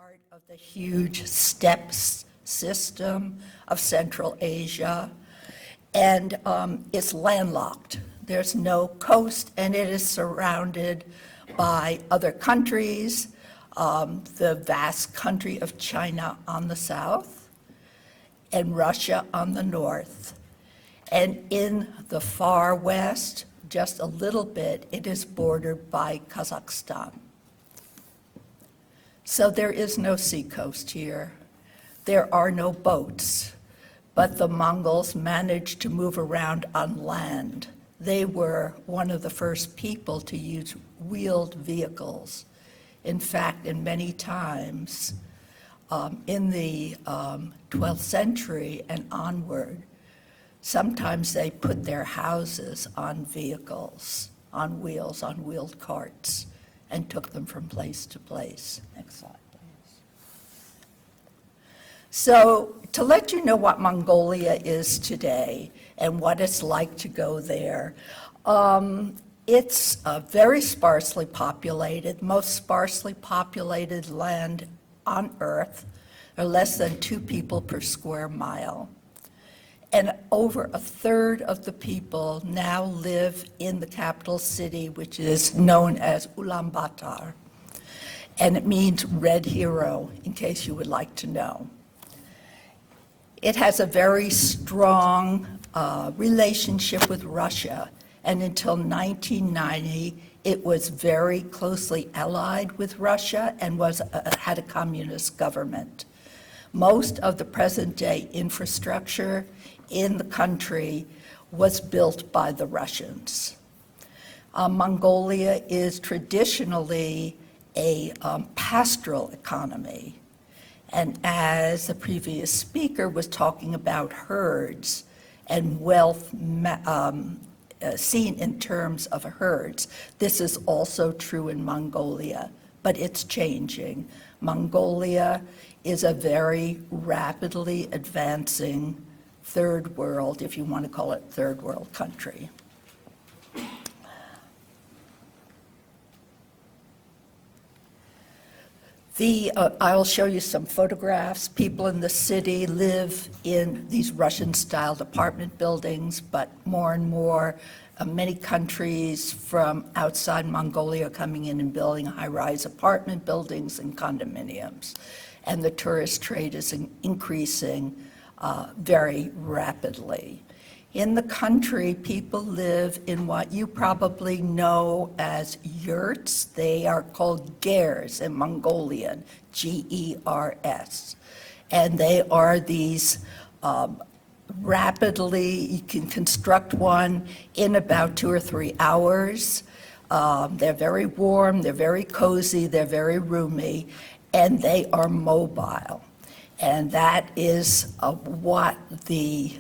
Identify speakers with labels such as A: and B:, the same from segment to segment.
A: part of the huge steppes system of Central Asia, and it's landlocked. There's no coast, and it is surrounded by other countries, the vast country of China on the south, and Russia on the north. And in the far west, just a little bit, it is bordered by Kazakhstan. So there is no seacoast here. There are no boats, but the Mongols managed to move around on land. They were one of the first people to use wheeled vehicles. In fact, in many times, in the 12th century and onward, sometimes they put their houses on vehicles, on wheels, on wheeled carts, and took them from place to place. Next slide, please. So to let you know what Mongolia is today and what it's like to go there, it's very sparsely populated, most sparsely populated land on Earth. There are less than 2 people per square mile. And over a third of the people now live in the capital city, which is known as Ulaanbaatar. And it means Red Hero, in case you would like to know. It has a very strong relationship with Russia. And until 1990, it was very closely allied with Russia and had a communist government. Most of the present-day infrastructure in the country was built by the Russians. Mongolia is traditionally a pastoral economy. And as the previous speaker was talking about herds and wealth seen in terms of herds, this is also true in Mongolia, but it's changing. Mongolia is a very rapidly advancing third world, if you want to call it third world country. I'll show you some photographs. People in the city live in these Russian-styled apartment buildings, but more and more, many countries from outside Mongolia are coming in and building high-rise apartment buildings and condominiums. And the tourist trade is increasing very rapidly. In the country, people live in what you probably know as yurts. They are called gers in Mongolian, G-E-R-S. And they are these rapidly, you can construct one in about 2 or 3 hours. They're very warm, they're very cozy, they're very roomy, and they are mobile. And that is what the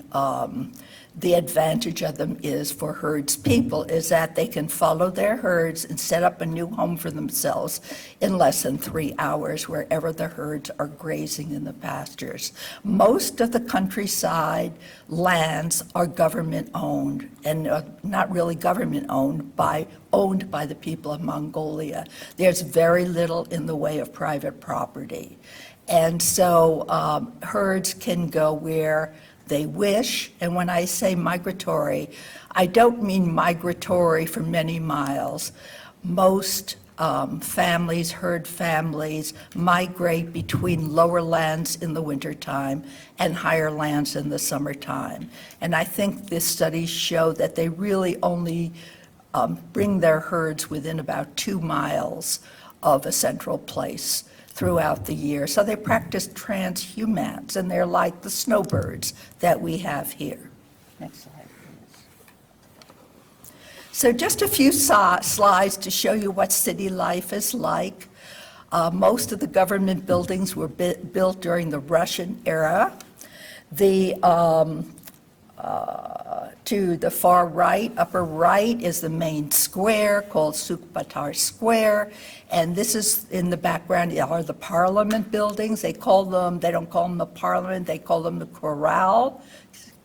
A: advantage of them is for herds people, is that they can follow their herds and set up a new home for themselves in less than 3 hours wherever the herds are grazing in the pastures. Most of the countryside lands are government owned, and not really government owned, owned by the people of Mongolia. There's very little in the way of private property. And so herds can go where they wish. And when I say migratory, I don't mean migratory for many miles. Most families, herd families, migrate between lower lands in the wintertime and higher lands in the summertime. And I think this studies show that they really only bring their herds within about 2 miles of a central place throughout the year. So they practice transhumance, and they're like the snowbirds that we have here. Next slide, please. So just a few slides to show you what city life is like. Most of the government buildings were built during the Russian era. To the far right, upper right, is the main square called Sukbatar Square. And this is in the background are the parliament buildings. They don't call them the parliament, they call them the Kural,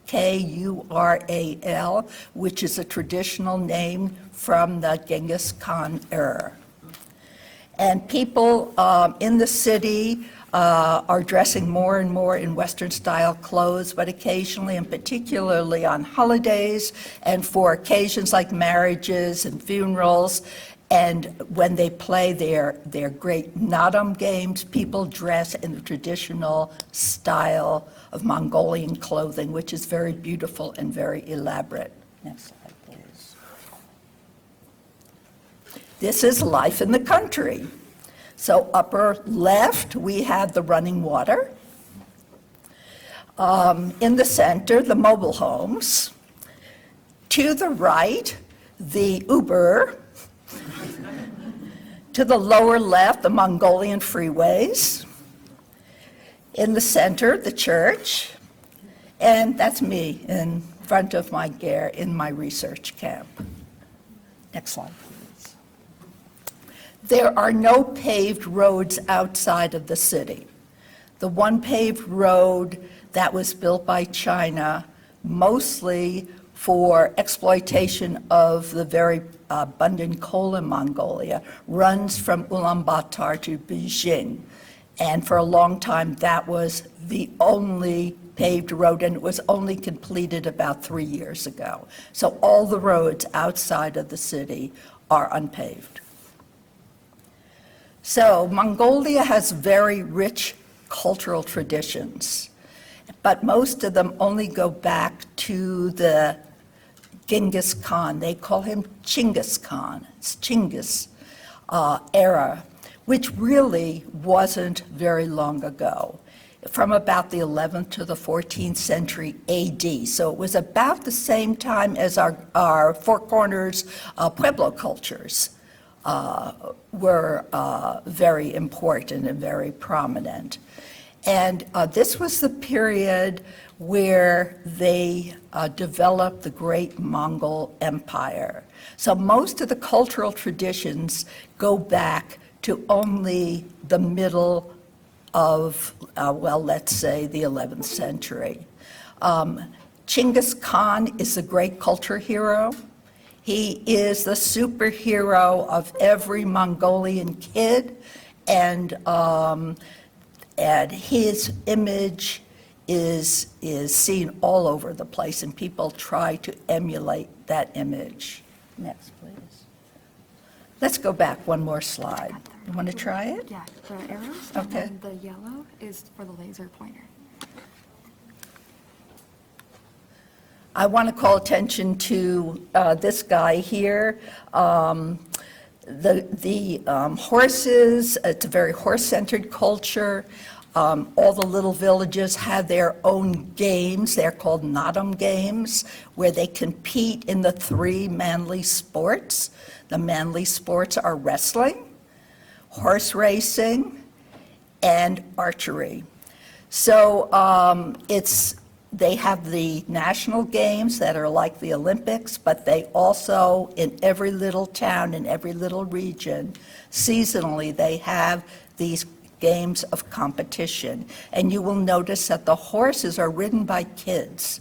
A: K-U-R-A-L, which is a traditional name from the Genghis Khan era. And people in the city are dressing more and more in Western style clothes, but occasionally and particularly on holidays and for occasions like marriages and funerals, and when they play their great Nadam games, people dress in the traditional style of Mongolian clothing, which is very beautiful and very elaborate. Next slide, please. This is life in the country. So upper left, we have the running water. In the center, the mobile homes. To the right, the Uber. To the lower left, the Mongolian freeways. In the center, the church. And that's me in front of my gear in my research camp. Next slide, please. There are no paved roads outside of the city. The one paved road that was built by China, mostly for exploitation of the very abundant coal in Mongolia, runs from Ulaanbaatar to Beijing. And for a long time, that was the only paved road, and it was only completed about 3 years ago. So all the roads outside of the city are unpaved. So Mongolia has very rich cultural traditions, but most of them only go back to the Genghis Khan. They call him Chinggis Khan. It's Chinggis era, which really wasn't very long ago, from about the 11th to the 14th century AD. So it was about the same time as our Four Corners Pueblo cultures were very important and very prominent. And this was the period where they developed the great Mongol Empire. So most of the cultural traditions go back to only the middle of, well, let's say the 11th century. Chinggis Khan is a great culture hero. He is the superhero of every Mongolian kid, and his image is seen all over the place, and people try to emulate that image. Next, please. Let's go back one more slide. You want to try it?
B: Yeah, the arrows,
A: Okay.
B: and then the yellow is for the laser pointer.
A: I want to call attention to this guy here. The horses, it's a very horse-centered culture. All the little villages have their own games. They're called Nadam games, where they compete in the 3 manly sports. The manly sports are wrestling, horse racing, and archery. So they have the national games that are like the Olympics, but they also, in every little town, in every little region, seasonally, they have these games of competition. And you will notice that the horses are ridden by kids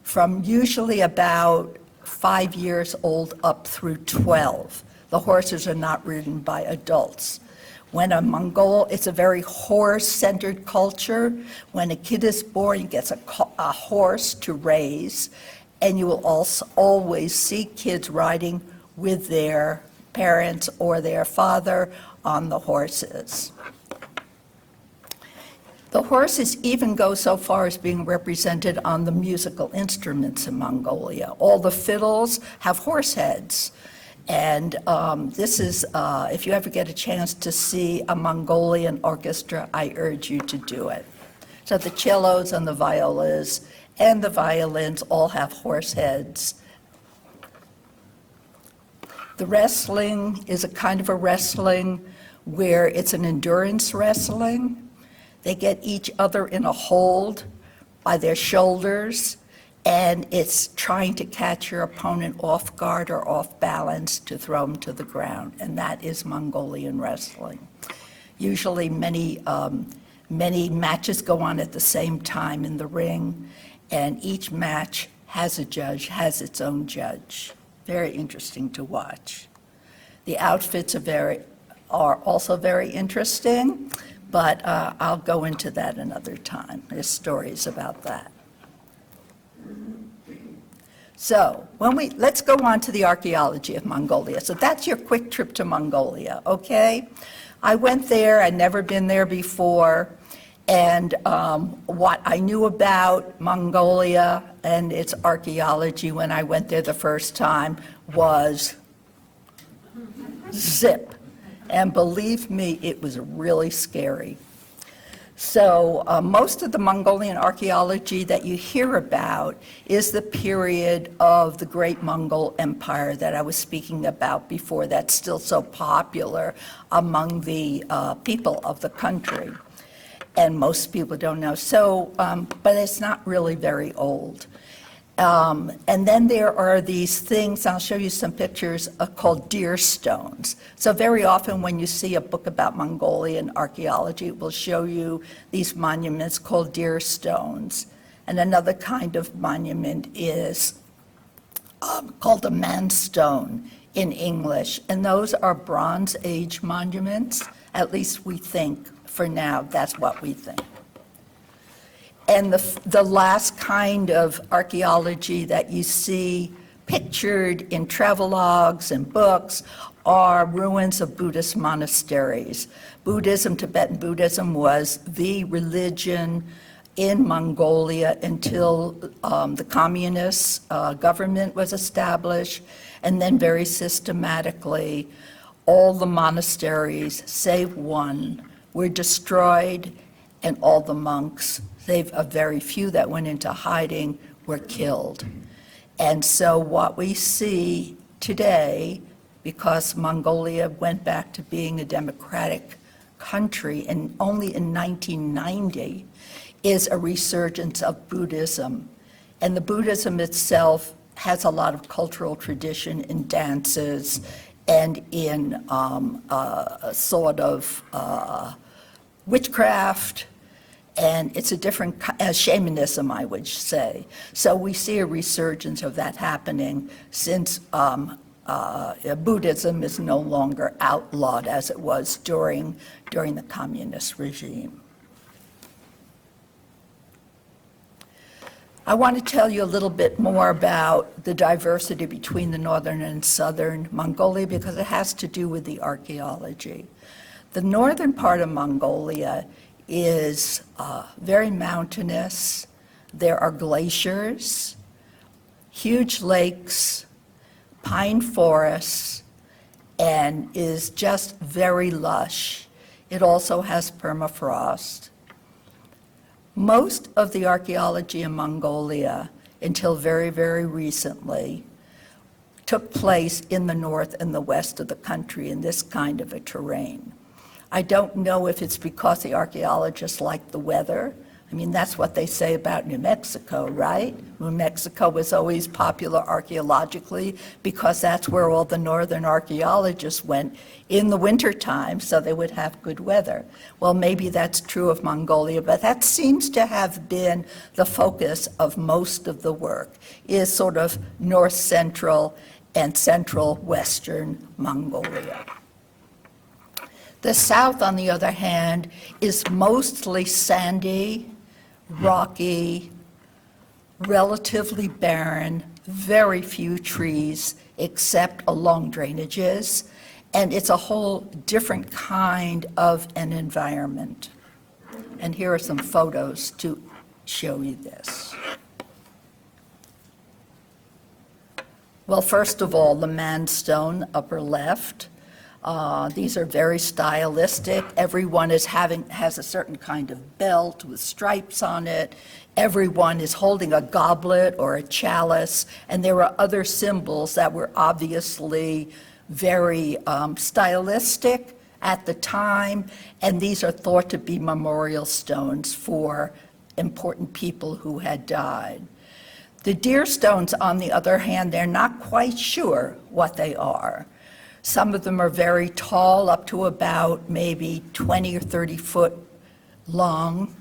A: from usually about 5 years old up through 12. The horses are not ridden by adults. When a Mongol, it's a very horse-centered culture. When a kid is born, he gets a horse to raise, and you will also always see kids riding with their parents or their father on the horses. The horses even go so far as being represented on the musical instruments in Mongolia. All the fiddles have horse heads. And this is, if you ever get a chance to see a Mongolian orchestra, I urge you to do it. So the cellos and the violas and the violins all have horse heads. The wrestling is a kind of a wrestling where it's an endurance wrestling. They get each other in a hold by their shoulders, and it's trying to catch your opponent off guard or off balance to throw him to the ground, and that is Mongolian wrestling. Usually many matches go on at the same time in the ring, and each match has a judge, has its own judge. Very interesting to watch. The outfits are very are also very interesting, but I'll go into that another time. There's stories about that. So let's go on to the archaeology of Mongolia. So that's your quick trip to Mongolia, okay? I went there, I'd never been there before, and what I knew about Mongolia and its archaeology when I went there the first time was zip. And believe me, it was really scary. So most of the Mongolian archaeology that you hear about is the period of the Great Mongol Empire that I was speaking about before, that's still so popular among the people of the country. And most people don't know. So, but it's not really very old. And then there are these things, I'll show you some pictures, called deer stones. So very often when you see a book about Mongolian archaeology, it will show you these monuments called deer stones. And another kind of monument is called a man stone in English. And those are Bronze Age monuments, at least we think. For now, that's what we think. And the last kind of archaeology that you see pictured in travelogues and books are ruins of Buddhist monasteries. Buddhism, Tibetan Buddhism, was the religion in Mongolia until the communist government was established, and then very systematically, all the monasteries, save one, were destroyed, and all the monks, save a very few that went into hiding, were killed. And so what we see today, because Mongolia went back to being a democratic country and only in 1990, is a resurgence of Buddhism. And the Buddhism itself has a lot of cultural tradition in dances and in sort of witchcraft, and it's a different shamanism, I would say. So we see a resurgence of that happening since Buddhism is no longer outlawed as it was during the communist regime. I want to tell you a little bit more about the diversity between the northern and southern Mongolia because it has to do with the archaeology. The northern part of Mongolia is very mountainous. There are glaciers, huge lakes, pine forests, and is just very lush. It also has permafrost. Most of the archaeology in Mongolia, until very, very recently, took place in the north and the west of the country in this kind of a terrain. I don't know if it's because the archaeologists like the weather. I mean, that's what they say about New Mexico, right? New Mexico was always popular archaeologically because that's where all the northern archaeologists went in the wintertime, so they would have good weather. Well, maybe that's true of Mongolia, but that seems to have been the focus of most of the work, is sort of north central and central western Mongolia. The south, on the other hand, is mostly sandy, rocky, relatively barren, very few trees except along drainages, and it's a whole different kind of an environment. And here are some photos to show you this. Well, first of all, the man stone, upper left. These are very stylistic. Everyone has a certain kind of belt with stripes on it. Everyone is holding a goblet or a chalice, and there are other symbols that were obviously very stylistic at the time, and these are thought to be memorial stones for important people who had died. The deer stones, on the other hand, they're not quite sure what they are. Some of them are very tall, up to about maybe 20 or 30 foot long.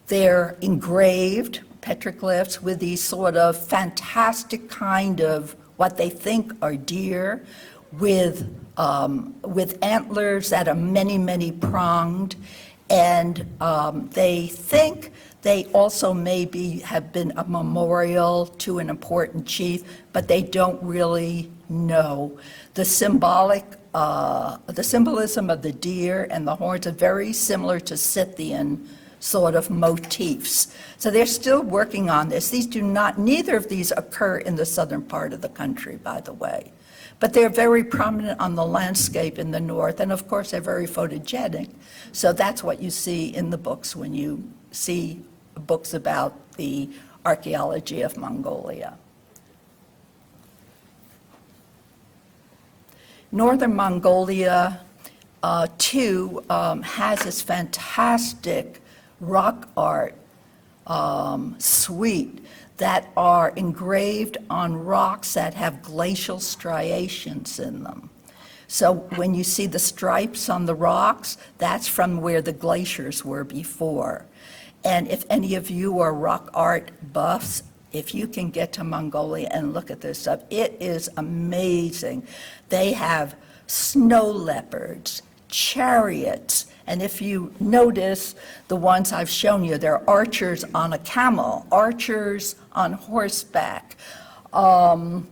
A: They're engraved petroglyphs with these sort of fantastic kind of what they think are deer, with antlers that are many, many pronged, and they think they also maybe have been a memorial to an important chief, but they don't really know. The symbolism of the deer and the horns are very similar to Scythian sort of motifs. So they're still working on this. Neither of these occur in the southern part of the country, by the way. But they're very prominent on the landscape in the north, and of course they're very photogenic. So that's what you see in the books when you see books about the archaeology of Mongolia. Northern Mongolia, too, has this fantastic rock art suite that are engraved on rocks that have glacial striations in them. So when you see the stripes on the rocks, that's from where the glaciers were before. And if any of you are rock art buffs, if you can get to Mongolia and look at this stuff, it is amazing. They have snow leopards, chariots, and if you notice the ones I've shown you, they're archers on a camel, archers on horseback, and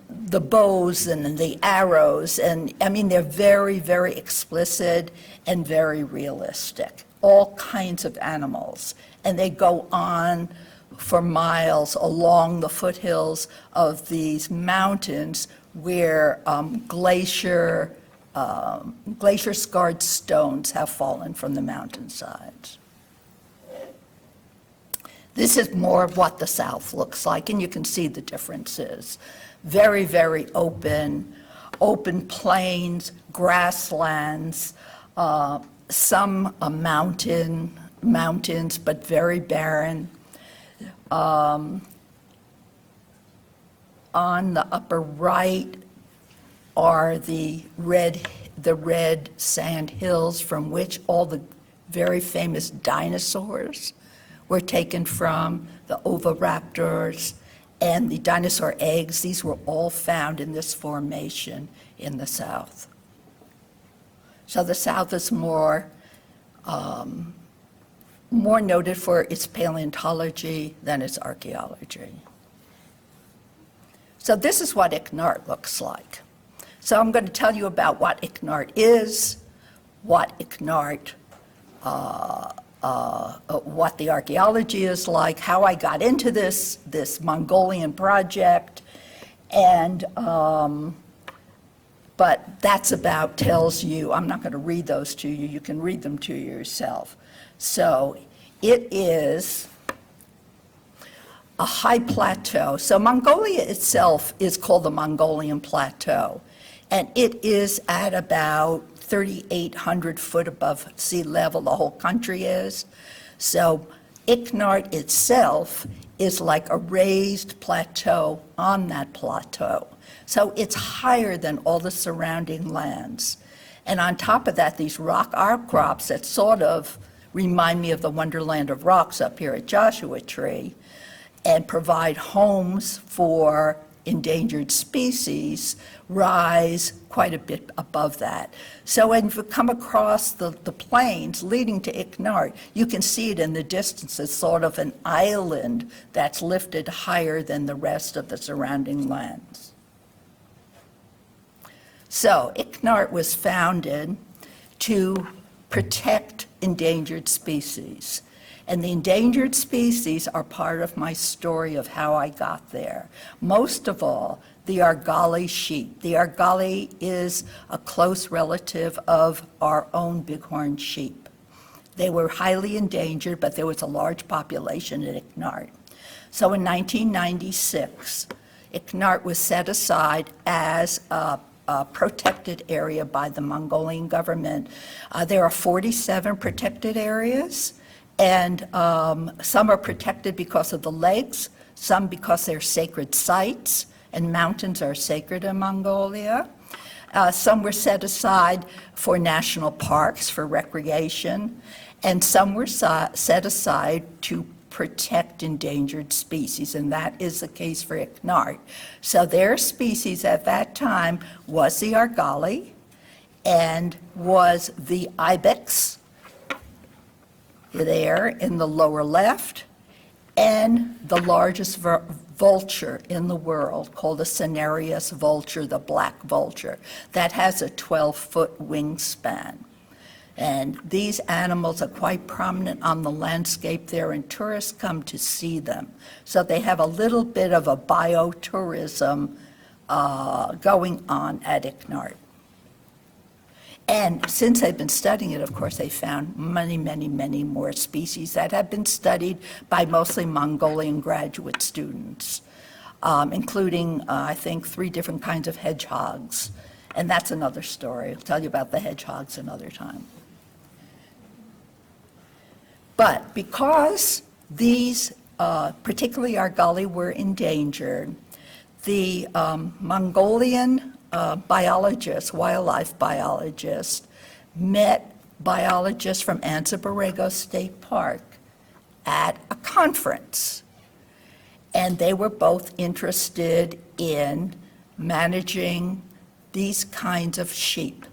A: the bows and the arrows, and I mean, they're very, very explicit and very realistic, all kinds of animals. And they go on for miles along the foothills of these mountains where glacier-scarred stones have fallen from the mountainsides. This is more of what the South looks like, and you can see the differences. Very, very open plains, grasslands, some mountains, but very barren. On the upper right are the red sand hills from which all the very famous dinosaurs were taken from, the oviraptors and the dinosaur eggs. These were all found in this formation in the South. So the South is more noted for its paleontology than its archaeology. So this is what Icknart looks like. So I'm going to tell you about what Icknart is, what Icknart, what the archaeology is like, how I got into this Mongolian project, and but that's tells you, I'm not going to read those to you, you can read them to yourself. So it is a high plateau. So Mongolia itself is called the Mongolian Plateau, and it is at about 3,800 foot above sea level, the whole country is. So Icknart itself is like a raised plateau on that plateau. So it's higher than all the surrounding lands. And on top of that, these rock outcrops that sort of remind me of the Wonderland of Rocks up here at Joshua Tree, and provide homes for endangered species, rise quite a bit above that. So when you come across the plains leading to Icknart, you can see it in the distance as sort of an island that's lifted higher than the rest of the surrounding lands. So Icknart was founded to protect endangered species. And the endangered species are part of my story of how I got there. Most of all, the Argali sheep. The Argali is a close relative of our own bighorn sheep. They were highly endangered, but there was a large population at Icknart. So in 1996, Icknart was set aside as a protected area by the Mongolian government. There are 47 protected areas, and some are protected because of the lakes, some because they're sacred sites, and mountains are sacred in Mongolia. Some were set aside for national parks, for recreation, and some were set aside to protect endangered species, and that is the case for Icknart. So their species at that time was the argali and was the ibex there in the lower left, and the largest vulture in the world called a cinereous vulture, the black vulture, that has a 12-foot wingspan. And these animals are quite prominent on the landscape there, and tourists come to see them. So they have a little bit of a biotourism going on at Icknart. And since they've been studying it, of course, they found many, many, many more species that have been studied by mostly Mongolian graduate students, including, I think, 3 different kinds of hedgehogs. And that's another story. I'll tell you about the hedgehogs another time. But because these, particularly argali, were endangered, the Mongolian biologists, wildlife biologists, met biologists from Anza-Borrego State Park at a conference. And they were both interested in managing these kinds of sheep.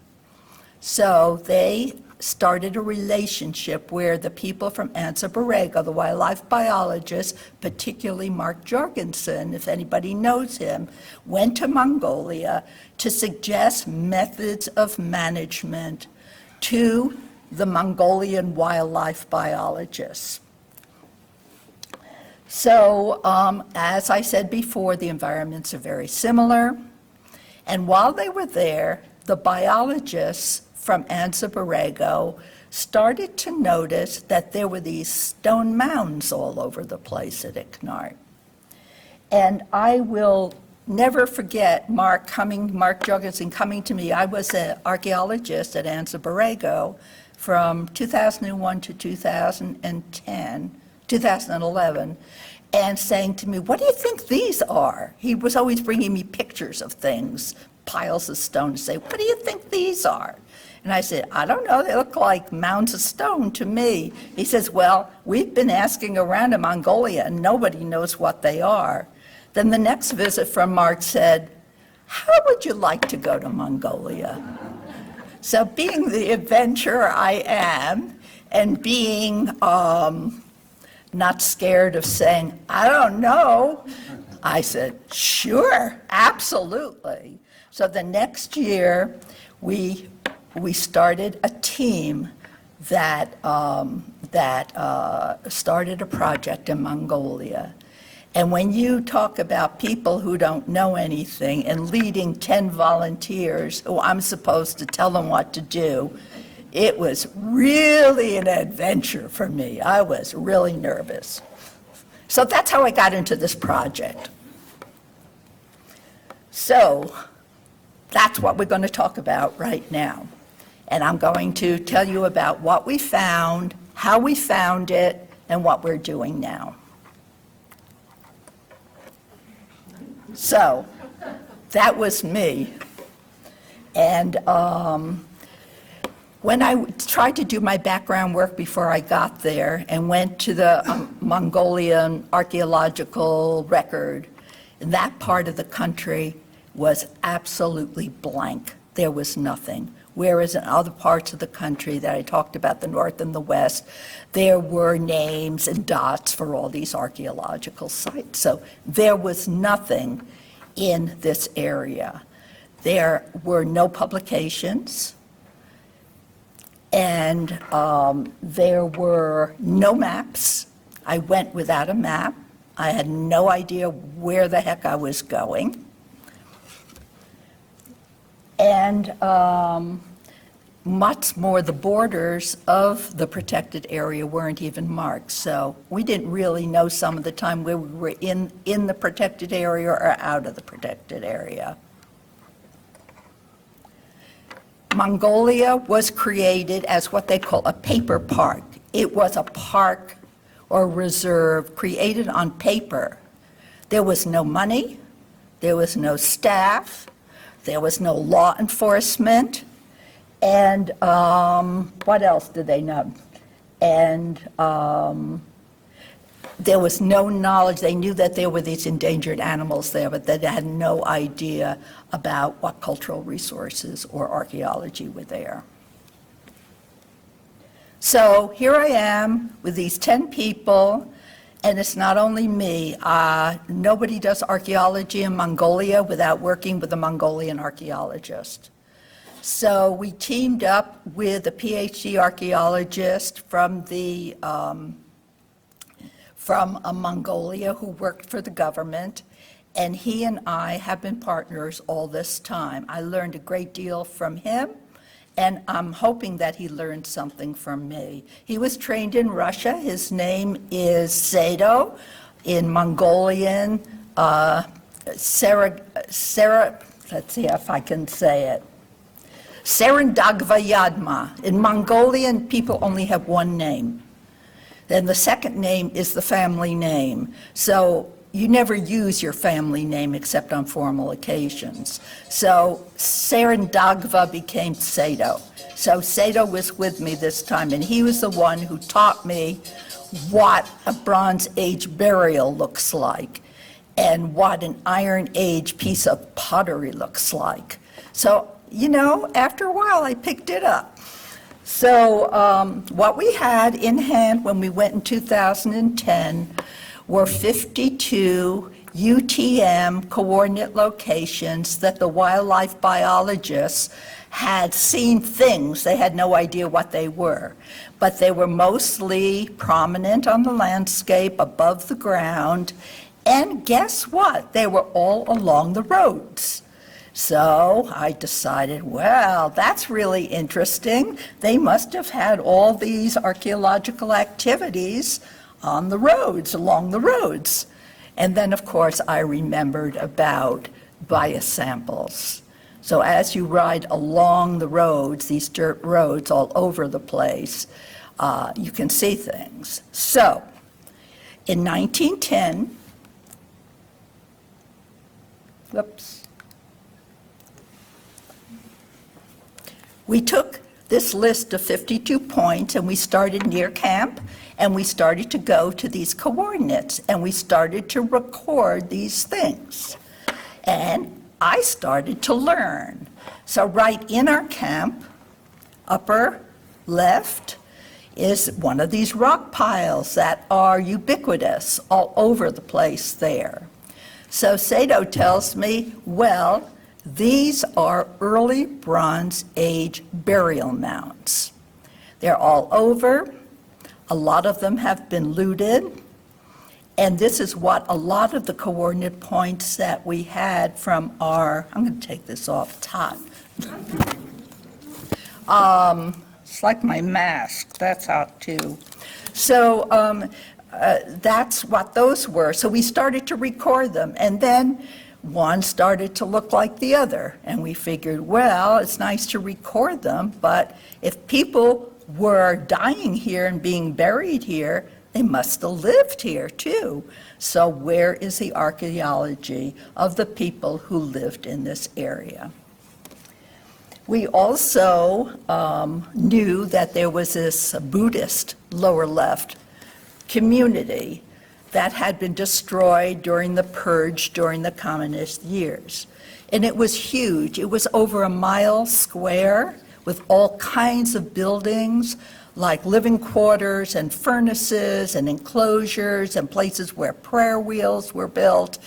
A: So they started a relationship where the people from Anza-Borrego, the wildlife biologists, particularly Mark Jorgensen, if anybody knows him, went to Mongolia to suggest methods of management to the Mongolian wildlife biologists. So, as I said before, the environments are very similar. And while they were there, the biologists from Anza-Borrego started to notice that there were these stone mounds all over the place at Icknart. And I will never forget Mark Jorgensen coming to me. I was an archaeologist at Anza-Borrego from 2001 to 2011, and saying to me, "What do you think these are?" He was always bringing me pictures of things, piles of stone, to say, "What do you think these are?" And I said, "I don't know, they look like mounds of stone to me." He says, "Well, we've been asking around in Mongolia and nobody knows what they are." Then the next visit from Mark said, "How would you like to go to Mongolia?" So being the adventurer I am, and being not scared of saying, "I don't know," I said, "Sure, absolutely." So the next year, we started a team that started a project in Mongolia. And when you talk about people who don't know anything and leading 10 volunteers who I'm supposed to tell them what to do, it was really an adventure for me. I was really nervous. So that's how I got into this project. So that's what we're going to talk about right now. And I'm going to tell you about what we found, how we found it, and what we're doing now. So that was me. And when I tried to do my background work before I got there and went to the Mongolian archaeological record, that part of the country was absolutely blank. There was nothing. Whereas in other parts of the country that I talked about, the north and the west, there were names and dots for all these archaeological sites. So there was nothing in this area. There were no publications, and there were no maps. I went without a map. I had no idea where the heck I was going. And much more, the borders of the protected area weren't even marked. So we didn't really know some of the time where we were in the protected area or out of the protected area. Mongolia was created as what they call a paper park. It was a park or reserve created on paper. There was no money, there was no staff, there was no law enforcement, and what else did they know? And there was no knowledge. They knew that there were these endangered animals there, but they had no idea about what cultural resources or archaeology were there. So here I am with these 10 people, and it's not only me. Nobody does archaeology in Mongolia without working with a Mongolian archaeologist. So we teamed up with a PhD archaeologist from Mongolia who worked for the government, and he and I have been partners all this time. I learned a great deal from him, and I'm hoping that he learned something from me. He was trained in Russia. His name is Sado, in Mongolian, let's see if I can say it. Serendagva Yadma. In Mongolian, people only have one name. Then the second name is the family name. So you never use your family name except on formal occasions. So Serendagva became Sado. So Sado was with me this time, and he was the one who taught me what a Bronze Age burial looks like and what an Iron Age piece of pottery looks like. So, you know, after a while I picked it up. So what we had in hand when we went in 2010 were 52 UTM coordinate locations that the wildlife biologists had seen things. They had no idea what they were, but they were mostly prominent on the landscape, above the ground, and guess what? They were all along the roads. So I decided, well, that's really interesting. They must have had all these archaeological activities on the roads, along the roads. And then, of course, I remembered about bias samples. So as you ride along the roads, these dirt roads all over the place, you can see things. So in 1910, we took this list of 52 points and we started near camp, and we started to go to these coordinates, and we started to record these things. And I started to learn. So right in our camp, upper left, is one of these rock piles that are ubiquitous all over the place there. So Sado tells me, well, these are early Bronze Age burial mounds. They're all over. A lot of them have been looted. And this is what a lot of the coordinate points that we had from our, I'm going to take this off top. It's like my mask, that's out too. So that's what those were. So we started to record them, and then one started to look like the other. And we figured, well, it's nice to record them, but if people were dying here and being buried here, they must have lived here too. So where is the archaeology of the people who lived in this area? We also knew that there was this Buddhist lower left community that had been destroyed during the purge during the communist years. And it was huge. It was over a mile square with all kinds of buildings like living quarters and furnaces and enclosures and places where prayer wheels were built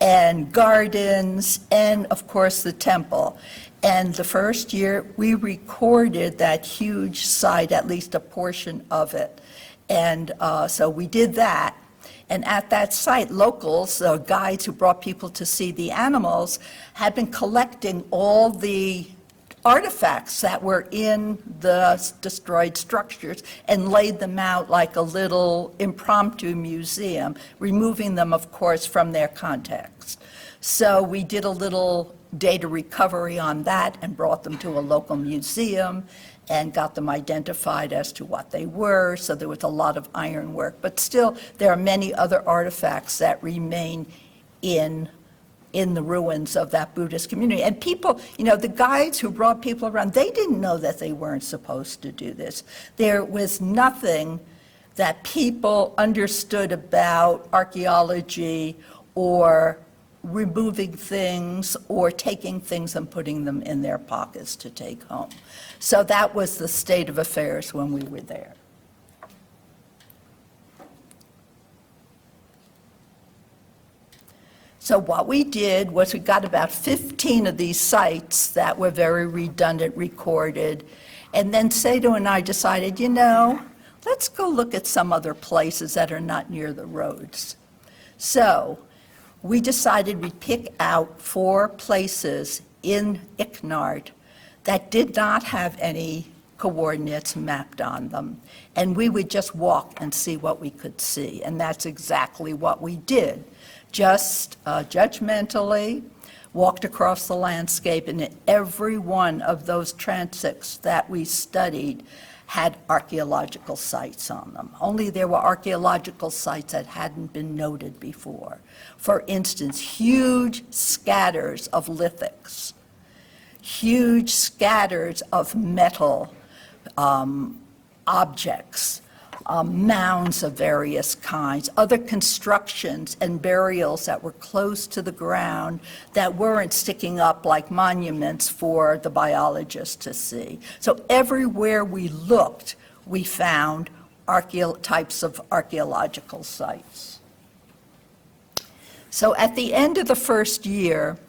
A: and gardens and, of course, the temple. And the first year, we recorded that huge site, at least a portion of it. And so we did that. And at that site, locals, guides who brought people to see the animals, had been collecting all the artifacts that were in the destroyed structures and laid them out like a little impromptu museum, removing them, of course, from their context. So we did a little data recovery on that and brought them to a local museum and got them identified as to what they were. So there was a lot of ironwork, but still there are many other artifacts that remain in the ruins of that Buddhist community. And people, you know, the guides who brought people around, they didn't know that they weren't supposed to do this. There was nothing that people understood about archaeology or removing things or taking things and putting them in their pockets to take home. So that was the state of affairs when we were there. So what we did was we got about 15 of these sites that were very redundant, recorded, and then Sato and I decided, let's go look at some other places that are not near the roads. So we decided we'd pick out 4 places in Icknart that did not have any coordinates mapped on them, and we would just walk and see what we could see, and that's exactly what we did. Just judgmentally walked across the landscape, and every one of those transects that we studied had archaeological sites on them. Only there were archaeological sites that hadn't been noted before. For instance, huge scatters of lithics, huge scatters of metal objects, mounds of various kinds, other constructions and burials that were close to the ground that weren't sticking up like monuments for the biologists to see. So everywhere we looked, we found types of archaeological sites. So at the end of the first year,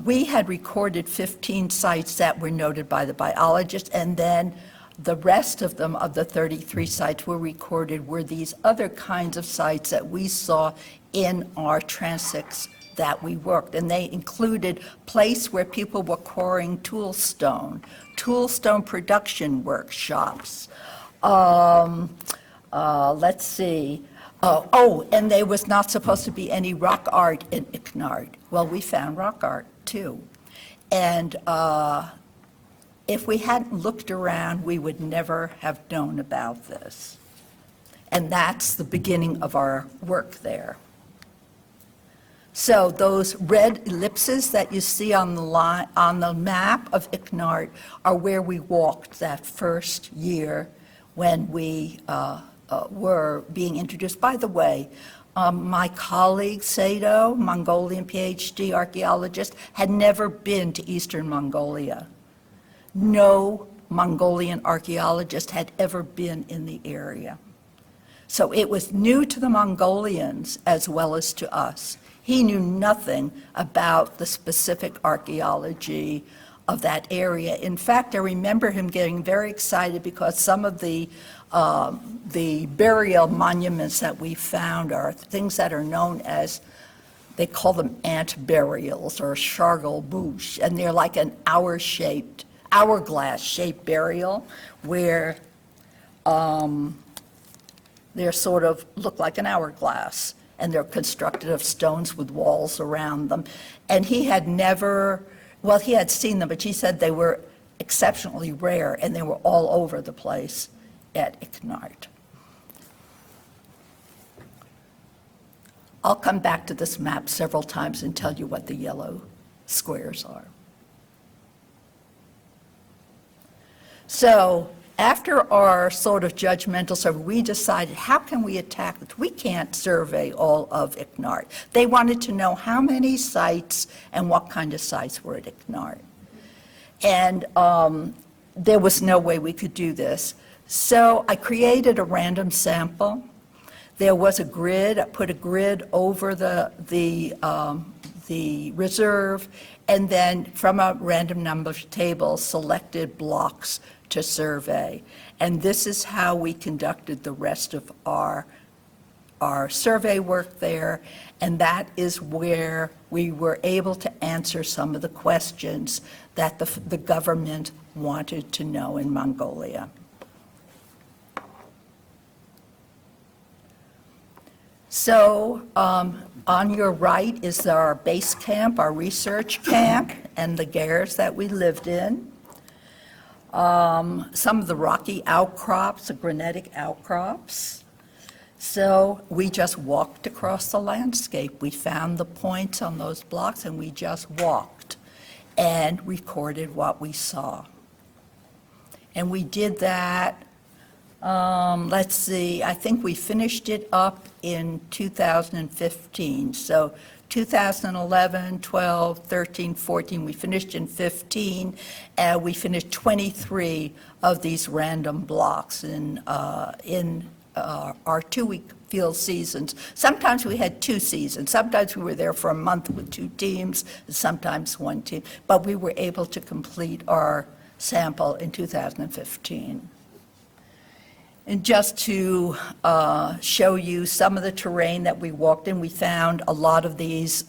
A: we had recorded 15 sites that were noted by the biologists, and then the rest of them, of the 33 sites were recorded, were these other kinds of sites that we saw in our transects that we worked. And they included place where people were quarrying toolstone production workshops. Let's see. And there was not supposed to be any rock art in Icknart. Well, we found rock art too. And if we hadn't looked around, we would never have known about this. And that's the beginning of our work there. So those red ellipses that you see on the map of Icknart are where we walked that first year when we were being introduced. By the way, my colleague Sato, Mongolian PhD archaeologist, had never been to Eastern Mongolia. No Mongolian archaeologist had ever been in the area. So it was new to the Mongolians as well as to us. He knew nothing about the specific archaeology of that area. In fact, I remember him getting very excited because some of the burial monuments that we found are things that are known as, they call them ant burials or shargal bouche, and they're like an hourglass-shaped burial where they're sort of look like an hourglass, and they're constructed of stones with walls around them. And he had never, well, he had seen them, but he said they were exceptionally rare, and they were all over the place at Icknart. I'll come back to this map several times and tell you what the yellow squares are. So after our sort of judgmental survey, we decided, how can we attack this? We can't survey all of Icknart. They wanted to know how many sites and what kind of sites were at Icknart. And there was no way we could do this. So I created a random sample. There was a grid. I put a grid over the reserve, and then from a random number table, selected blocks to survey. And this is how we conducted the rest of our survey work there, and that is where we were able to answer some of the questions that the government wanted to know in Mongolia. So on your right is our base camp, our research camp, and the gairs that we lived in. Some of the rocky outcrops, the granitic outcrops. So we just walked across the landscape. We found the points on those blocks, and we just walked and recorded what we saw. And we did that Let's see, I think we finished it up in 2015. So 2011, 12, 13, 14, we finished in 15, and we finished 23 of these random blocks in our 2-week field seasons. Sometimes we had 2 seasons. Sometimes we were there for a month with 2 teams, and sometimes 1 team. But we were able to complete our sample in 2015. And just to show you some of the terrain that we walked in, we found a lot of these.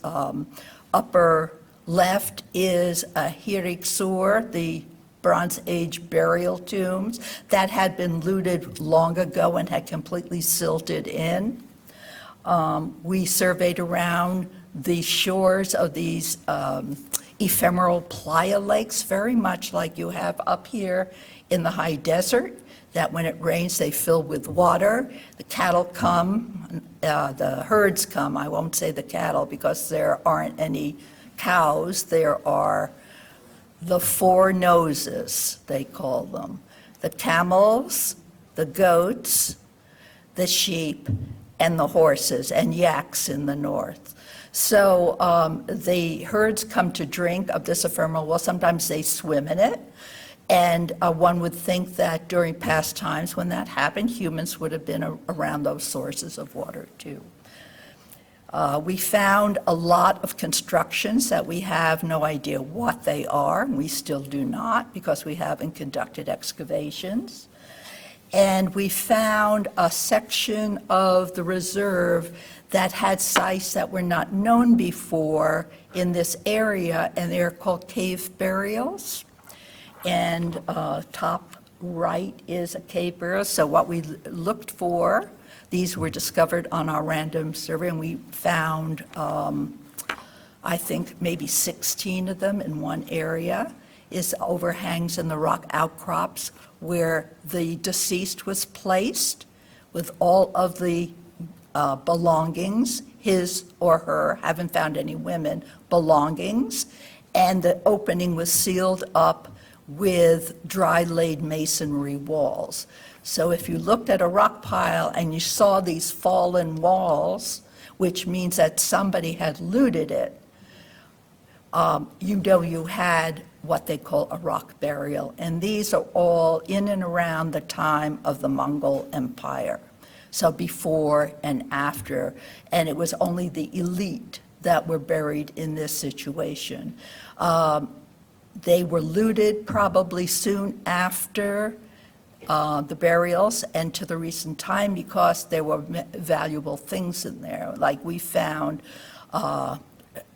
A: Upper left is a Hiriksur, the Bronze Age burial tombs that had been looted long ago and had completely silted in. We surveyed around the shores of these ephemeral playa lakes, very much like you have up here in the high desert, that when it rains, they fill with water. The cattle come, the herds come. I won't say the cattle because there aren't any cows. There are the 4 noses, they call them. The camels, the goats, the sheep, and the horses, and yaks in the north. So the herds come to drink of this ephemeral well. Sometimes they swim in it. And one would think that during past times when that happened, humans would have been around those sources of water too. We found a lot of constructions that we have no idea what they are. We still do not because we haven't conducted excavations. And we found a section of the reserve that had sites that were not known before in this area, and they're called cave burials. And top right is a cave burial. So what we looked for, these were discovered on our random survey, and we found, I think, maybe 16 of them in one area, is overhangs in the rock outcrops where the deceased was placed with all of the belongings, his or her, haven't found any women, belongings, and the opening was sealed up with dry laid masonry walls. So if you looked at a rock pile and you saw these fallen walls, which means that somebody had looted it, you know you had what they call a rock burial. And these are all in and around the time of the Mongol Empire. So before and after, and it was only the elite that were buried in this situation. They were looted probably soon after the burials and to the recent time because there were valuable things in there. Like we found,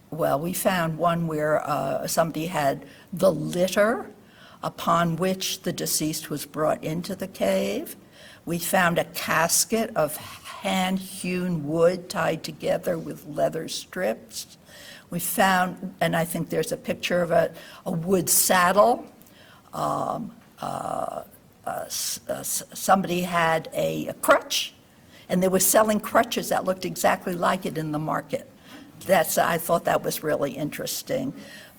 A: we found one where somebody had the litter upon which the deceased was brought into the cave. We found a casket of hand-hewn wood tied together with leather strips. We found, and I think there's a picture of a wood saddle. Somebody had a crutch, and they were selling crutches that looked exactly like it in the market. I thought that was really interesting.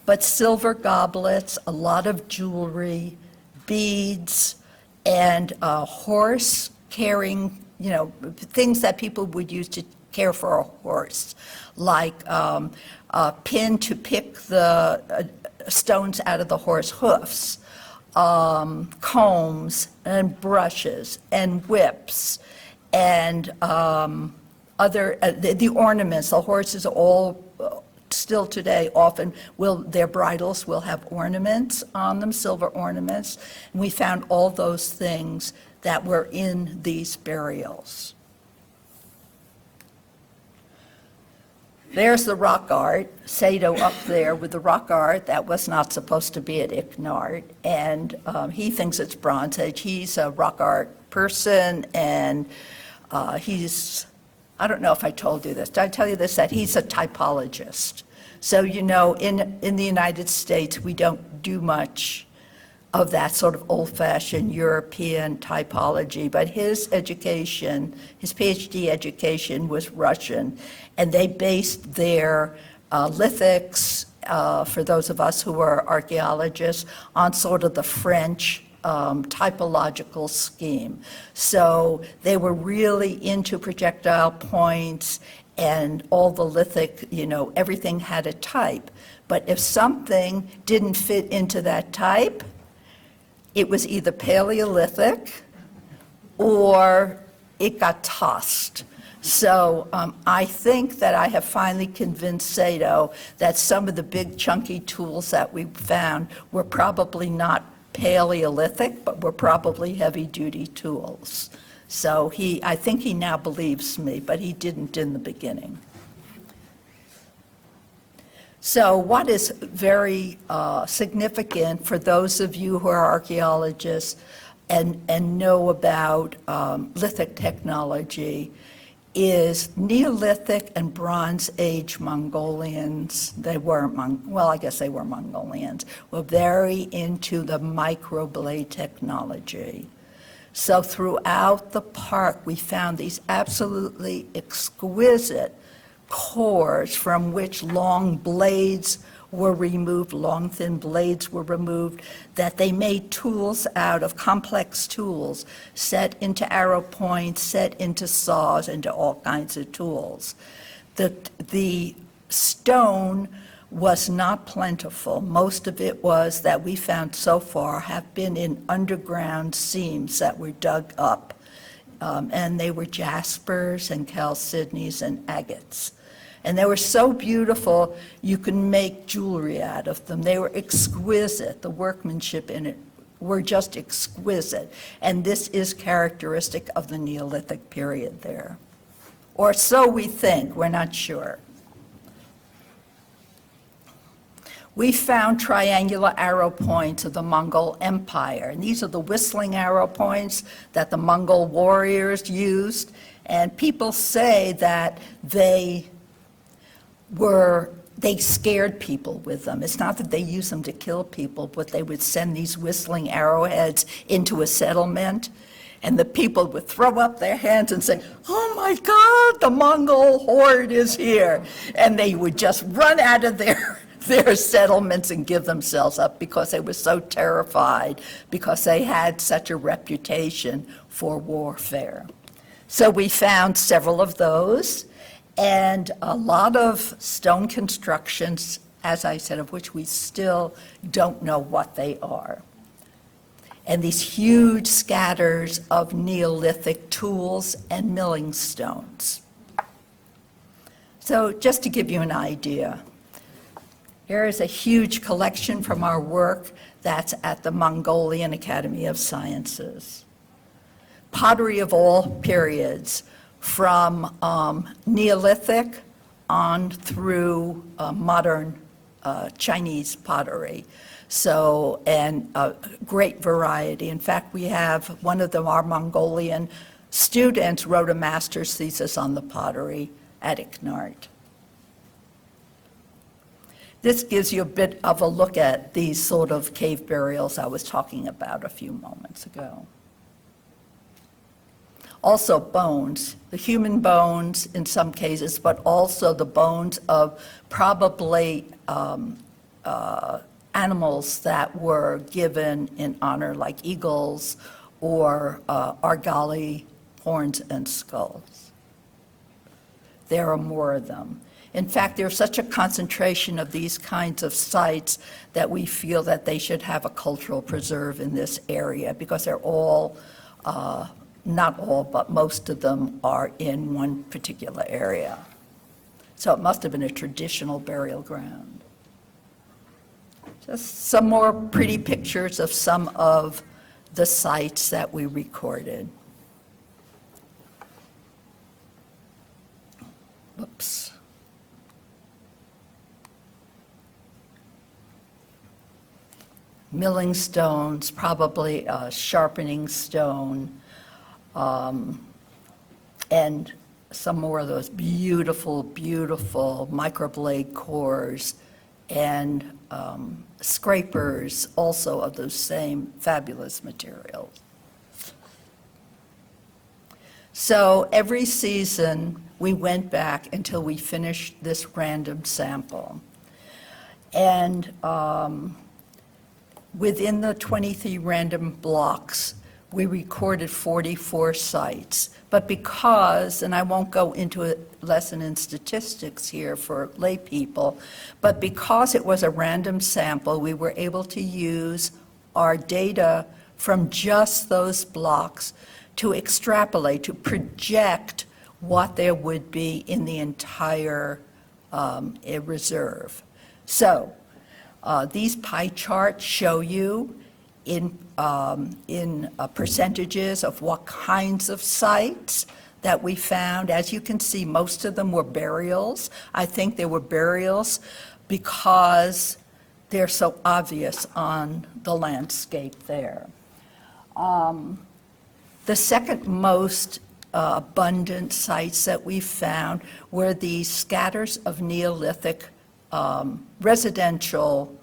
A: But silver goblets, a lot of jewelry, beads, and a horse carrying, things that people would use to care for a horse, like a pin to pick the stones out of the horse hoofs, combs and brushes and whips, and the ornaments. The horses all still today often their bridles will have ornaments on them, silver ornaments. And we found all those things that were in these burials. There's the rock art, Sado up there with the rock art that was not supposed to be at Icknart, and he thinks it's Bronze Age. He's a rock art person, and I don't know if I told you this. Did I tell you this, that he's a typologist? So, in the United States, we don't do much of that sort of old-fashioned European typology, but his education, his PhD education was Russian, and they based their lithics, for those of us who are archaeologists, on sort of the French typological scheme. So they were really into projectile points and all the lithic, everything had a type. But if something didn't fit into that type, it was either Paleolithic or it got tossed. So I think that I have finally convinced Sato that some of the big chunky tools that we found were probably not Paleolithic, but were probably heavy-duty tools. So I think he now believes me, but he didn't in the beginning. So what is very significant for those of you who are archaeologists and know about lithic technology is Neolithic and Bronze Age Mongolians, I guess they were Mongolians, were very into the microblade technology. So throughout the park, we found these absolutely exquisite cores from which long blades were removed, long thin blades were removed, that they made tools out of, complex tools, set into arrow points, set into saws, into all kinds of tools. The stone was not plentiful. Most of it was, that we found so far, have been in underground seams that were dug up. And they were jaspers and chalcedonies and agates. And they were so beautiful, you can make jewelry out of them. They were exquisite. The workmanship in it were just exquisite. And this is characteristic of the Neolithic period there. Or so we think, we're not sure. We found triangular arrow points of the Mongol Empire. And these are the whistling arrow points that the Mongol warriors used. And people say that they scared people with them. It's not that they used them to kill people, but they would send these whistling arrowheads into a settlement, and the people would throw up their hands and say, "Oh my God, the Mongol horde is here." And they would just run out of their settlements and give themselves up because they were so terrified, because they had such a reputation for warfare. So we found several of those. And a lot of stone constructions, as I said, of which we still don't know what they are. And these huge scatters of Neolithic tools and milling stones. So just to give you an idea, here is a huge collection from our work that's at the Mongolian Academy of Sciences. Pottery of all periods, from Neolithic on through modern Chinese pottery. So, and a great variety. In fact, we have one of them, our Mongolian students wrote a master's thesis on the pottery at ICNART. This gives you a bit of a look at these sort of cave burials I was talking about a few moments ago. Also bones, the human bones in some cases, but also the bones of probably animals that were given in honor, like eagles or argali, horns and skulls. There are more of them. In fact, there's such a concentration of these kinds of sites that we feel that they should have a cultural preserve in this area, because they're all, not all, but most of them are in one particular area. So it must have been a traditional burial ground. Just some more pretty pictures of some of the sites that we recorded. Whoops. Milling stones, probably a sharpening stone, and some more of those beautiful, beautiful microblade cores and scrapers, also of those same fabulous materials. So every season, we went back until we finished this random sample. And within the 23 random blocks, we recorded 44 sites. But because, and I won't go into a lesson in statistics here for lay people, but because it was a random sample, we were able to use our data from just those blocks to extrapolate, to project what there would be in the entire reserve. So these pie charts show you in percentages of what kinds of sites that we found. As you can see, most of them were burials. I think they were burials because they're so obvious on the landscape there. The second most abundant sites that we found were the scatters of Neolithic residential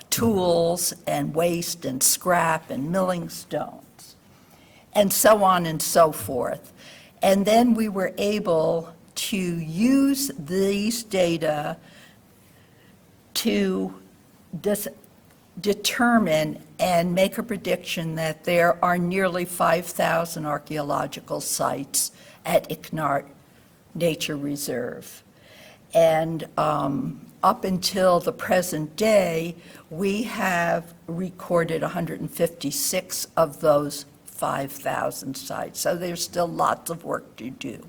A: tools and waste and scrap and milling stones, and so on and so forth. And then we were able to use these data to determine and make a prediction that there are nearly 5,000 archaeological sites at Icknart Nature Reserve. And up until the present day, we have recorded 156 of those 5,000 sites. So there's still lots of work to do.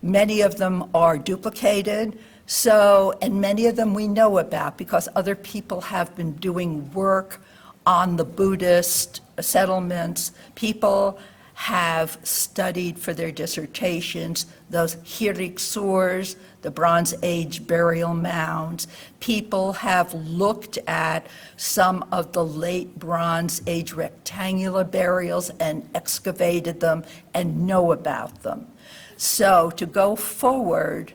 A: Many of them are duplicated, and many of them we know about because other people have been doing work on the Buddhist settlements. People have studied for their dissertations those Hirixurs, the Bronze Age burial mounds. People have looked at some of the late Bronze Age rectangular burials and excavated them and know about them. So to go forward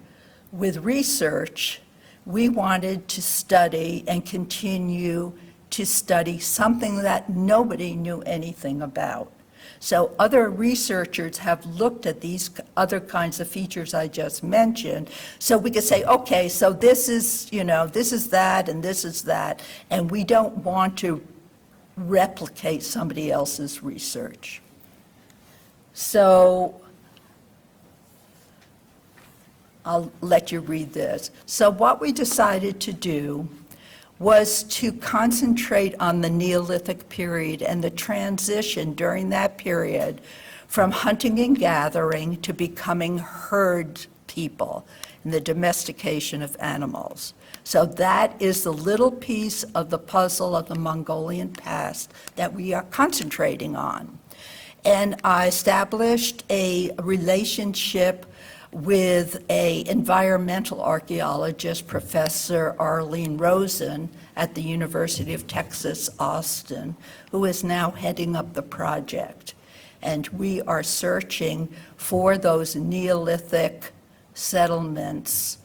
A: with research, we wanted to study and continue to study something that nobody knew anything about. So other researchers have looked at these other kinds of features I just mentioned, so we could say, okay, so this is, this is that, and this is that, and we don't want to replicate somebody else's research. So I'll let you read this. So what we decided to do was to concentrate on the Neolithic period and the transition during that period from hunting and gathering to becoming herd people and the domestication of animals. So that is the little piece of the puzzle of the Mongolian past that we are concentrating on. And I established a relationship with an environmental archaeologist, Professor Arlene Rosen at the University of Texas, Austin, who is now heading up the project. And we are searching for those Neolithic settlements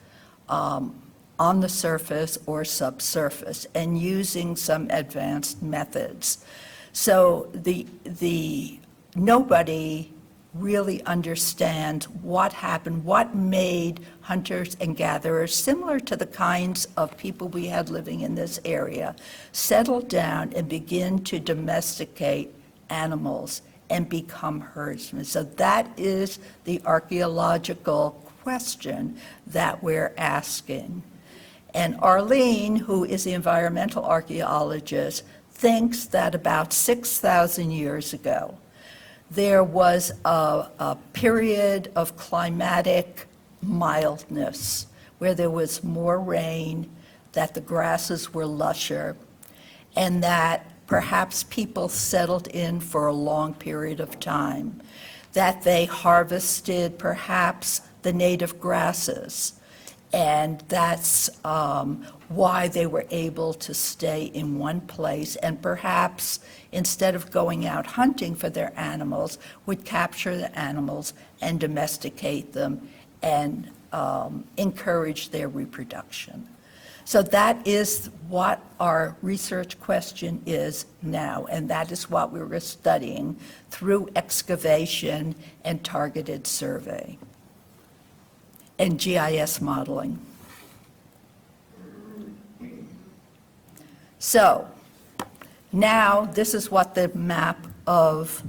A: on the surface or subsurface and using some advanced methods. So nobody really understands what happened, what made hunters and gatherers, similar to the kinds of people we had living in this area, settle down and begin to domesticate animals and become herdsmen. So that is the archaeological question that we're asking. And Arlene, who is the environmental archaeologist, thinks that about 6,000 years ago, there was a period of climatic mildness where there was more rain, that the grasses were lusher, and that perhaps people settled in for a long period of time, that they harvested perhaps the native grasses. And that's why they were able to stay in one place, and perhaps instead of going out hunting for their animals, would capture the animals and domesticate them and encourage their reproduction. So that is what our research question is now, and that is what we were studying through excavation and targeted survey and GIS modeling. Now, this is what the map of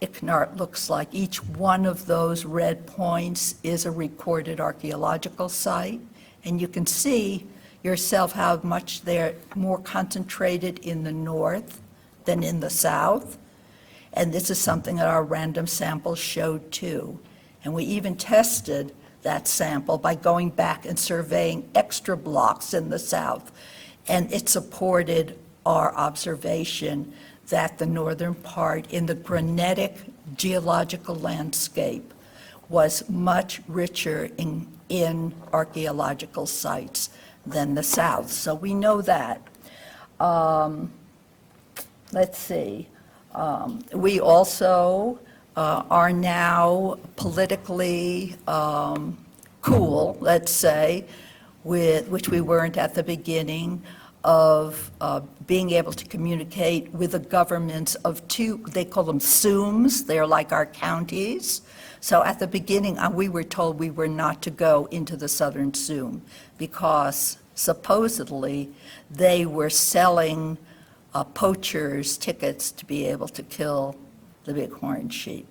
A: Icknart looks like. Each one of those red points is a recorded archaeological site, and you can see yourself how much they're more concentrated in the north than in the south. And this is something that our random samples showed too. And we even tested that sample by going back and surveying extra blocks in the south. And it supported our observation that the northern part in the granitic geological landscape was much richer in archaeological sites than the south. So we know that. Let's see. We also are now politically cool, let's say, with which we weren't at the beginning, of being able to communicate with the governments of two, they call them SUMs, they're like our counties. So at the beginning, we were told we were not to go into the southern SUM because supposedly they were selling poachers tickets to be able to kill the bighorn sheep.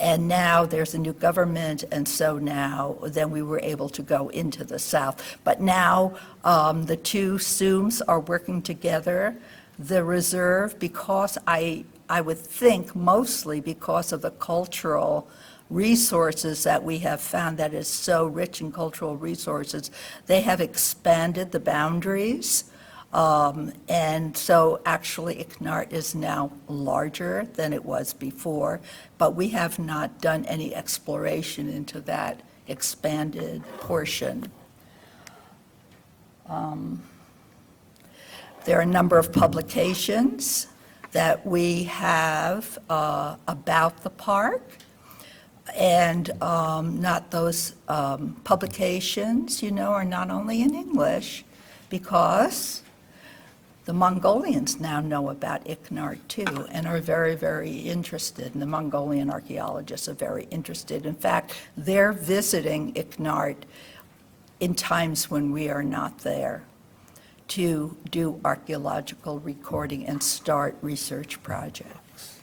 A: And now there's a new government, and so now then we were able to go into the south. But now the two SUMs are working together. The reserve, because I would think mostly because of the cultural resources that we have found that is so rich in cultural resources, they have expanded the boundaries. And so actually Icknart is now larger than it was before, but we have not done any exploration into that expanded portion. There are a number of publications that we have about the park, and not those publications, are not only in English, because the Mongolians now know about Icknart too and are very, very interested, and the Mongolian archaeologists are very interested. In fact, they're visiting Icknart in times when we are not there to do archaeological recording and start research projects.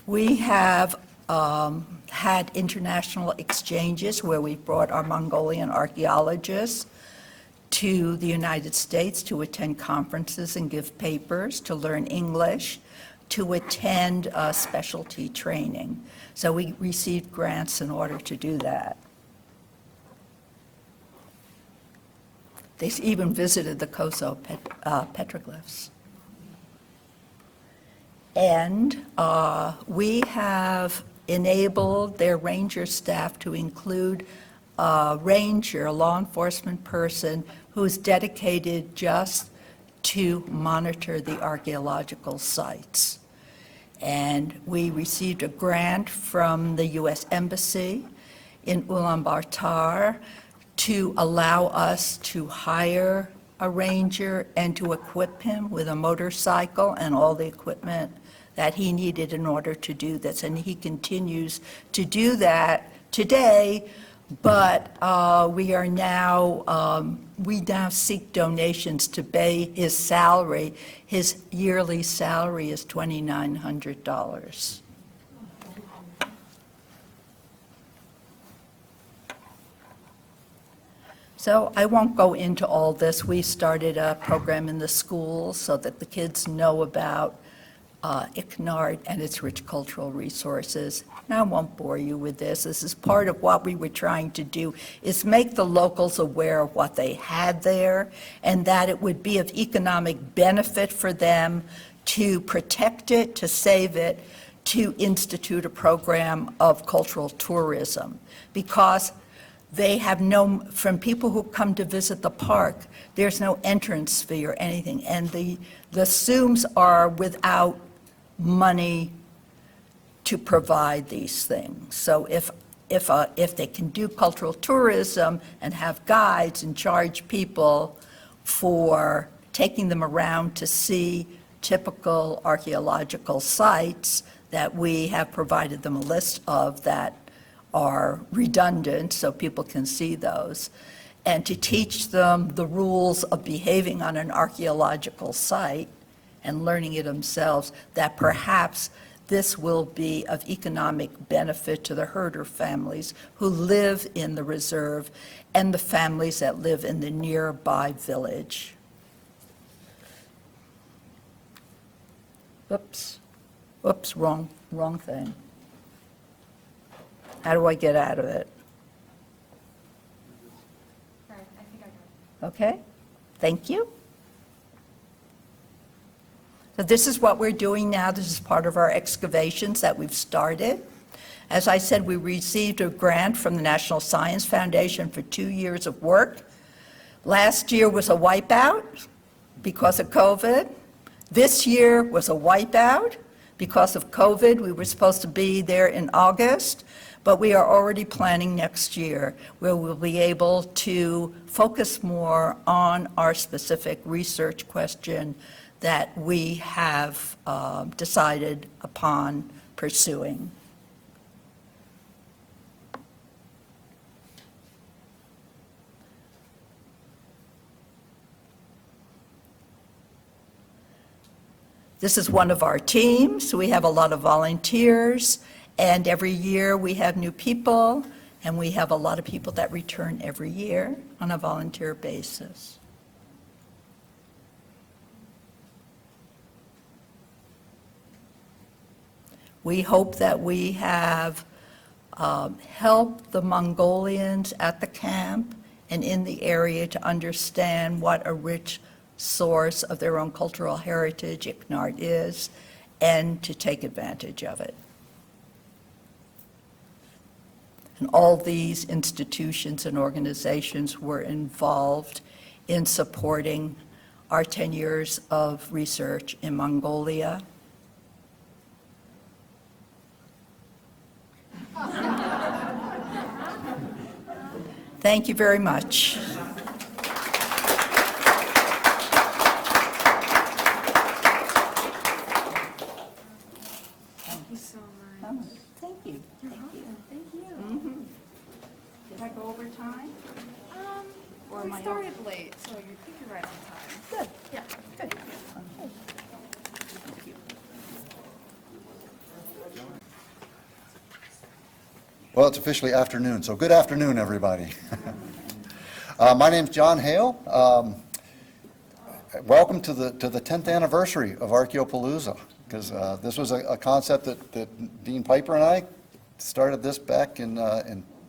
A: We have had international exchanges where we brought our Mongolian archaeologists to the United States to attend conferences and give papers, to learn English, to attend specialty training. So we received grants in order to do that. They even visited the Koso petroglyphs. And we have enabled their ranger staff to include a ranger, a law enforcement person, who's dedicated just to monitor the archaeological sites. And we received a grant from the U.S. Embassy in Ulaanbaatar to allow us to hire a ranger and to equip him with a motorcycle and all the equipment that he needed in order to do this. And he continues to do that today, but we now seek donations to pay his salary. His yearly salary is $2,900. So I won't go into all this. We started a program in the schools so that the kids know about Icknart and its rich cultural resources. And I won't bore you with this. This is part of what we were trying to do, is make the locals aware of what they had there and that it would be of economic benefit for them to protect it, to save it, to institute a program of cultural tourism. Because they have from people who come to visit the park, there's no entrance fee or anything. And the SUMs are without money to provide these things. So if they can do cultural tourism and have guides and charge people for taking them around to see typical archaeological sites that we have provided them a list of that are redundant so people can see those. and to teach them the rules of behaving on an archaeological site and learning it themselves, that perhaps this will be of economic benefit to the herder families who live in the reserve and the families that live in the nearby village. Oops, wrong thing. How do I get out of it?
B: Right, I think I got it.
A: Okay, thank you. So this is what we're doing now. This is part of our excavations that we've started. As I said, we received a grant from the National Science Foundation for 2 years of work. Last year was a wipeout because of COVID. This year was a wipeout because of COVID. We were supposed to be there in August, but we are already planning next year where we'll be able to focus more on our specific research question that we have decided upon pursuing. This is one of our teams. We have a lot of volunteers, and every year we have new people, and we have a lot of people that return every year on a volunteer basis. We hope that we have helped the Mongolians at the camp and in the area to understand what a rich source of their own cultural heritage Icknart is, and to take advantage of it. And all these institutions and organizations were involved in supporting our 10 years of research in Mongolia. Thank you very much.
B: Thank you so much.
A: Thank you.
B: You're welcome. Thank you.
A: Did I go over time? Or am
B: We
A: I
B: started late, so you think you're right on time.
A: Good.
B: Yeah.
A: Good.
C: Well, it's officially afternoon, so good afternoon, everybody. My name's John Hale. Welcome to the 10th anniversary of Archaeopalooza, because this was a concept that Dean Piper and I started this back in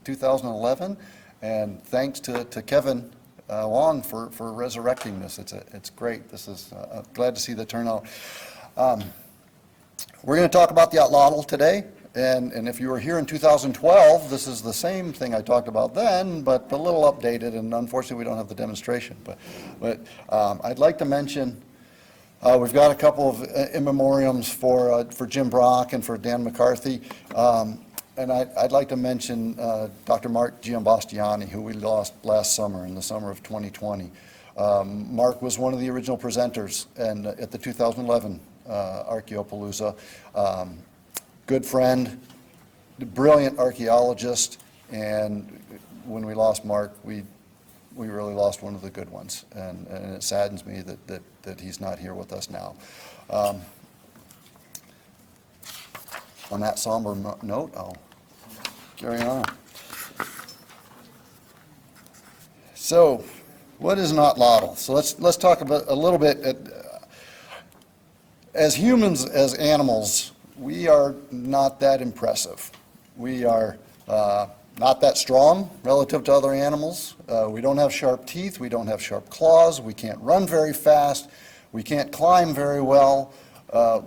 C: 2011, and thanks to Kevin Wong for resurrecting this. It's great. This is glad to see the turnout. We're going to talk about the Atlatl today. And if you were here in 2012, this is the same thing I talked about then, but a little updated, and unfortunately we don't have the demonstration. But I'd like to mention, we've got a couple of in memoriams for Jim Brock and for Dan McCarthy. And I'd like to mention Dr. Mark Giambastiani, who we lost last summer, in the summer of 2020. Mark was one of the original presenters at the 2011 Archaeopalooza. Good friend, brilliant archaeologist, and when we lost Mark, we really lost one of the good ones, and it saddens me that he's not here with us now. On that somber note, I'll carry on. So, what is an Atlatl? So let's talk about a little bit. As humans, as animals, we are not that impressive. We are not that strong relative to other animals. We don't have sharp teeth. We don't have sharp claws. We can't run very fast. We can't climb very well.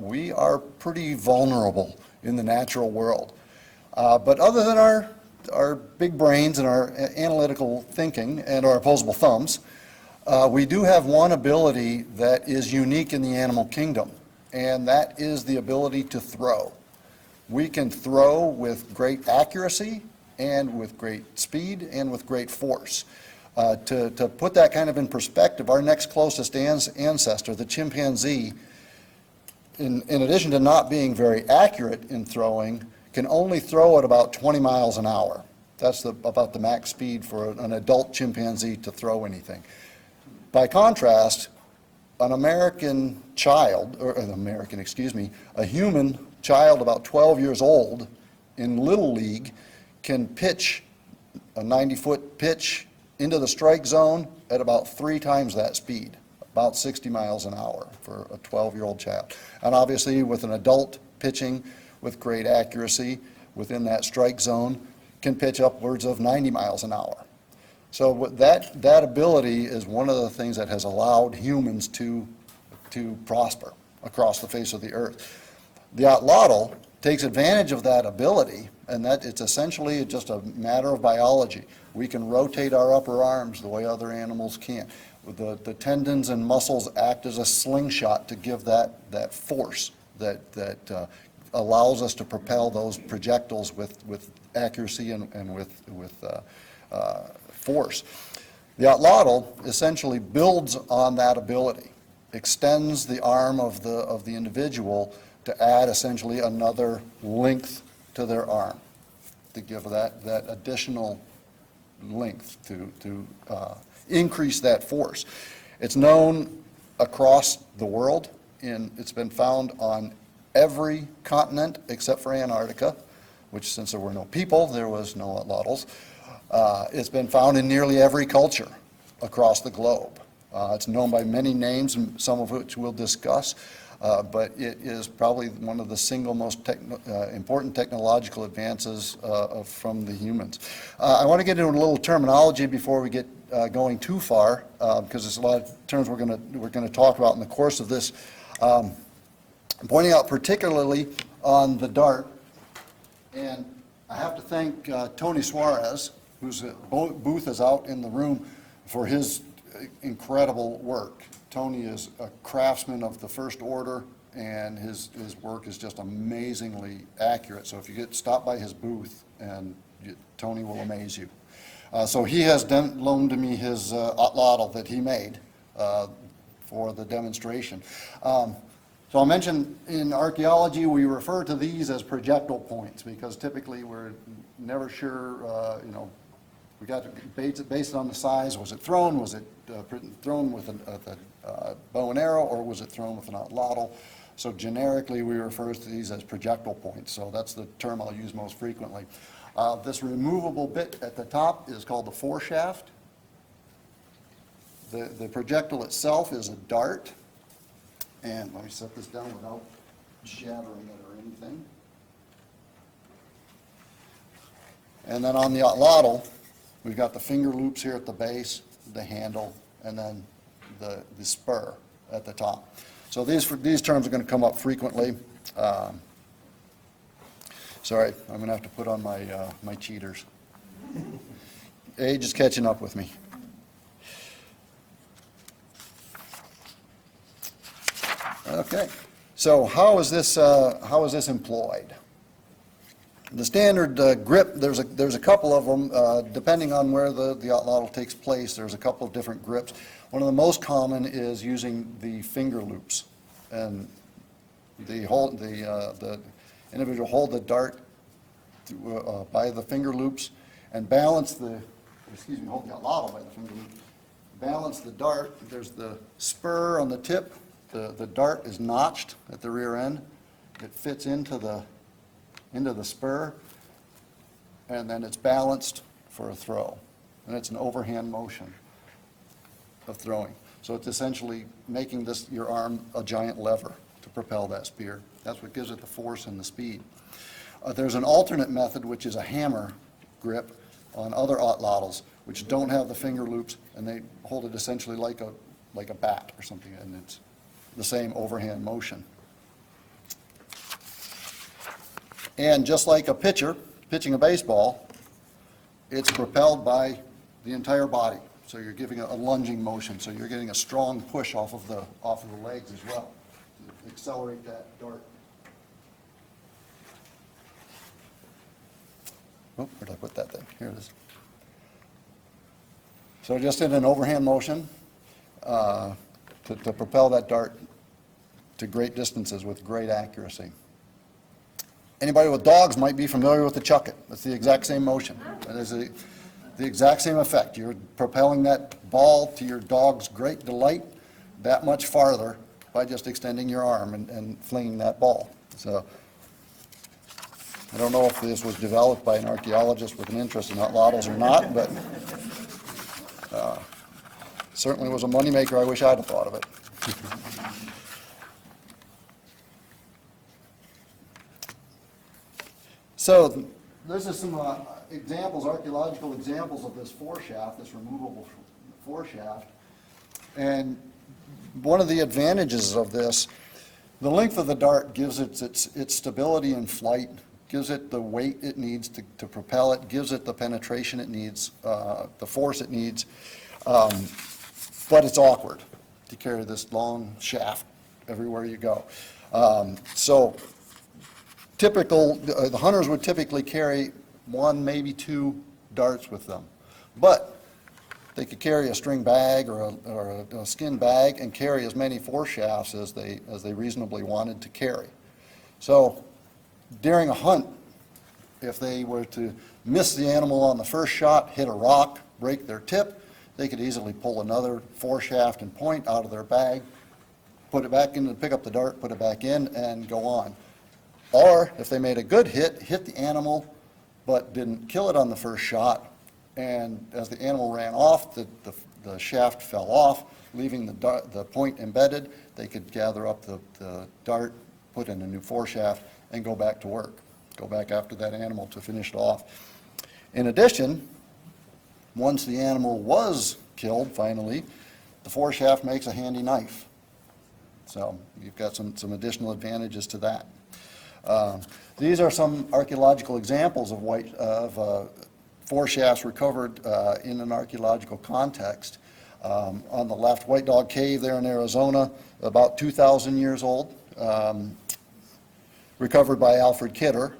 C: We are pretty vulnerable in the natural world. But other than our big brains and our analytical thinking and our opposable thumbs, we do have one ability that is unique in the animal kingdom, and that is the ability to throw. We can throw with great accuracy and with great speed and with great force. To put that kind of in perspective, our next closest ancestor, the chimpanzee, in addition to not being very accurate in throwing, can only throw at about 20 miles an hour. That's about the max speed for an adult chimpanzee to throw anything. By contrast, an American child, or a human child about 12 years old in Little League can pitch a 90-foot pitch into the strike zone at about 3 times that speed, about 60 miles an hour for a 12-year-old child. And obviously with an adult pitching with great accuracy within that strike zone can pitch upwards of 90 miles an hour. So that ability is one of the things that has allowed humans to prosper across the face of the earth. The Atlatl takes advantage of that ability, and that it's essentially just a matter of biology. We can rotate our upper arms the way other animals can't. The tendons and muscles act as a slingshot to give that force that allows us to propel those projectiles with accuracy and with force. The Atlatl essentially builds on that ability, extends the arm of the individual to add essentially another length to their arm, to give that additional length to increase that force. It's known across the world. It's been found on every continent except for Antarctica, which, since there were no people, there was no Atlatls. It's been found in nearly every culture across the globe. It's known by many names, some of which we'll discuss, but it is probably one of the single most important technological advances from the humans. I want to get into a little terminology before we get going too far, because there's a lot of terms we're going to talk about in the course of this. I'm pointing out particularly on the dart, and I have to thank Tony Suarez, whose booth is out in the room, for his incredible work. Tony is a craftsman of the first order, and his work is just amazingly accurate. So if you stop by his booth, and Tony will amaze you. So he has loaned to me his Atlatl that he made for the demonstration. So I mentioned in archaeology we refer to these as projectile points because typically we're never sure, we got to base it on the size. Was it thrown? Was it thrown with a bow and arrow, or was it thrown with an Atlatl? So generically we refer to these as projectile points. So that's the term I'll use most frequently. This removable bit at the top is called the foreshaft. The projectile itself is a dart. And let me set this down without shattering it or anything. And then on the Atlatl, we've got the finger loops here at the base, the handle, and then the spur at the top. So these terms are going to come up frequently. Sorry, I'm going to have to put on my cheaters. Age is catching up with me. Okay, so how is this employed? The standard grip, there's a couple of them, depending on where the Atlatl takes place, there's a couple of different grips. One of the most common is using the finger loops. And the individual hold the dart by the finger loops and hold the Atlatl by the finger loop. Balance the dart, there's the spur on the tip. The dart is notched at the rear end. It fits into the spur, and then it's balanced for a throw. And it's an overhand motion of throwing. So it's essentially making your arm a giant lever to propel that spear. That's what gives it the force and the speed. There's an alternate method, which is a hammer grip on other Atlatls, which don't have the finger loops, and they hold it essentially like a bat or something, and it's the same overhand motion. And just like a pitcher pitching a baseball, it's propelled by the entire body. So you're giving a lunging motion. So you're getting a strong push off of the legs as well to accelerate that dart. Oh, where did I put that thing? Here it is. So just in an overhand motion to propel that dart to great distances with great accuracy. Anybody with dogs might be familiar with the chuck it. It's the exact same motion. It is the exact same effect. You're propelling that ball to your dog's great delight that much farther by just extending your arm and flinging that ball. So I don't know if this was developed by an archaeologist with an interest in atlatls or not, but certainly was a moneymaker. I wish I'd have thought of it. So this is some examples, archaeological examples of this foreshaft, this removable foreshaft. And one of the advantages of this, the length of the dart gives it its stability in flight, gives it the weight it needs to propel it, gives it the penetration it needs, the force it needs, but it's awkward to carry this long shaft everywhere you go. So typical, the hunters would typically carry one, maybe two darts with them. But they could carry a string bag or a skin bag and carry as many foreshafts as they reasonably wanted to carry. So during a hunt, if they were to miss the animal on the first shot, hit a rock, break their tip, they could easily pull another foreshaft and point out of their bag, put it back in, pick up the dart, put it back in, and go on. Or if they made a good hit the animal, but didn't kill it on the first shot, and as the animal ran off, the shaft fell off, leaving the point embedded, they could gather up the dart, put in a new foreshaft, and go back to work. Go back after that animal to finish it off. In addition, once the animal was killed, finally, the foreshaft makes a handy knife. So you've got some additional advantages to that. These are some archaeological examples of foreshafts recovered in an archaeological context. On the left, White Dog Cave there in Arizona, about 2,000 years old, recovered by Alfred Kidder,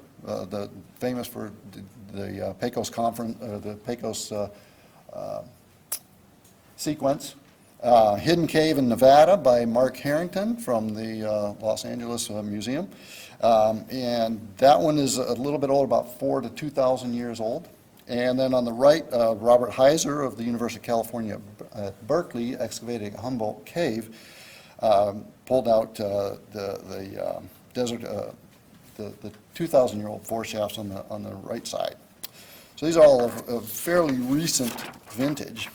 C: famous for the Pecos conference, the Pecos sequence. Hidden Cave in Nevada by Mark Harrington from the Los Angeles Museum. And that one is a little bit old, about 4,000 to 2,000 years old. And then on the right, Robert Heiser of the University of California at Berkeley excavated a Humboldt Cave, pulled out the 2,000-year-old foreshafts on the right side. So these are all of fairly recent vintage.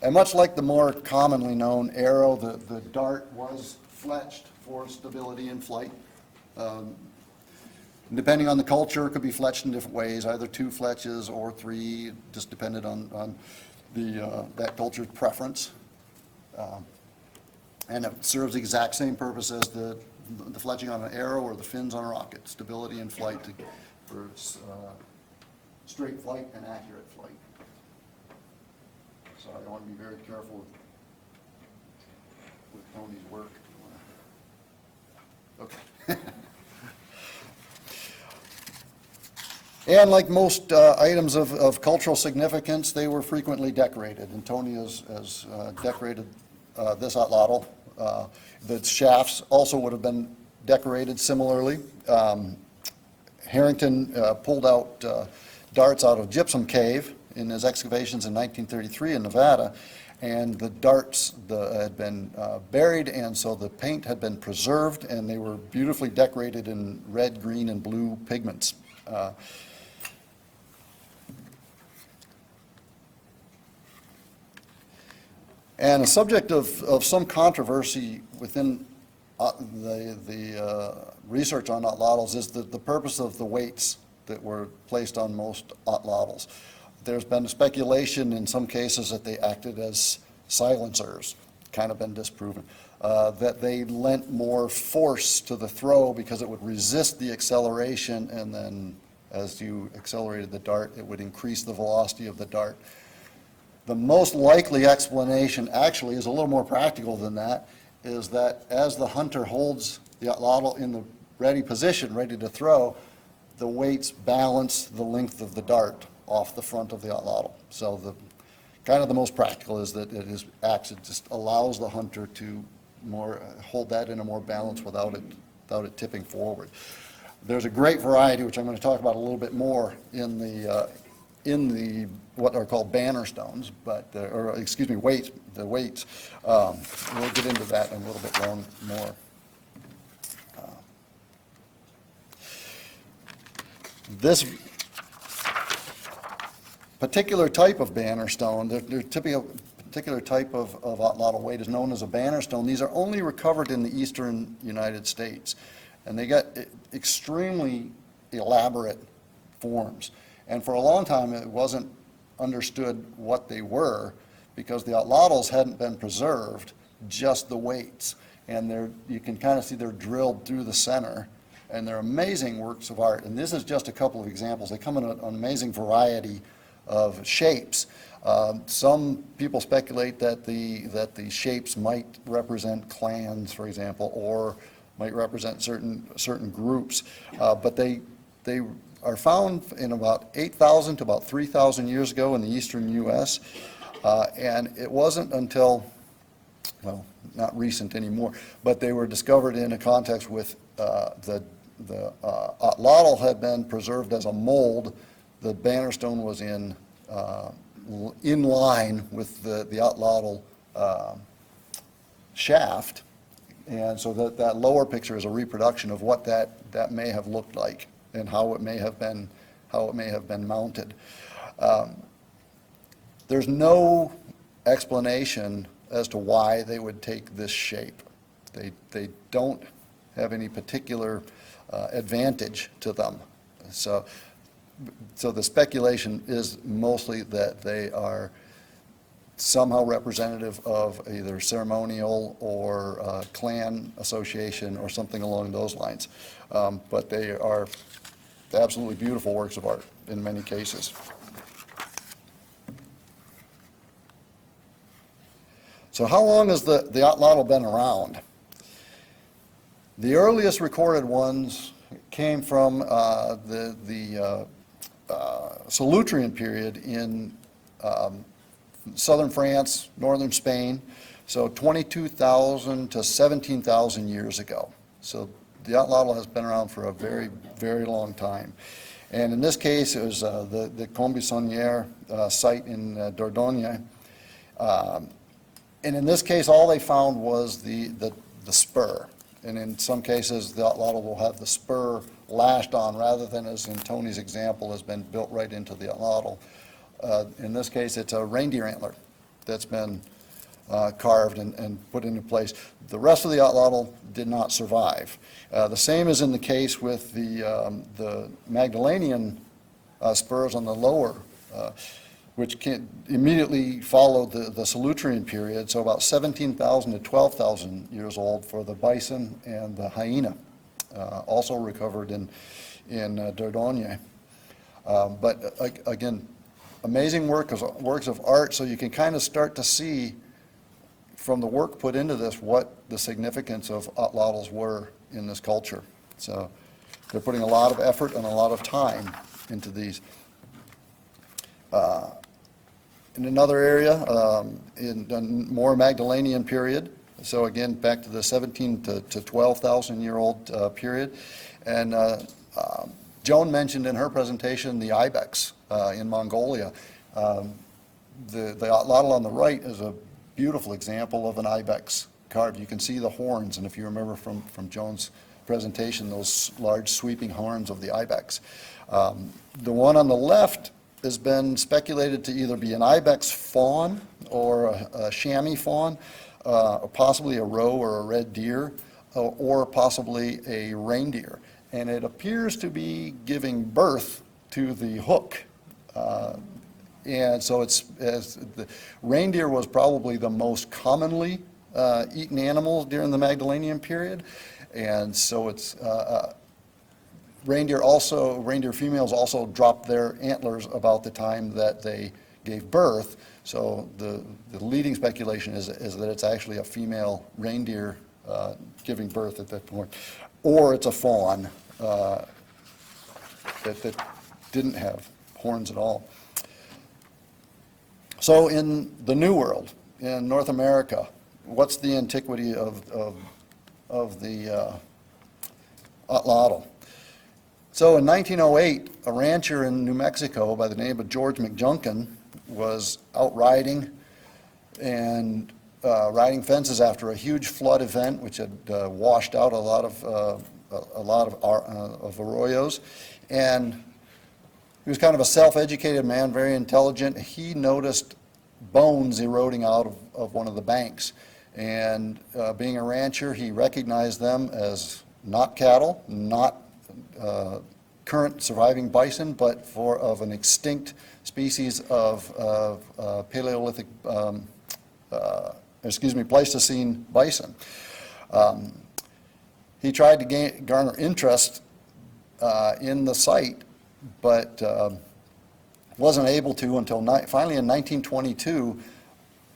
C: And much like the more commonly known arrow, the dart was fletched for stability in flight. Depending on the culture, it could be fletched in different ways, either 2 fletches or 3, just depended on that culture's preference. And it serves the exact same purpose as the fletching on an arrow or the fins on a rocket, stability in flight for straight flight and accurate flight. So I want to be very careful with Tony's work. Okay. And like most items of cultural significance, they were frequently decorated, and Tony has decorated this atlatl. The shafts also would have been decorated similarly. Harrington pulled out darts out of Gypsum Cave in his excavations in 1933 in Nevada, and the darts had been buried, and so the paint had been preserved, and they were beautifully decorated in red, green, and blue pigments. And a subject of some controversy within the research on atlatls is the purpose of the weights that were placed on most atlatls. There's been speculation in some cases that they acted as silencers, kind of been disproven, that they lent more force to the throw because it would resist the acceleration, and then as you accelerated the dart, it would increase the velocity of the dart. The most likely explanation actually is a little more practical than that, is that as the hunter holds the atlatl in the ready position, ready to throw, the weights balance the length of the dart off the front of the atlatl. So kind of the most practical is that it just allows the hunter to hold that in a more balance without it tipping forward. There's a great variety, which I'm going to talk about a little bit more in the what are called banner stones, but weights. The weights. We'll get into that in a little bit more. This particular type of banner stone, the typical particular type of Atlatl weight is known as a banner stone. These are only recovered in the eastern United States, and they got extremely elaborate forms. And for a long time, it wasn't understood what they were because the Atlatls hadn't been preserved, just the weights. And you can kind of see they're drilled through the center, and they're amazing works of art. And this is just a couple of examples. They come in an amazing variety of shapes. Some people speculate that the shapes might represent clans, for example, or might represent certain groups, but they are found in about 8,000 to about 3,000 years ago in the eastern U.S., and it wasn't until, well, not recent anymore, but they were discovered in a context with the Atlatl had been preserved as a mold. The banner stone was in line with the Atlatl shaft, and so that lower picture is a reproduction of what that may have looked like and how it may have been mounted. There's no explanation as to why they would take this shape. They don't have any particular advantage to them. So the speculation is mostly that they are somehow representative of either ceremonial or clan association or something along those lines. But they are absolutely beautiful works of art in many cases. So how long has the Atlatl been around? The earliest recorded ones came from the Solutrean period in southern France, northern Spain, so 22,000 to 17,000 years ago. So the Atlatl has been around for a very, very long time. And in this case, it was the Combisonnière site in Dordogne. And in this case, all they found was the spur. And in some cases, the Atlatl will have the spur lashed on rather than, as in Tony's example, has been built right into the Atlatl. In this case, it's a reindeer antler that's been carved and put into place. The rest of the Atlatl did not survive. The same is in the case with the Magdalenian spurs on the lower, which immediately followed the Solutrean period, so about 17,000 to 12,000 years old for the bison and the hyena, also recovered in Dordogne. But again, amazing works of art, so you can kind of start to see from the work put into this what the significance of Atlatls were in this culture. So they're putting a lot of effort and a lot of time into these. In another area, in the more Magdalenian period, so again, back to the 17 to 12,000 year old period, and Joan mentioned in her presentation the ibex in Mongolia. The Atlatl on the right is a beautiful example of an ibex carved. You can see the horns, and if you remember from Joan's presentation, those large sweeping horns of the ibex. The one on the left has been speculated to either be an ibex fawn or a chamois fawn, or possibly a roe or a red deer, or possibly a reindeer. And it appears to be giving birth to the hook. And so the reindeer was probably the most commonly eaten animal during the Magdalenian period. And so it's reindeer females also dropped their antlers about the time that they gave birth. So the leading speculation is that it's actually a female reindeer giving birth at that point, or it's a fawn that didn't have horns at all. So in the New World, in North America, what's the antiquity of the Atlatl? So in 1908, a rancher in New Mexico by the name of George McJunkin was out riding and riding fences after a huge flood event which had washed out a lot of arroyos. And he was kind of a self-educated man, very intelligent. He noticed bones eroding out of one of the banks. And being a rancher, he recognized them as not cattle, not current surviving bison, but of an extinct species of Paleolithic, Pleistocene bison. He tried to garner interest in the site, but wasn't able to until finally in 1922.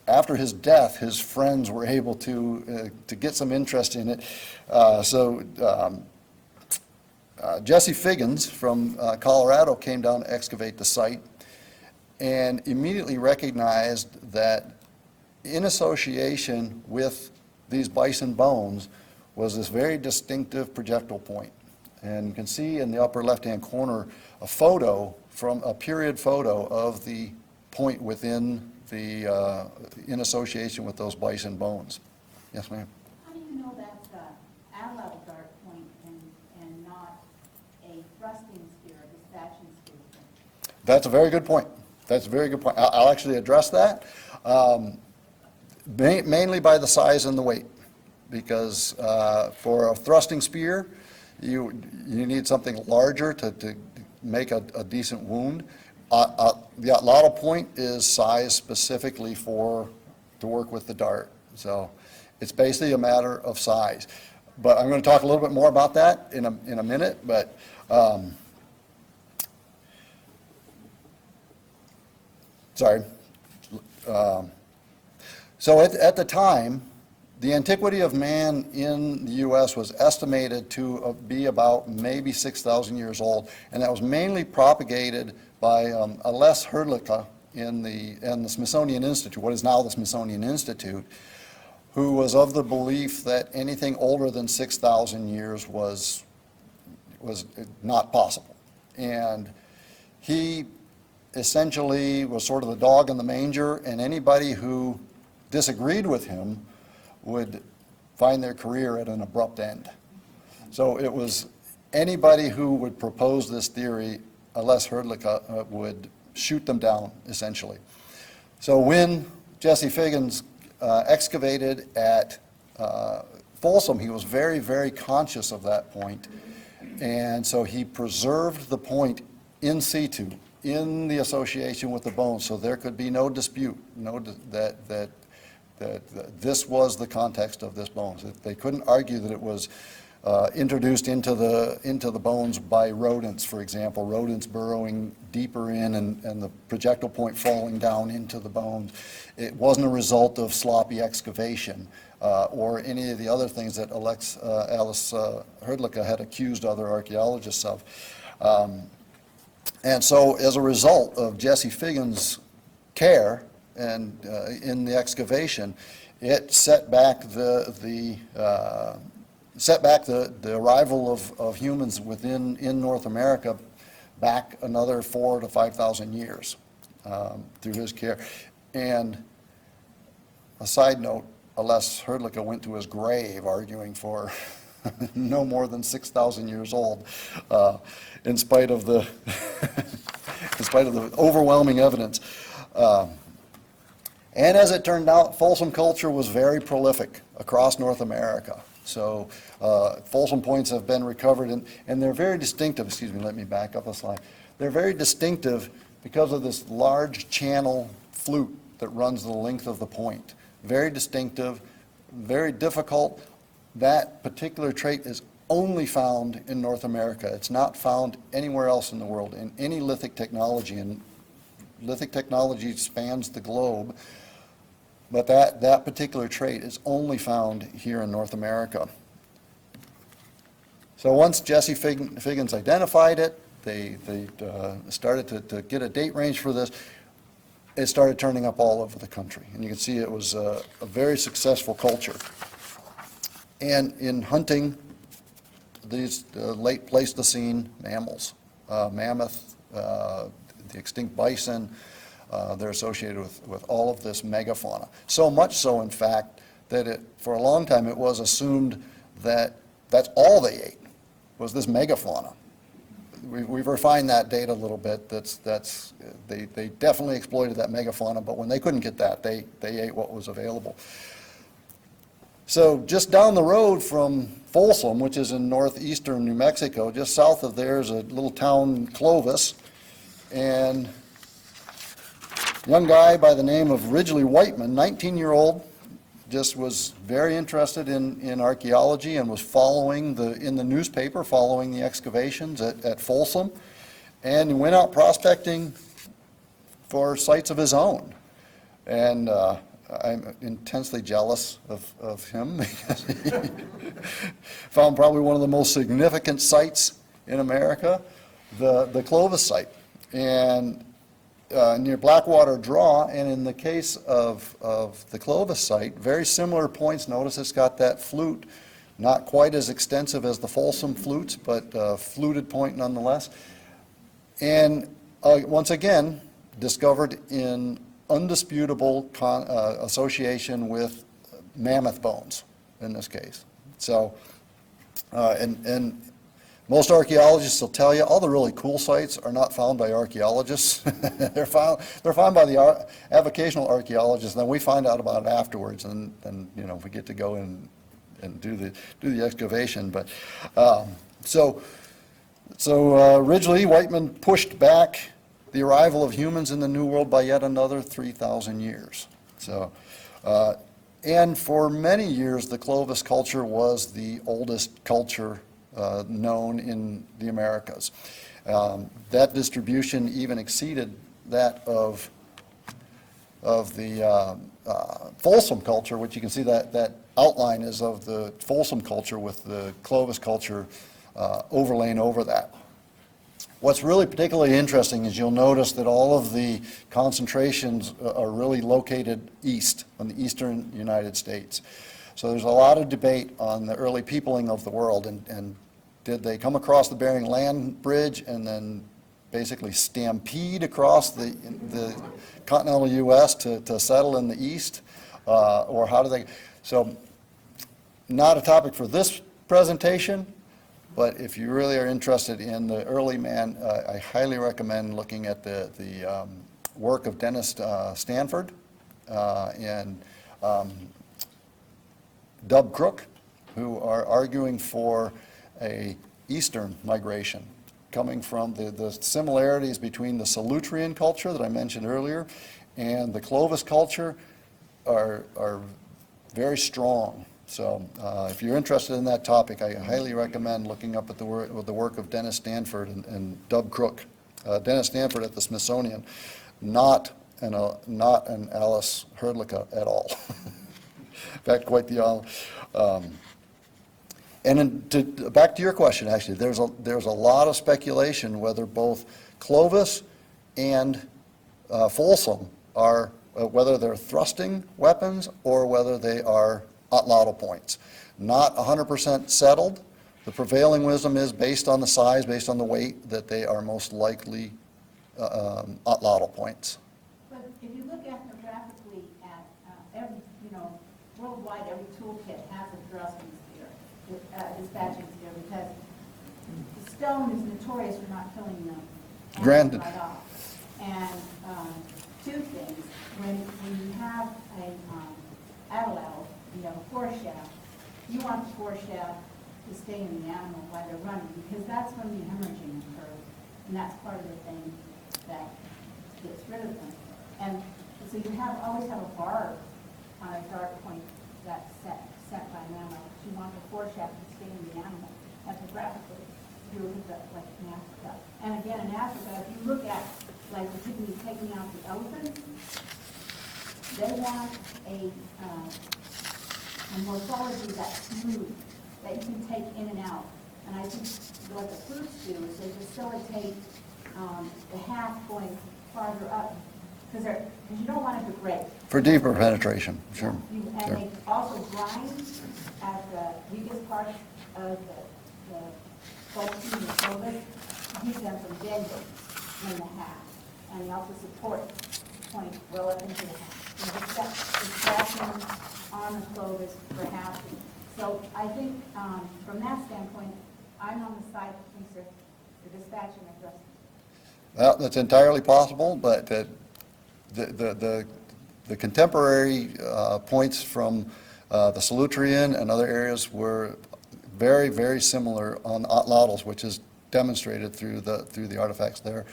C: After his death, his friends were able to get some interest in it. Jesse Figgins from Colorado came down to excavate the site and immediately recognized that in association with these bison bones was this very distinctive projectile point. And you can see in the upper left-hand corner a period photo of the point within in association with those bison bones. Yes, ma'am?
D: How do you know that's a Aldao dart point and not a thrusting spear, a dispatching spear?
C: That's a very good point. That's a very good point. I'll actually address that, mainly by the size and the weight, because for a thrusting spear, you need something larger to make a decent wound. The Atlatl point is sized specifically to work with the dart. So it's basically a matter of size. But I'm going to talk a little bit more about that in a minute. But sorry. So at the time, the antiquity of man in the U.S. was estimated to be about maybe 6,000 years old, and that was mainly propagated by Les Herdlicka in the Smithsonian Institute, what is now the Smithsonian Institute, who was of the belief that anything older than 6,000 years was not possible. And he essentially was sort of the dog in the manger, and anybody who disagreed with him would find their career at an abrupt end. So it was anybody who would propose this theory, Les Herdlicka would shoot them down, essentially. So when Jesse Figgins excavated at Folsom, he was very, very conscious of that point. And so he preserved the point in situ, in the association with the bones, so there could be no dispute, that this was the context of this bones. They couldn't argue that it was introduced into the bones by rodents, for example, rodents burrowing deeper in and the projectile point falling down into the bones. It wasn't a result of sloppy excavation or any of the other things that Alice Herdlicka had accused other archaeologists of. And so as a result of Jesse Figgins' care and in the excavation, it set back the arrival of humans in North America back another 4,000 to 5,000 years through his care. And a side note, Les Herdlicka went to his grave arguing for no more than 6,000 years old, in spite of the overwhelming evidence. And as it turned out, Folsom culture was very prolific across North America. So Folsom points have been recovered, and they're very distinctive. Excuse me, let me back up a slide. They're very distinctive because of this large channel flute that runs the length of the point. Very distinctive, very difficult. That particular trait is only found in North America. It's not found anywhere else in the world in any lithic technology, and lithic technology spans the globe. But that particular trait is only found here in North America. So once Jesse Figgins identified it, they started to get a date range for this. it started turning up all over the country. And you can see it was a very successful culture. And in hunting these late Pleistocene mammals, mammoth, the extinct bison, they're associated with all of this megafauna. So much so, in fact, that for a long time it was assumed that that's all they ate, was this megafauna. We've refined that data a little bit. They definitely exploited that megafauna, but when they couldn't get that, they ate what was available. So just down the road from Folsom, which is in northeastern New Mexico, just south of there is a little town, Clovis, and a young guy by the name of Ridgely Whiteman, 19-year-old, just was very interested in archaeology and was following in the newspaper, following the excavations at Folsom, and he went out prospecting for sites of his own. And I'm intensely jealous of him because he found probably one of the most significant sites in America, the Clovis Site, and near Blackwater Draw. And in the case of the Clovis Site, very similar points. Notice it's got that flute, not quite as extensive as the Folsom flutes, but fluted point nonetheless. And once again, discovered in undisputable association with mammoth bones in this case. So, and most archaeologists will tell you all the really cool sites are not found by archaeologists. they're found by the avocational archaeologists, and then we find out about it afterwards, and you know, we get to go in and do the excavation. But so Ridgely Whiteman pushed back the arrival of humans in the New World by yet another 3,000 years. So, and for many years, the Clovis culture was the oldest culture known in the Americas. That distribution even exceeded that of the Folsom culture, which you can see that outline is of the Folsom culture with the Clovis culture overlain over that. What's really particularly interesting is you'll notice that all of the concentrations are really located east, on the eastern United States. So there's a lot of debate on the early peopling of the world, and did they come across the Bering Land Bridge and then basically stampede across the continental U.S. to settle in the east, or how do they? So not a topic for this presentation, but if you really are interested in the early man, I highly recommend looking at the work of Dennis Stanford and Dub Crook, who are arguing for a eastern migration, coming from the similarities between the Solutrean culture that I mentioned earlier and the Clovis culture are very strong. So if you're interested in that topic, I highly recommend looking up at the work of Dennis Stanford and Dub Crook. Dennis Stanford at the Smithsonian, not an Alice Herdlicka at all. In fact, quite the and back to your question, actually, there's a lot of speculation whether both Clovis and Folsom are whether they're thrusting weapons or whether they are atlatl points. Not 100% settled. The prevailing wisdom is based on the size, based on the weight, that they are most likely atlatl points.
D: But if you look ethnographically at every, worldwide, every toolkit has a thrusting spear, dispatching spear, because the stone is notorious for not killing them.
C: Granted.
D: Right off. And two things, when you have a atlatl, a force shaft, you want the force shaft to stay in the animal while they're running, because that's when the hemorrhaging occurs, and that's part of the thing that gets rid of them. And so you always have a barb on a dart point that's set by an animal. You want the force shaft to stay in the animal. Epigraphically, you look at like in Africa. And again, in Africa, if you look at like the pygmies taking out the elephants, they want a morphology that's smooth, that you can take in and out. And I think what the flutes do is they facilitate the half going farther up because you don't want to degrade.
C: For deeper penetration, sure.
D: And
C: sure.
D: they also grind at the weakest part of the Vulture and the Clovis to keep them from bending in the half. And they also support the point well up into the half. And the stacking on the Clovis for halving. So I think from that standpoint, I'm on the side that thinks they're dispatching and thrusting.
C: Well, that's entirely possible, but the contemporary points from the Solutrean and other areas were very, very similar on atlatls, which is demonstrated through the artifacts there,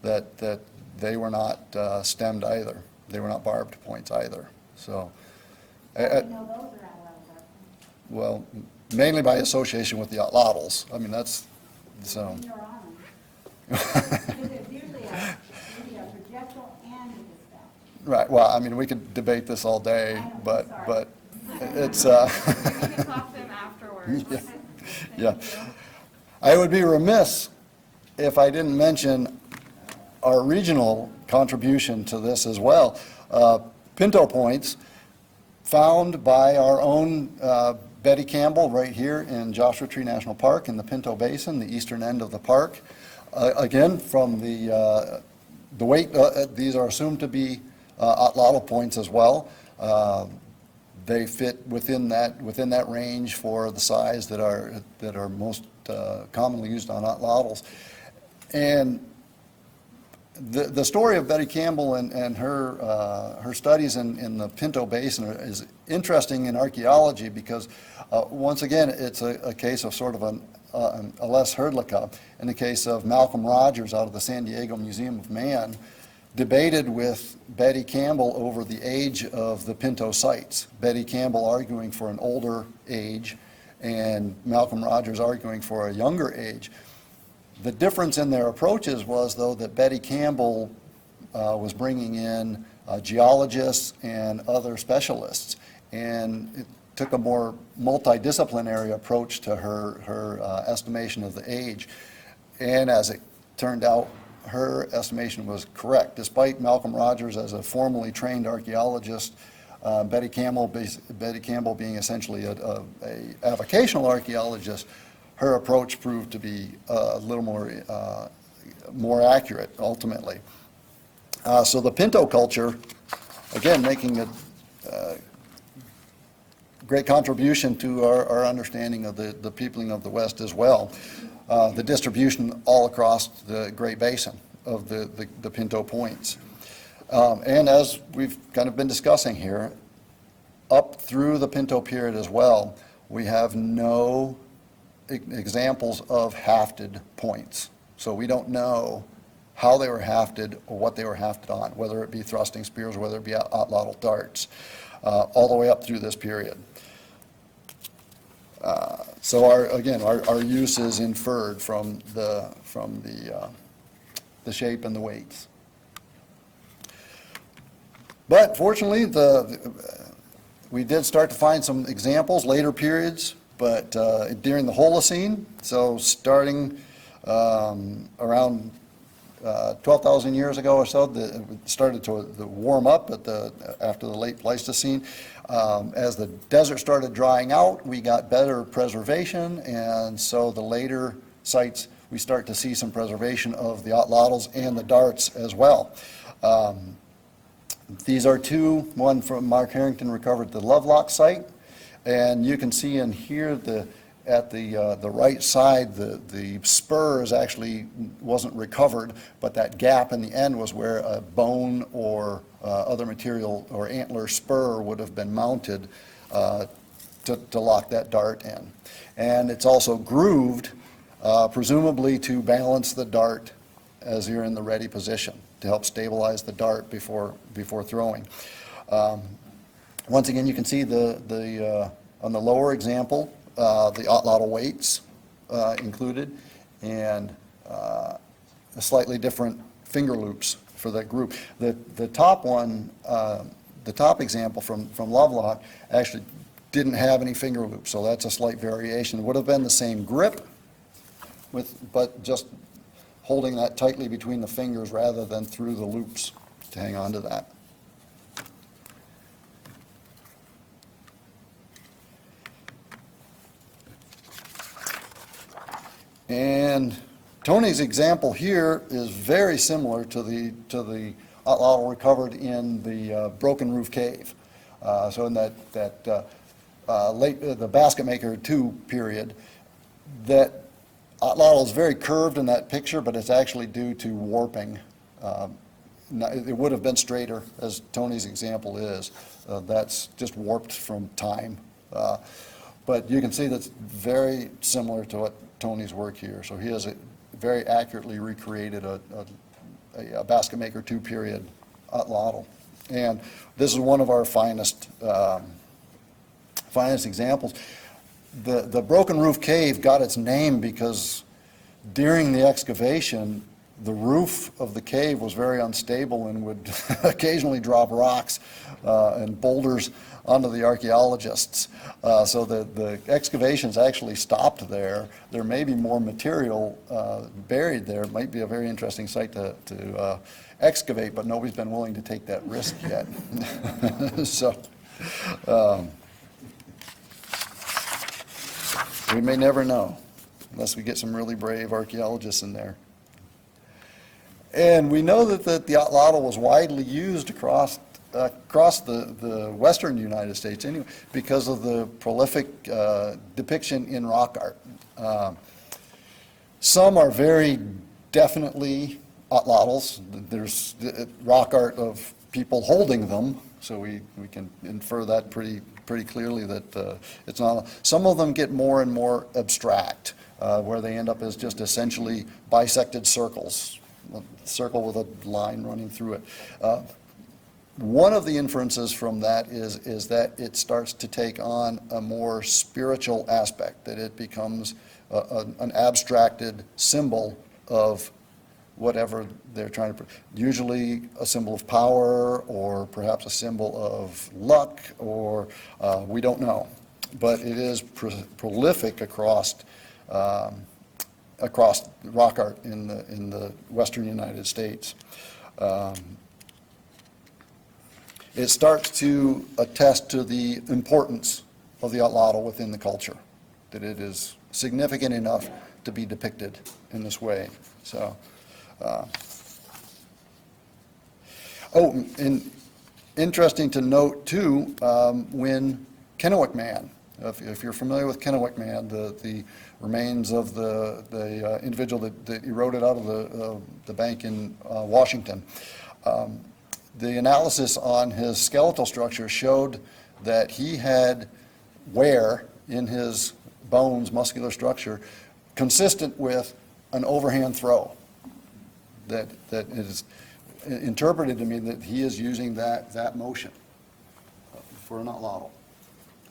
C: that they were not stemmed either. They were not barbed points either. So,
D: How do you know those are atlatls?
C: well, mainly by association with the atlatls. I mean, that's so.
D: You're on them. Because there's usually a projectile and a dispatch.
C: Right. Well, I mean, we could debate this all day,
D: I know,
C: but
D: sorry.
C: it's.
B: We can talk to him afterwards.
C: Yeah.
B: Thank
C: Yeah.
B: you.
C: I would be remiss if I didn't mention our regional contribution to this as well. Pinto Points, found by our own Betty Campbell right here in Joshua Tree National Park in the Pinto Basin, the eastern end of the park. Again, from the weight, these are assumed to be atlatl points as well. They fit within that range for the size that are most commonly used on atlatls. And the story of Betty Campbell and her studies in the Pinto Basin is interesting in archaeology because, once again, it's a case of sort of a less Herdlicka. In the case of Malcolm Rogers out of the San Diego Museum of Man, debated with Betty Campbell over the age of the Pinto sites. Betty Campbell arguing for an older age and Malcolm Rogers arguing for a younger age. The difference in their approaches was, though, that Betty Campbell was bringing in geologists and other specialists, and it took a more multidisciplinary approach to her estimation of the age. And as it turned out, her estimation was correct. Despite Malcolm Rogers as a formally trained archaeologist, Betty Campbell being essentially a avocational archaeologist, her approach proved to be a little more accurate ultimately. So the Pinto culture, again, making a great contribution to our understanding of the peopling of the West as well. The distribution all across the Great Basin of the Pinto Points. And as we've kind of been discussing here, up through the Pinto period as well, we have no examples of hafted points. So we don't know how they were hafted or what they were hafted on, whether it be thrusting spears, whether it be atlatl darts, all the way up through this period. So our use is inferred from the shape and the weights. But fortunately, we did start to find some examples, later periods, but during the Holocene, so starting around 12,000 years ago or so, it started to warm up after the late Pleistocene. As the desert started drying out, we got better preservation, and so the later sites, we start to see some preservation of the atlatls and the darts as well. These are one from Mark Harrington recovered the Lovelock site, and you can see in here at the right side, the spur actually wasn't recovered, but that gap in the end was where a bone or other material or antler spur would have been mounted to lock that dart in. And it's also grooved, presumably to balance the dart as you're in the ready position, to help stabilize the dart before throwing. Once again, you can see on the lower example, the atlatl weights included, and slightly different finger loops for that group. The top one, the top example from Lovelock actually didn't have any finger loops, so that's a slight variation. It would have been the same grip, but just holding that tightly between the fingers rather than through the loops to hang on to that. And Tony's example here is very similar to the atlatl recovered in the Broken Roof Cave. So in the Basket Maker 2 period, that atlatl is very curved in that picture, but it's actually due to warping. It would have been straighter, as Tony's example is. That's just warped from time. But you can see that's very similar to what Tony's work here. So he has very accurately recreated a Basket Maker 2 period atlatl. And this is one of our finest examples. The Broken Roof Cave got its name because during the excavation, the roof of the cave was very unstable and would occasionally drop rocks and boulders onto the archaeologists. So the excavations actually stopped there. There may be more material buried there. It might be a very interesting site to excavate, but nobody's been willing to take that risk yet. So we may never know unless we get some really brave archaeologists in there. And we know that the atlatl was widely used across the western United States anyway, because of the prolific depiction in rock art. Some are very definitely atlatls. There's rock art of people holding them, so we can infer that pretty clearly that it's not. Some of them get more and more abstract, where they end up as just essentially bisected circles, a circle with a line running through it. One of the inferences from that is that it starts to take on a more spiritual aspect, that it becomes an abstracted symbol of whatever they're trying to, usually a symbol of power or perhaps a symbol of luck, or we don't know. But it is prolific across rock art in the western United States. It starts to attest to the importance of the atlatl within the culture, that it is significant enough to be depicted in this way. So, and interesting to note too, when Kennewick Man, if you're familiar with Kennewick Man, the remains of the individual that eroded out of the bank in Washington, the analysis on his skeletal structure showed that he had wear in his bones, muscular structure, consistent with an overhand throw. That is interpreted to mean that he is using that motion for an atlatl.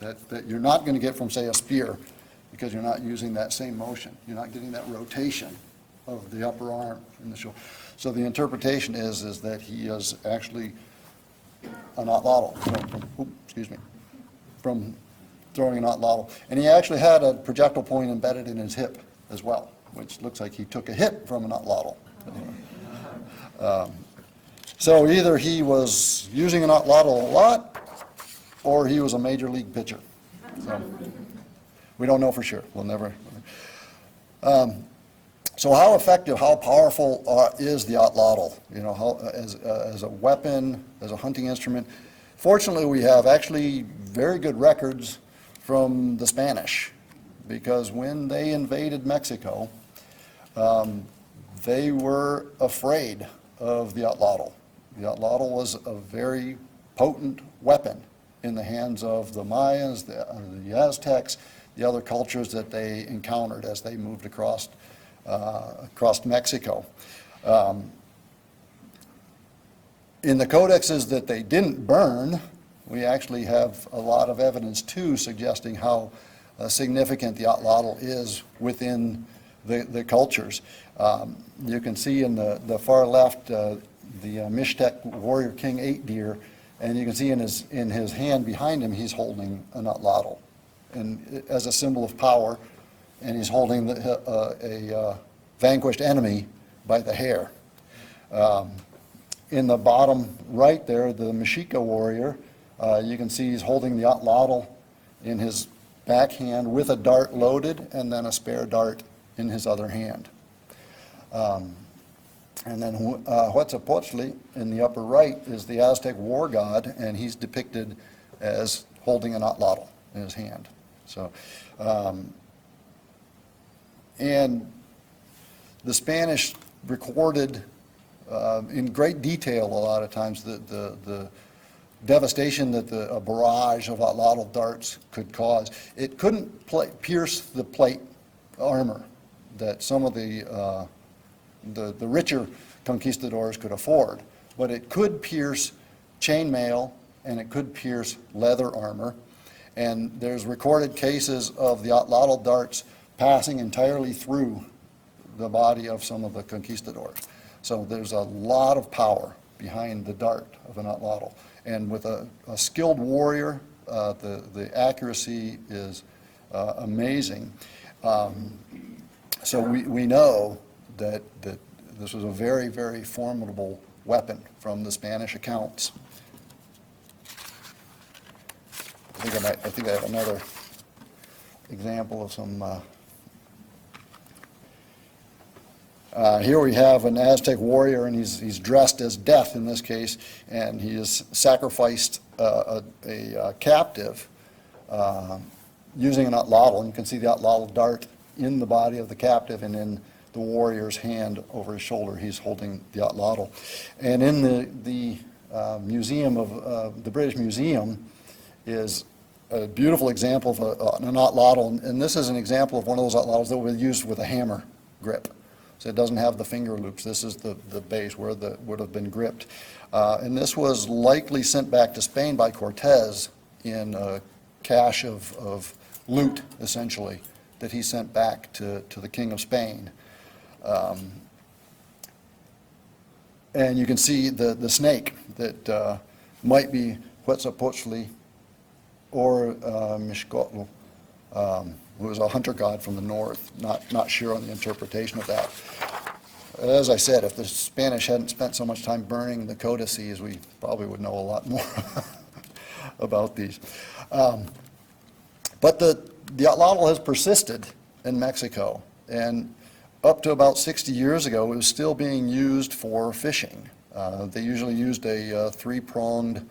C: That you're not going to get from, say, a spear, because you're not using that same motion. You're not getting that rotation of the upper arm in the shoulder. So the interpretation is that he is actually an atlatl from throwing an atlatl. And he actually had a projectile point embedded in his hip as well, which looks like he took a hit from an atlatl. So either he was using an atlatl a lot, or he was a major league pitcher. So we don't know for sure. We'll never. So how effective, how powerful is the atlatl? You know, as a weapon, as a hunting instrument. Fortunately, we have actually very good records from the Spanish, because when they invaded Mexico, they were afraid of the atlatl. The atlatl was a very potent weapon in the hands of the Mayans, the Aztecs, the other cultures that they encountered as they moved across Mexico. In the codexes that they didn't burn, we actually have a lot of evidence too suggesting how significant the atlatl is within the cultures. You can see in the far left the Aztec Warrior King 8 deer, and you can see in his hand behind him he's holding an atlatl, and as a symbol of power, and he's holding a vanquished enemy by the hair. In the bottom right there, the Mexica warrior, you can see he's holding the Atlatl in his backhand with a dart loaded and then a spare dart in his other hand. And then Huitzilopochtli in the upper right is the Aztec war god, and he's depicted as holding an Atlatl in his hand. So, and the Spanish recorded in great detail a lot of times the devastation that a barrage of Atlatl darts could cause. It couldn't pierce the plate armor that some of the richer conquistadors could afford, but it could pierce chainmail and it could pierce leather armor. And there's recorded cases of the Atlatl darts passing entirely through the body of some of the conquistadors. So there's a lot of power behind the dart of an Atlatl. And with a skilled warrior, the accuracy is amazing. So we know that this was a very, very formidable weapon from the Spanish accounts. I think I have another example of some. Here we have an Aztec warrior, and he's dressed as death in this case, and he has sacrificed a captive using an Atlatl. And you can see the Atlatl dart in the body of the captive, and in the warrior's hand over his shoulder, he's holding the Atlatl. And in the museum of the British Museum is a beautiful example of an Atlatl, and this is an example of one of those Atlatls that was used with a hammer grip. So it doesn't have the finger loops. This is the base where it would have been gripped. And this was likely sent back to Spain by Cortez in a cache of loot, essentially, that he sent back to the King of Spain. And you can see the snake that might be Huitzilopochtli or Mixcoatl, who was a hunter god from the north. Not sure on the interpretation of that. As I said, if the Spanish hadn't spent so much time burning the codices, we probably would know a lot more about these. But the Atlatl has persisted in Mexico, and up to about 60 years ago, it was still being used for fishing. They usually used a three-pronged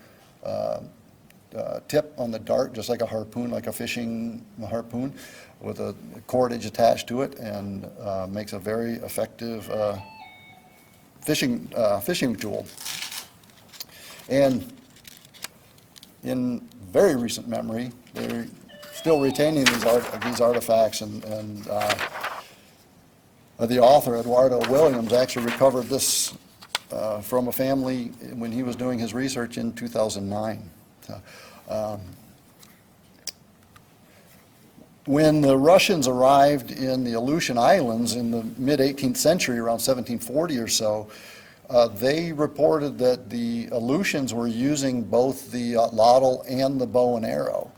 C: tip on the dart, just like a harpoon, like a fishing harpoon, with a cordage attached to it, and makes a very effective fishing tool. And in very recent memory, they're still retaining these artifacts, and the author, Eduardo Williams, actually recovered this from a family when he was doing his research in 2009. When the Russians arrived in the Aleutian Islands in the mid-18th century, around 1740 or so, they reported that the Aleutians were using both the Atlatl and the bow and arrow.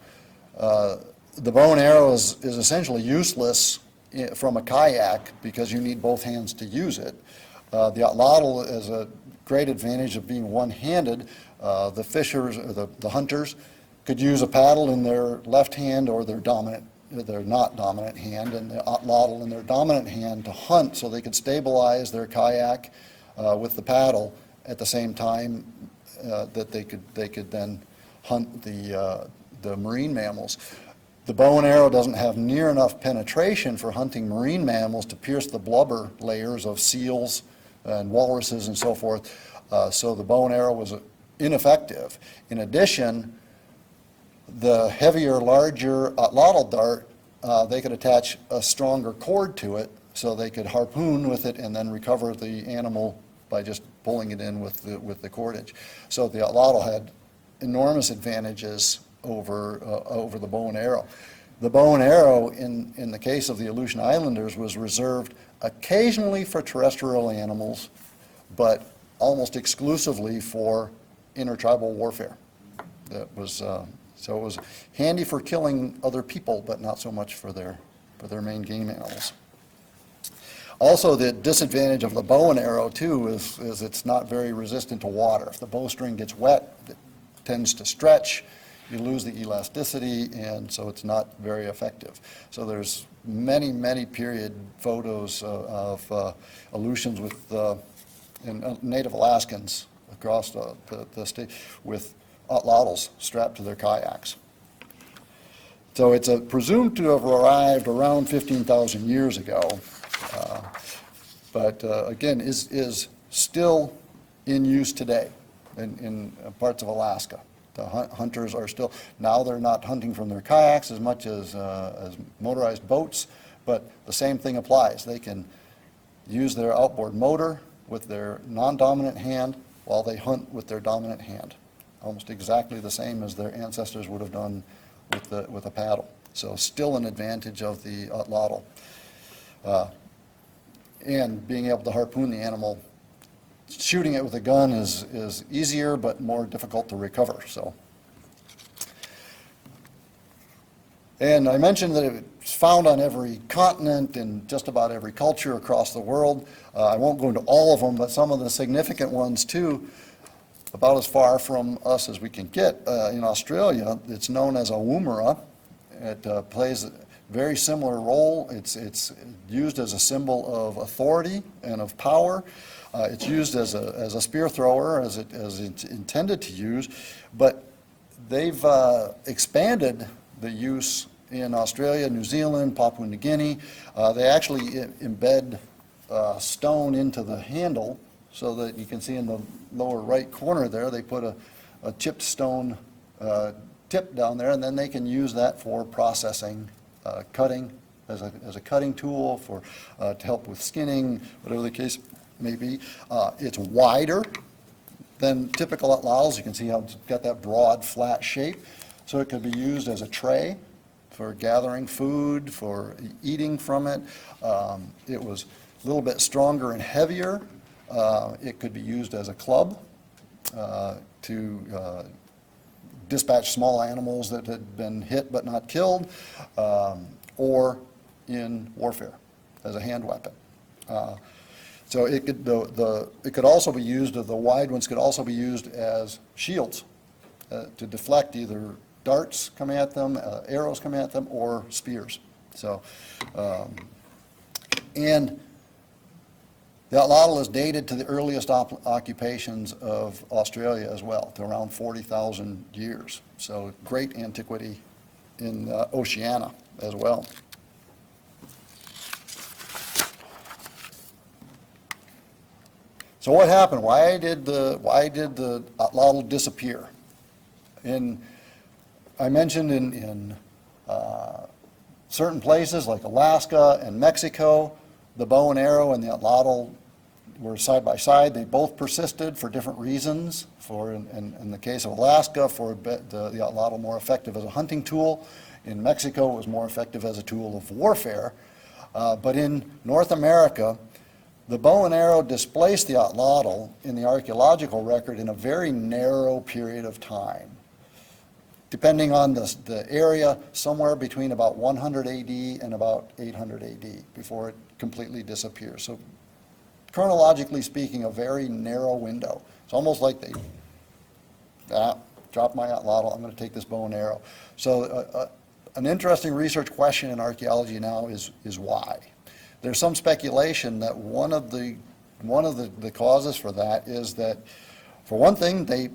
C: The bow and arrow is essentially useless from a kayak because you need both hands to use it. The Atlatl is a great advantage of being one-handed. The fishers, or the hunters, could use a paddle in their left hand or their not dominant hand, and the Atlatl in their dominant hand to hunt, so they could stabilize their kayak with the paddle at the same time that they could then hunt the marine mammals. The bow and arrow doesn't have near enough penetration for hunting marine mammals to pierce the blubber layers of seals and walruses and so forth, so the bow and arrow was ineffective. In addition, the heavier, larger Atlatl dart, they could attach a stronger cord to it, so they could harpoon with it and then recover the animal by just pulling it in with the cordage. So the Atlatl had enormous advantages over the bow and arrow. The bow and arrow, in the case of the Aleutian Islanders, was reserved occasionally for terrestrial animals, but almost exclusively for intertribal warfare. That was so it was handy for killing other people, but not so much for their main game animals. Also, the disadvantage of the bow and arrow too is it's not very resistant to water. If the bowstring gets wet, it tends to stretch, you lose the elasticity, and so it's not very effective. So there's many, many period photos of Aleutians with native Alaskans across the state with atlatls strapped to their kayaks. So it's presumed to have arrived around 15,000 years ago, but again, is still in use today in parts of Alaska. The hunters are still, now they're not hunting from their kayaks as much as motorized boats, but the same thing applies. They can use their outboard motor with their non-dominant hand while they hunt with their dominant hand. Almost exactly the same as their ancestors would have done with a paddle. So still an advantage of the atlatl. And being able to harpoon the animal, shooting it with a gun is easier but more difficult to recover. So, and I mentioned that it's found on every continent and just about every culture across the world. I won't go into all of them, but some of the significant ones too, about as far from us as we can get. In Australia, it's known as a Woomera. It plays a very similar role. It's used as a symbol of authority and of power. It's used as a spear thrower, as it's intended to use, but they've expanded the use in Australia, New Zealand, Papua New Guinea. They actually embed stone into the handle, so that you can see in the lower right corner there, they put a chipped stone tip down there, and then they can use that for processing, cutting, as a cutting tool for to help with skinning, whatever the case may be. It's wider than typical atlatls. You can see how it's got that broad, flat shape. So it could be used as a tray for gathering food, for eating from it. It was a little bit stronger and heavier. It could be used as a club to dispatch small animals that had been hit but not killed, or in warfare as a hand weapon. So it could also be used, the wide ones could also be used as shields to deflect either darts coming at them, arrows coming at them, or spears. So, and the atlatl is dated to the earliest occupations of Australia as well, to around 40,000 years. So great antiquity in Oceania as well. So what happened? Why did the atlatl disappear? I mentioned in certain places like Alaska and Mexico, the bow and arrow and the atlatl were side by side. They both persisted for different reasons. In the case of Alaska, for the atlatl more effective as a hunting tool. In Mexico, it was more effective as a tool of warfare. But in North America, the bow and arrow displaced the atlatl in the archaeological record in a very narrow period of time. Depending on the area, somewhere between about 100 AD and about 800 AD before it completely disappears. So chronologically speaking, a very narrow window. It's almost like they dropped my atlatl, I'm going to take this bow and arrow. So an interesting research question in archaeology now is why? There's some speculation that one of the causes for that is that, for one thing, they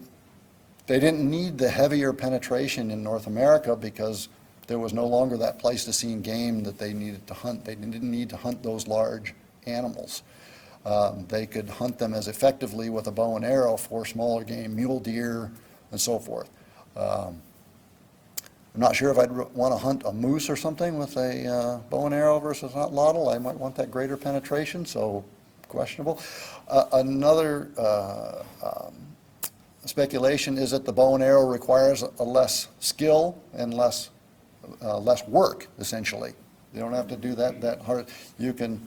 C: didn't need the heavier penetration in North America because there was no longer that Pleistocene game that they needed to hunt. They didn't need to hunt those large animals. They could hunt them as effectively with a bow and arrow for smaller game, mule deer, and so forth. I'm not sure if I'd want to hunt a moose or something with a bow and arrow versus an atlatl. I might want that greater penetration, so questionable. Another speculation is that the bow and arrow requires a less skill and less work, essentially. You don't have to do that hard. You can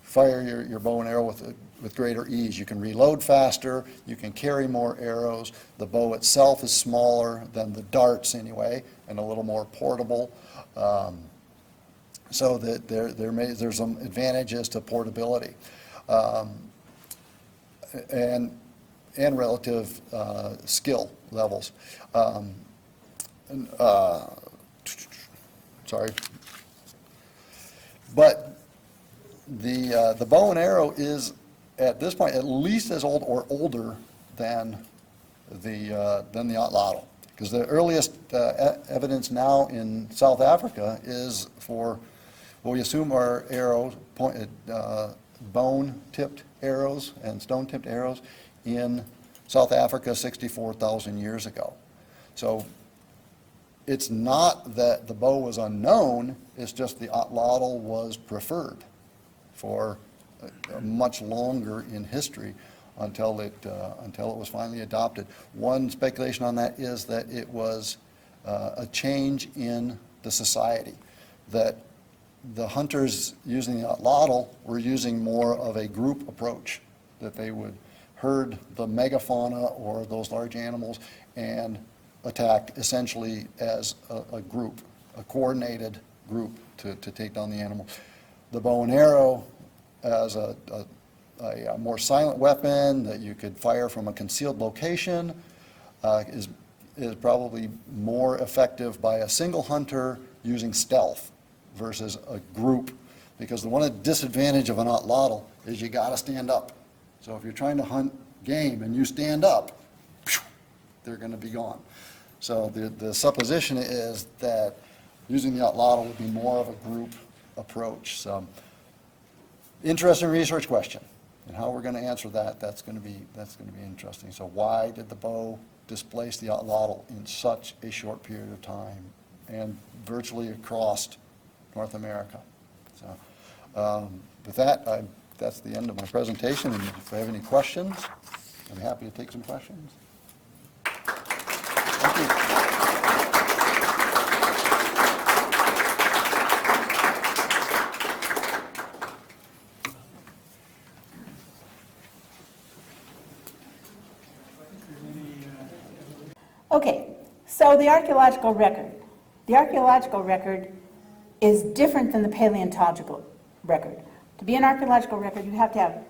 C: fire your bow and arrow with greater ease. You can reload faster, you can carry more arrows. The bow itself is smaller than the darts anyway, and a little more portable. so that there's some advantages to portability and relative skill levels. Sorry. But the bow and arrow is, at this point, at least as old or older than the atlatl. Because the earliest evidence now in South Africa is for what we assume are arrows, bone-tipped arrows and stone-tipped arrows in South Africa 64,000 years ago. So it's not that the bow was unknown, it's just the atlatl was preferred for much longer in history until it was finally adopted. One speculation on that is that it was a change in the society, that the hunters using the atlatl were using more of a group approach, that they would herd the megafauna or those large animals and attack essentially as a group, a coordinated group to take down the animal. The bow and arrow as a more silent weapon that you could fire from a concealed location is probably more effective by a single hunter using stealth versus a group, because the one disadvantage of an atlatl is you got to stand up. So if you're trying to hunt game and you stand up, they're going to be gone. So the supposition is that using the atlatl would be more of a group approach. So interesting research question, and how we're going to answer that, that's going to be interesting. So why did the bow displace the atlatl in such a short period of time and virtually across North America? So with that, that's the end of my presentation, and if I have any questions, I'm happy to take some questions. Thank you.
D: Okay, so the archaeological record. The archaeological record is different than the paleontological record. To be an archaeological record, you have to have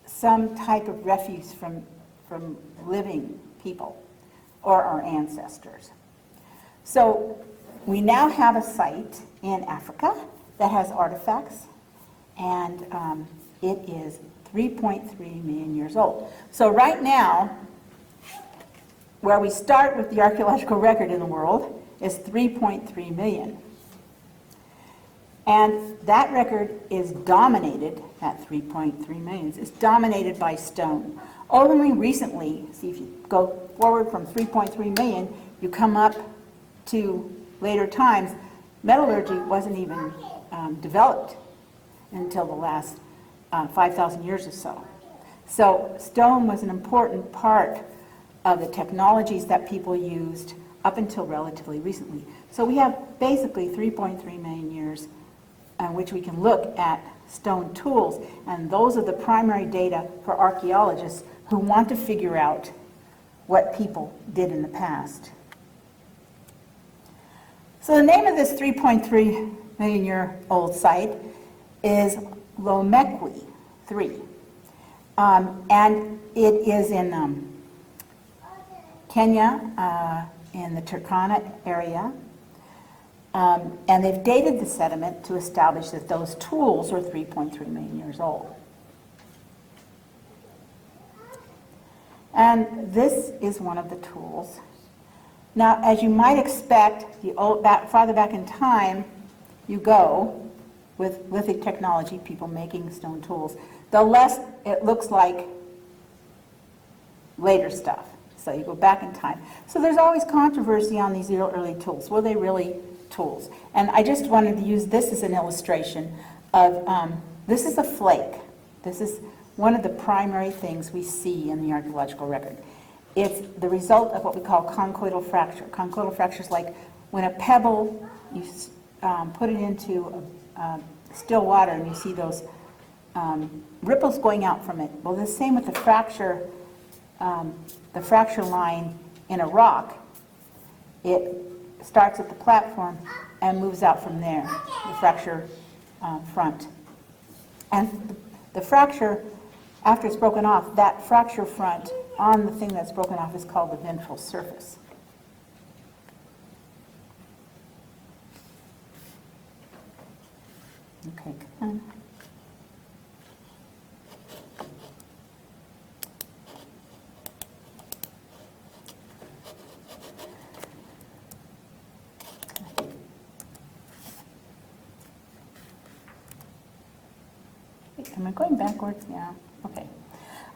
D: some type of refuse from living people or our ancestors. So we now have a site in Africa that has artifacts, and it is 3.3 million years old. So right now, where we start with the archaeological record in the world is 3.3 million. And that record is dominated, at 3.3 million, is dominated by stone. Only recently, see if you go forward from 3.3 million, you come up to later times, metallurgy wasn't even developed until the last 5,000 years or so. So stone was an important part of the technologies that people used up until relatively recently. So we have basically 3.3 million years in which we can look at stone tools, and those are the primary data for archaeologists who want to figure out what people did in the past. So the name of this 3.3 million year old site is Lomekwi 3, and it is in Kenya, in the Turkana area, and they've dated the sediment to establish that those tools are 3.3 million years old. And this is one of the tools. Now, as you might expect, the farther back in time you go with lithic technology, people making stone tools, the less it looks like later stuff. So you go back in time. So there's always controversy on these early tools. Were they really tools? And I just wanted to use this as an illustration of, this is a flake. This is one of the primary things we see in the archaeological record. It's the result of what we call conchoidal fracture. Conchoidal fracture is like when a pebble, you put it into still water and you see those ripples going out from it. Well, the same with the fracture line in a rock. It starts at the platform and moves out from there, the fracture front. And the fracture, after it's broken off, that fracture front on the thing that's broken off is called the ventral surface. Okay, come on. Am I going backwards? Yeah, okay.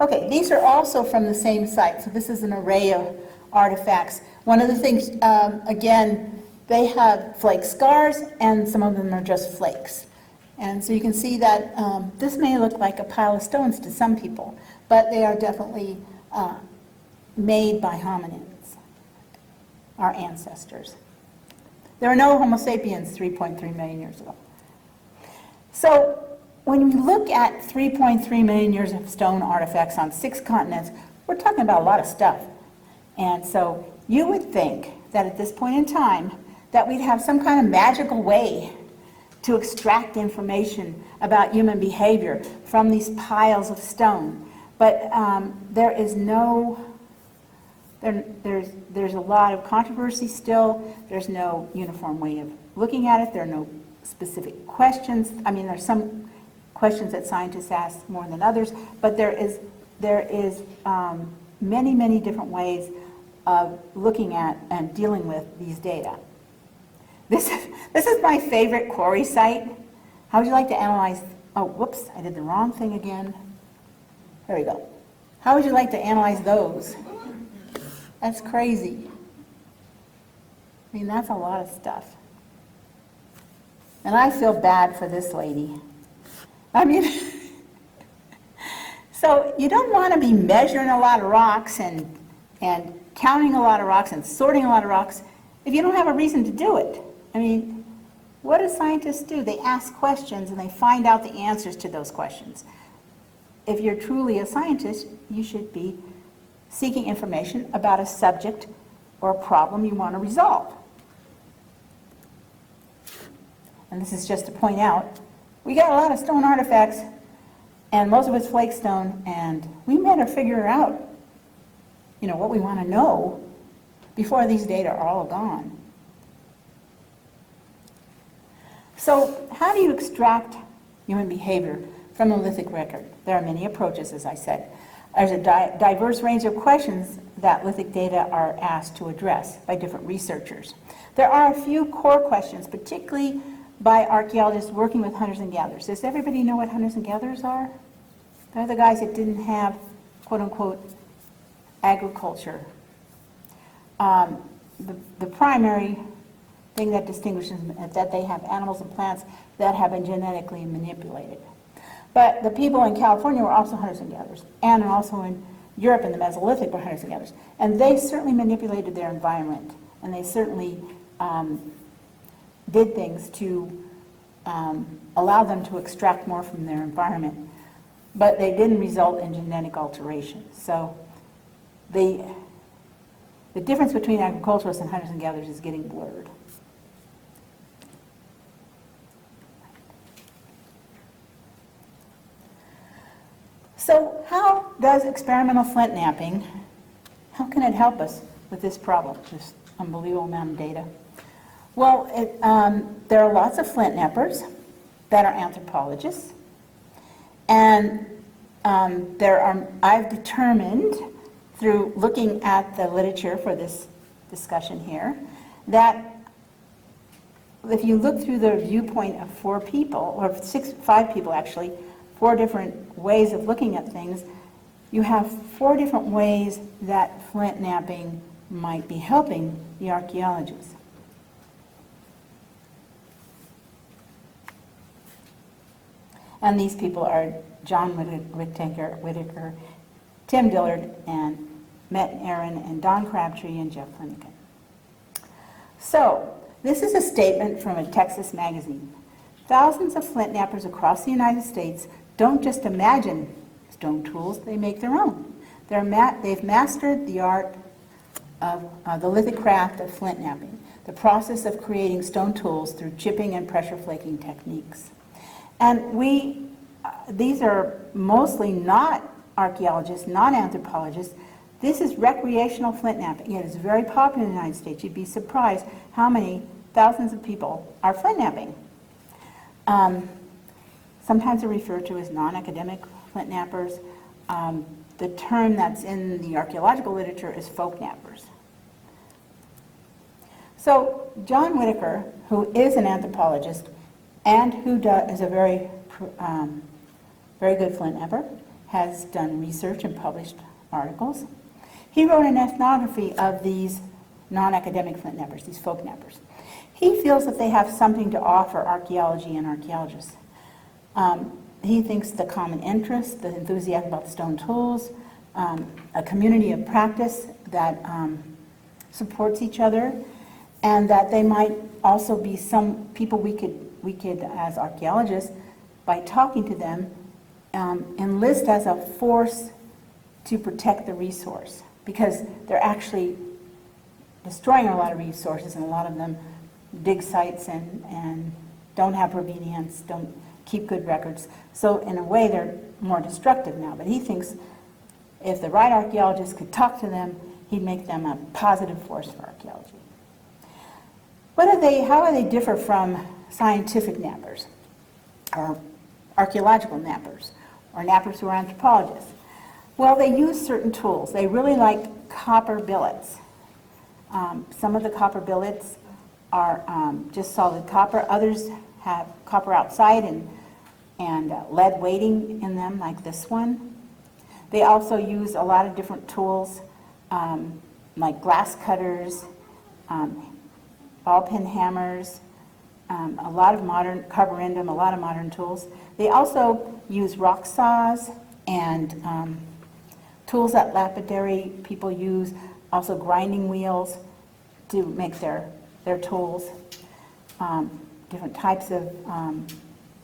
D: Okay, these are also from the same site, so this is an array of artifacts. One of the things, again, they have flake scars, and some of them are just flakes. And so you can see that this may look like a pile of stones to some people, but they are definitely made by hominins, our ancestors. There are no Homo sapiens 3.3 million years ago. So when we look at 3.3 million years of stone artifacts on 6 continents, we're talking about a lot of stuff. And so you would think that at this point in time that we'd have some kind of magical way to extract information about human behavior from these piles of stone. But there is no, there's a lot of controversy still. There's no uniform way of looking at it. There are no specific questions. I mean, there's some questions that scientists ask more than others, but there is many, many different ways of looking at and dealing with these data. This is my favorite quarry site. How would you like to analyze, oh, whoops, I did the wrong thing again. There we go. How would you like to analyze those? That's crazy. I mean, that's a lot of stuff. And I feel bad for this lady. I mean, so you don't want to be measuring a lot of rocks and counting a lot of rocks and sorting a lot of rocks if you don't have a reason to do it. I mean, what do scientists do? They ask questions and they find out the answers to those questions. If you're truly a scientist, you should be seeking information about a subject or a problem you want to resolve. And this is just to point out, we got a lot of stone artifacts, and most of it's flake stone, and we better figure out, you know, what we want to know before these data are all gone. So how do you extract human behavior from the lithic record? There are many approaches, as I said. There's a diverse range of questions that lithic data are asked to address by different researchers. There are a few core questions, particularly by archaeologists working with hunters and gatherers. Does everybody know what hunters and gatherers are? They're the guys that didn't have, quote unquote, agriculture. The primary thing that distinguishes them is that they have animals and plants that have been genetically manipulated. But the people in California were also hunters and gatherers, and also in Europe in the Mesolithic were hunters and gatherers. And they certainly manipulated their environment, and they certainly did things to allow them to extract more from their environment. But they didn't result in genetic alteration. So the difference between agriculturalists and hunters and gatherers is getting blurred. So how does experimental flint knapping, how can it help us with this problem, this unbelievable amount of data? Well, there are lots of flint knappers that are anthropologists, and I've determined through looking at the literature for this discussion here that if you look through the viewpoint of 4 people, or 5 people actually, 4 different ways of looking at things, you have 4 different ways that flint knapping might be helping the archaeologists. And these people are John Whittaker, Tim Dillard, and Met Aaron, and Don Crabtree, and Jeff Flintknap. So, this is a statement from a Texas magazine. Thousands of flint knappers across the United States don't just imagine stone tools, they make their own. They've mastered the art of the lithic craft of flintknapping, the process of creating stone tools through chipping and pressure flaking techniques. And these are mostly not archaeologists, not anthropologists. This is recreational flintknapping. It is very popular in the United States. You'd be surprised how many thousands of people are flintknapping. Sometimes they're referred to as non-academic flintknappers. The term that's in the archaeological literature is folk knappers. So John Whitaker, who is an anthropologist and who is a very good flint knapper, has done research and published articles. He wrote an ethnography of these non-academic flint knappers, these folk knappers. He feels that they have something to offer archaeology and archaeologists. He thinks the common interest, the enthusiasm about the stone tools, a community of practice that supports each other, and that they might also be some people we could, as archaeologists, by talking to them, enlist as a force to protect the resource, because they're actually destroying a lot of resources, and a lot of them dig sites and don't have obedience, don't keep good records. So in a way, they're more destructive now. But he thinks if the right archaeologist could talk to them, he'd make them a positive force for archaeology. How are they differ from scientific knappers, or archaeological knappers, or knappers who are anthropologists? Well, they use certain tools. They really like copper billets. Some of the copper billets are just solid copper. Others have copper outside and lead weighting in them, like this one. They also use a lot of different tools, like glass cutters, ball peen hammers, a lot of modern carborundum, a lot of modern tools. They also use rock saws and tools that lapidary people use, also grinding wheels to make their tools. Different types of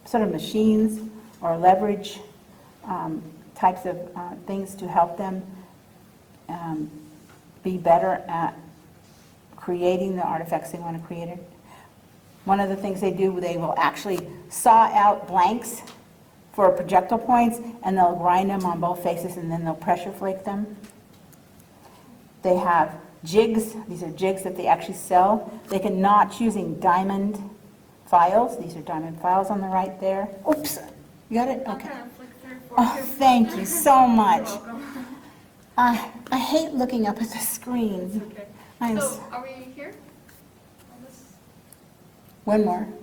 D: sort of machines or leverage types of things to help them be better at creating the artifacts they want to create. One of the things they do, they will actually saw out blanks for projectile points, and they'll grind them on both faces, and then they'll pressure flake them. They have jigs. These are jigs that they actually sell. They can notch using diamond files. These are diamond files on the right there. Oops, you got it?
B: I'll
D: Okay.
B: kind of flick through for
D: Oh,
B: you.
D: thank you so much.
B: You're welcome.
D: I hate looking up at the screen.
B: Okay.
D: I'm
B: So, are we here? On this
D: One more.
B: one?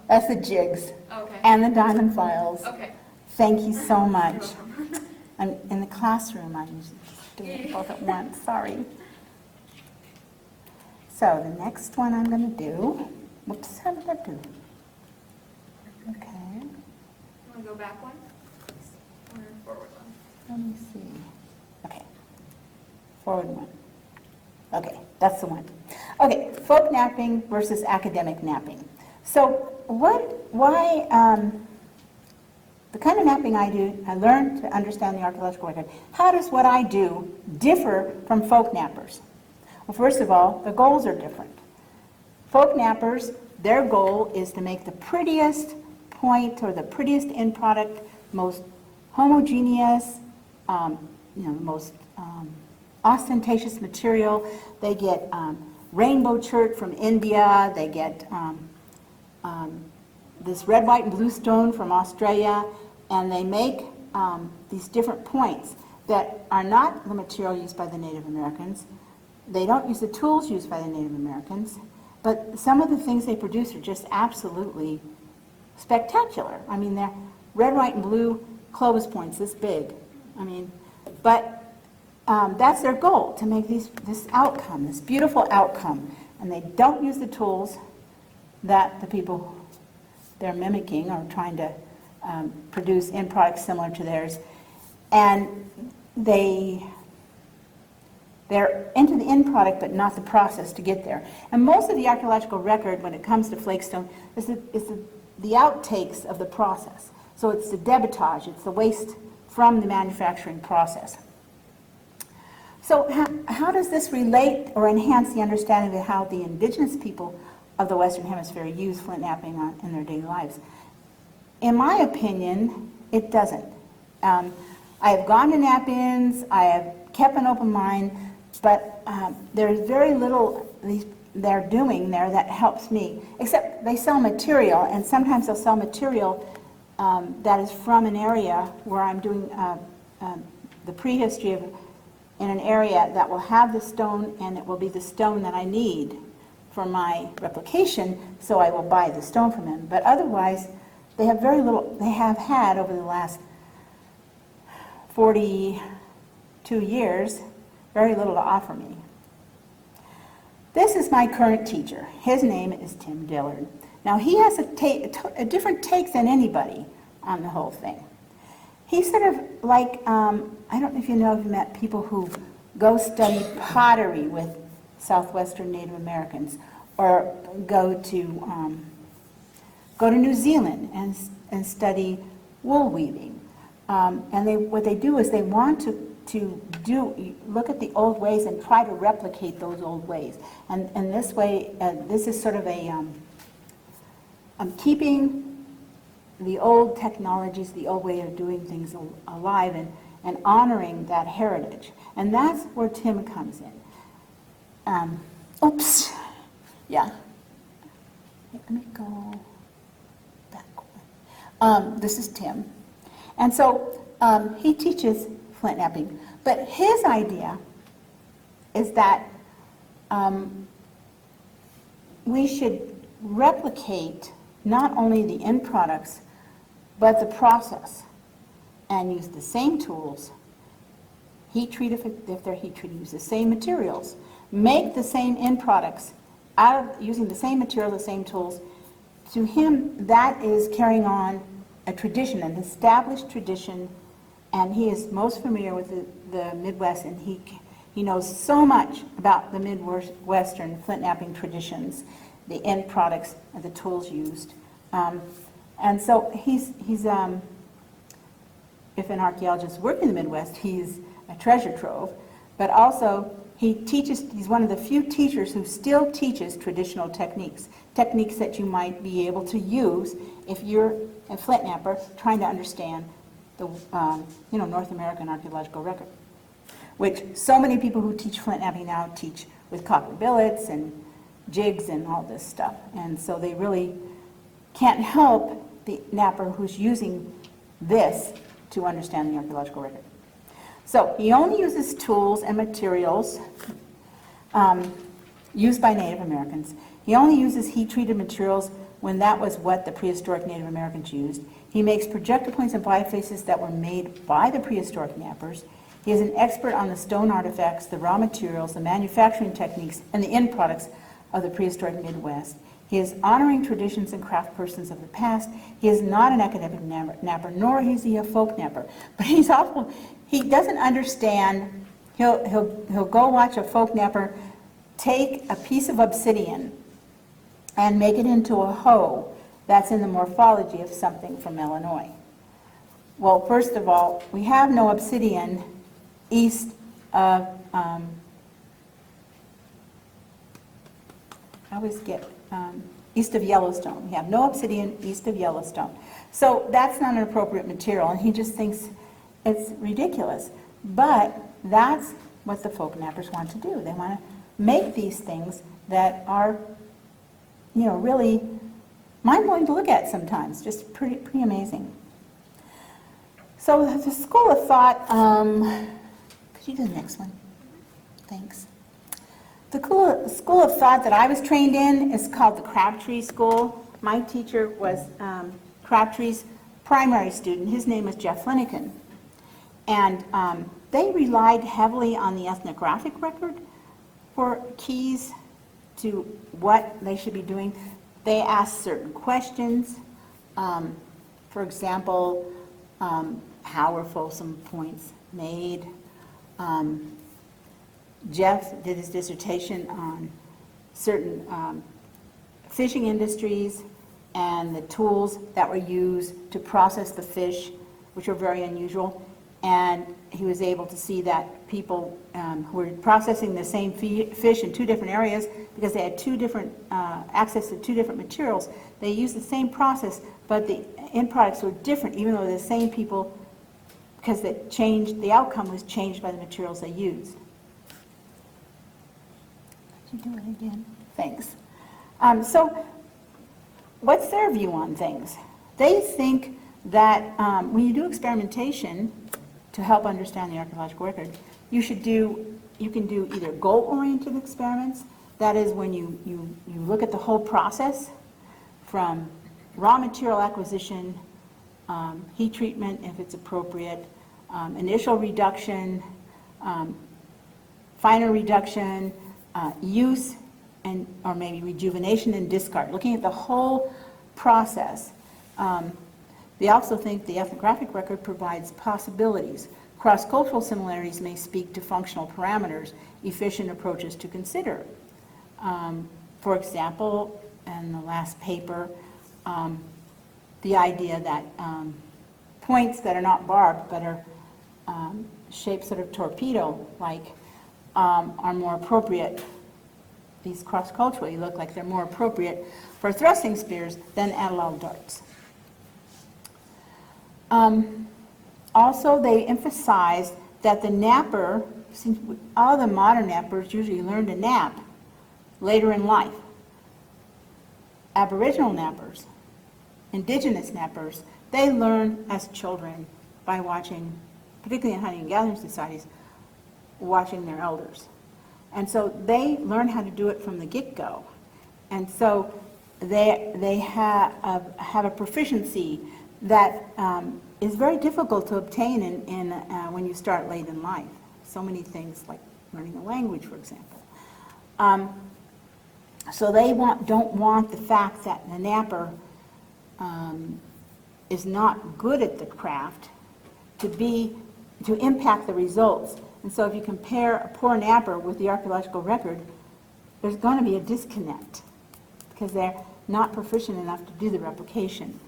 D: That's the jigs
B: Okay.
D: and the diamond files.
B: Okay.
D: Thank you so much.
B: You're welcome.
D: I'm in the classroom. I'm doing it both at once. Sorry. So the next one I'm going to do. Whoops, how did that do? Okay.
B: You want to go back one? Or forward one?
D: Let me see. Okay. Forward one. Okay, that's the one. Okay, folk napping versus academic napping. So the kind of napping I do, I learned to understand the archaeological record. How does what I do differ from folk nappers? Well, first of all, the goals are different. Folk nappers, their goal is to make the prettiest point or the prettiest end product, most homogeneous, most ostentatious material. They get rainbow chert from India. They get this red, white, and blue stone from Australia, and they make these different points that are not the material used by the Native Americans. They don't use the tools used by the Native Americans, but some of the things they produce are just absolutely spectacular. I mean, they're red, white, and blue Clovis points this big. I mean, but that's their goal, to make this outcome, this beautiful outcome. And they don't use the tools that the people they're mimicking or trying to produce end products similar to theirs. And they're into the end product, but not the process to get there. And most of the archaeological record, when it comes to flakestone, is the outtakes of the process. So it's the debitage, it's the waste from the manufacturing process. So how does this relate or enhance the understanding of how the indigenous people of the Western Hemisphere use flint knapping in their daily lives? In my opinion, it doesn't. I have gone to knap-ins, I have kept an open mind, but there's very little they're doing there that helps me, except they sell material, and sometimes they'll sell material that is from an area where I'm doing the prehistory of in an area that will have the stone, and it will be the stone that I need for my replication, so I will buy the stone from him. But otherwise, they have very little, they have had over the last 42 years, very little to offer me. This is my current teacher. His name is Tim Dillard. Now he has a different take than anybody on the whole thing. He's sort of like, I don't know if you know, if you've met people who go study pottery with Southwestern Native Americans, or go to New Zealand and study wool weaving. And what they do is they want to look at the old ways and try to replicate those old ways. And this way, this is sort of I'm keeping the old technologies, the old way of doing things alive, and honoring that heritage. And that's where Tim comes in. Oops. Yeah. Let me go back. This is Tim. And so he teaches flint knapping. But his idea is that we should replicate not only the end products, but the process, and use the same tools, heat treat if they're heat treated, use the same materials, make the same end products using the same material, the same tools. To him, that is carrying on a tradition, an established tradition, and he is most familiar with the Midwest, and he knows so much about the Midwestern flint knapping traditions, the end products, and the tools used. And so he's if an archaeologist worked in the Midwest, he's a treasure trove, but also he's one of the few teachers who still teaches traditional techniques that you might be able to use if you're a flint knapper trying to understand the North American archaeological record, which so many people who teach flint knapping now teach with copper billets and jigs and all this stuff. And so they really can't help the knapper who's using this to understand the archaeological record. So he only uses tools and materials used by Native Americans. He only uses heat-treated materials when that was what the prehistoric Native Americans used. He makes projector points and bifaces that were made by the prehistoric knappers. He is an expert on the stone artifacts, the raw materials, the manufacturing techniques, and the end products of the prehistoric Midwest. He is honoring traditions and craft persons of the past. He is not an academic knapper, nor is he a folk knapper. But he doesn't understand. He'll go watch a folk knapper take a piece of obsidian and make it into a hoe that's in the morphology of something from Illinois. Well, first of all, we have no obsidian east of, east of Yellowstone. We have no obsidian east of Yellowstone. So that's not an appropriate material, and he just thinks it's ridiculous. But that's what the folk knappers want to do. They want to make these things that are, really mind-blowing to look at sometimes, just pretty amazing. So the school of thought, could you do the next one? Thanks. The school of thought that I was trained in is called the Crabtree School. My teacher was Crabtree's primary student. His name was Jeff Flintknap. And they relied heavily on the ethnographic record for keys to what they should be doing. They asked certain questions. For example, how were Folsom Points made? Jeff did his dissertation on certain fishing industries and the tools that were used to process the fish, which are very unusual. And he was able to see that people who were processing the same fish in two different areas, because they had two different access to two different materials, they used the same process, but the end products were different, even though the same people, because the outcome was changed by the materials they used. Could you do it again? Thanks. So what's their view on things? They think that when you do experimentation to help understand the archaeological record, you can do either goal-oriented experiments, that is when you look at the whole process from raw material acquisition, heat treatment if it's appropriate, initial reduction, finer reduction, use, or maybe rejuvenation and discard, looking at the whole process. They also think the ethnographic record provides possibilities. Cross-cultural similarities may speak to functional parameters, efficient approaches to consider. For example, in the last paper, the idea that points that are not barbed but are shaped sort of torpedo-like are more appropriate. These cross-culturally look like they're more appropriate for thrusting spears than Aldao darts. Also, they emphasize that the napper, since all the modern nappers usually learn to nap later in life. Aboriginal nappers, indigenous nappers, they learn as children by watching, particularly in hunting and gathering societies, watching their elders. And so they learn how to do it from the get-go. And so they have a proficiency that is very difficult to obtain when you start late in life. So many things like learning a language, for example. So they don't want the fact that the napper is not good at the craft to impact the results. And so if you compare a poor napper with the archaeological record, there's going to be a disconnect because they're not proficient enough to do the replication.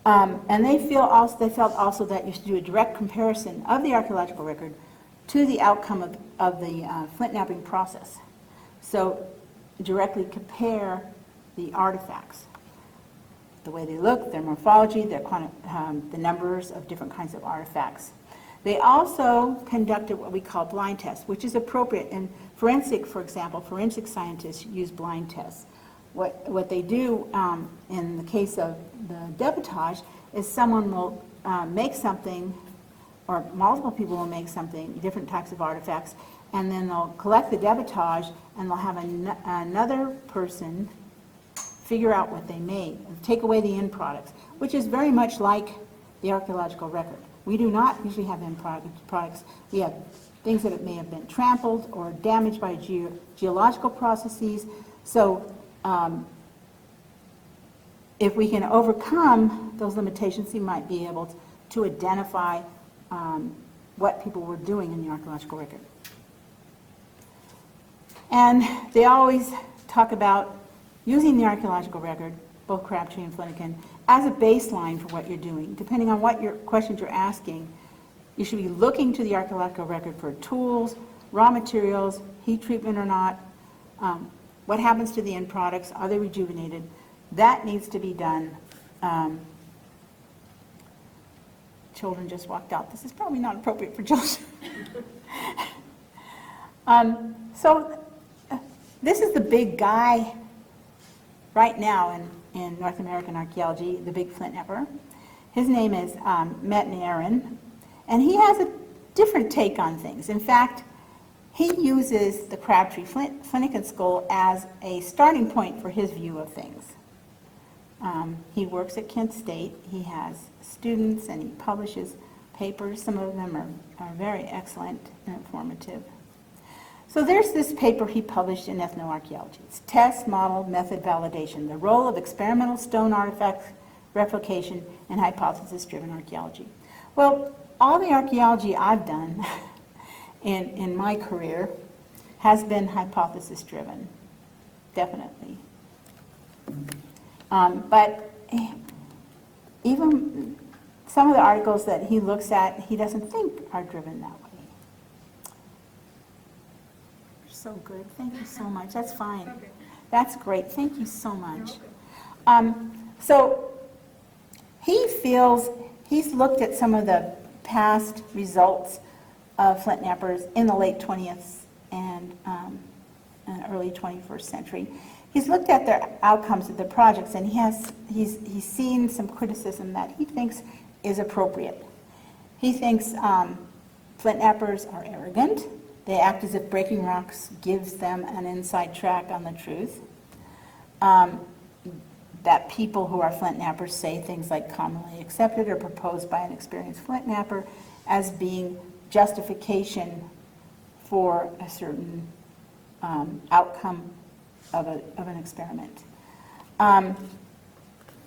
D: And they felt also that you should do a direct comparison of the archaeological record to the outcome of the flint knapping process. So directly compare the artifacts, the way they look, their morphology, the numbers of different kinds of artifacts. They also conducted what we call blind tests, which is appropriate. In forensic, for example, forensic scientists use blind tests. What they do in the case of the debitage is someone will make something, or multiple people will make something, different types of artifacts, and then they'll collect the debitage and they'll have another person figure out what they made, and take away the end products, which is very much like the archaeological record. We do not usually have end products. We have things that may have been trampled or damaged by geological processes. So if we can overcome those limitations, we might be able to identify what people were doing in the archaeological record. And they always talk about using the archaeological record, both Crabtree and Flintknap, as a baseline for what you're doing. Depending on what questions you're asking, you should be looking to the archaeological record for tools, raw materials, heat treatment or not, what happens to the end products, are they rejuvenated? That needs to be done. Children just walked out. This is probably not appropriate for children. This is the big guy right now in North American archaeology, the big flint napper. His name is Aaron, and he has a different take on things. In fact, he uses the Crabtree Flintknap skull as a starting point for his view of things. He works at Kent State. He has students and he publishes papers. Some of them are very excellent and informative. So there's this paper he published in Ethnoarchaeology. It's Test, Model, Method, Validation, the role of experimental stone artifact replication in hypothesis-driven archaeology. Well, all the archaeology I've done in my career has been hypothesis-driven, definitely. But even some of the articles that he looks at, he doesn't think are driven that way. You're so good. Thank you so much. That's fine.
B: Okay.
D: That's great. Thank you so
B: You're
D: much.
B: welcome.
D: So he feels, he's looked at some of the past results of Flintknappers in the late 20th and early 21st century. He's looked at their outcomes of the projects, and he's seen some criticism that he thinks is appropriate. He thinks Flintknappers are arrogant. They act as if breaking rocks gives them an inside track on the truth. That people who are Flintknappers say things like commonly accepted or proposed by an experienced Flintknapper as being justification for a certain outcome of an experiment.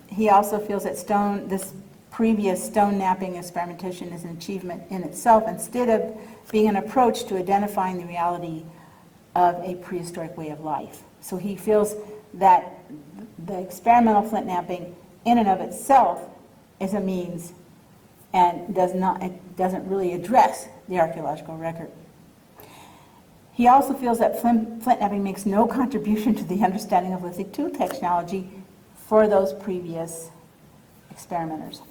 D: He also feels that this previous stone napping experimentation is an achievement in itself instead of being an approach to identifying the reality of a prehistoric way of life. So he feels that the experimental flint napping in and of itself is a means and it doesn't really address the archaeological record. He also feels that flint napping makes no contribution to the understanding of lithic tool technology for those previous experimenters.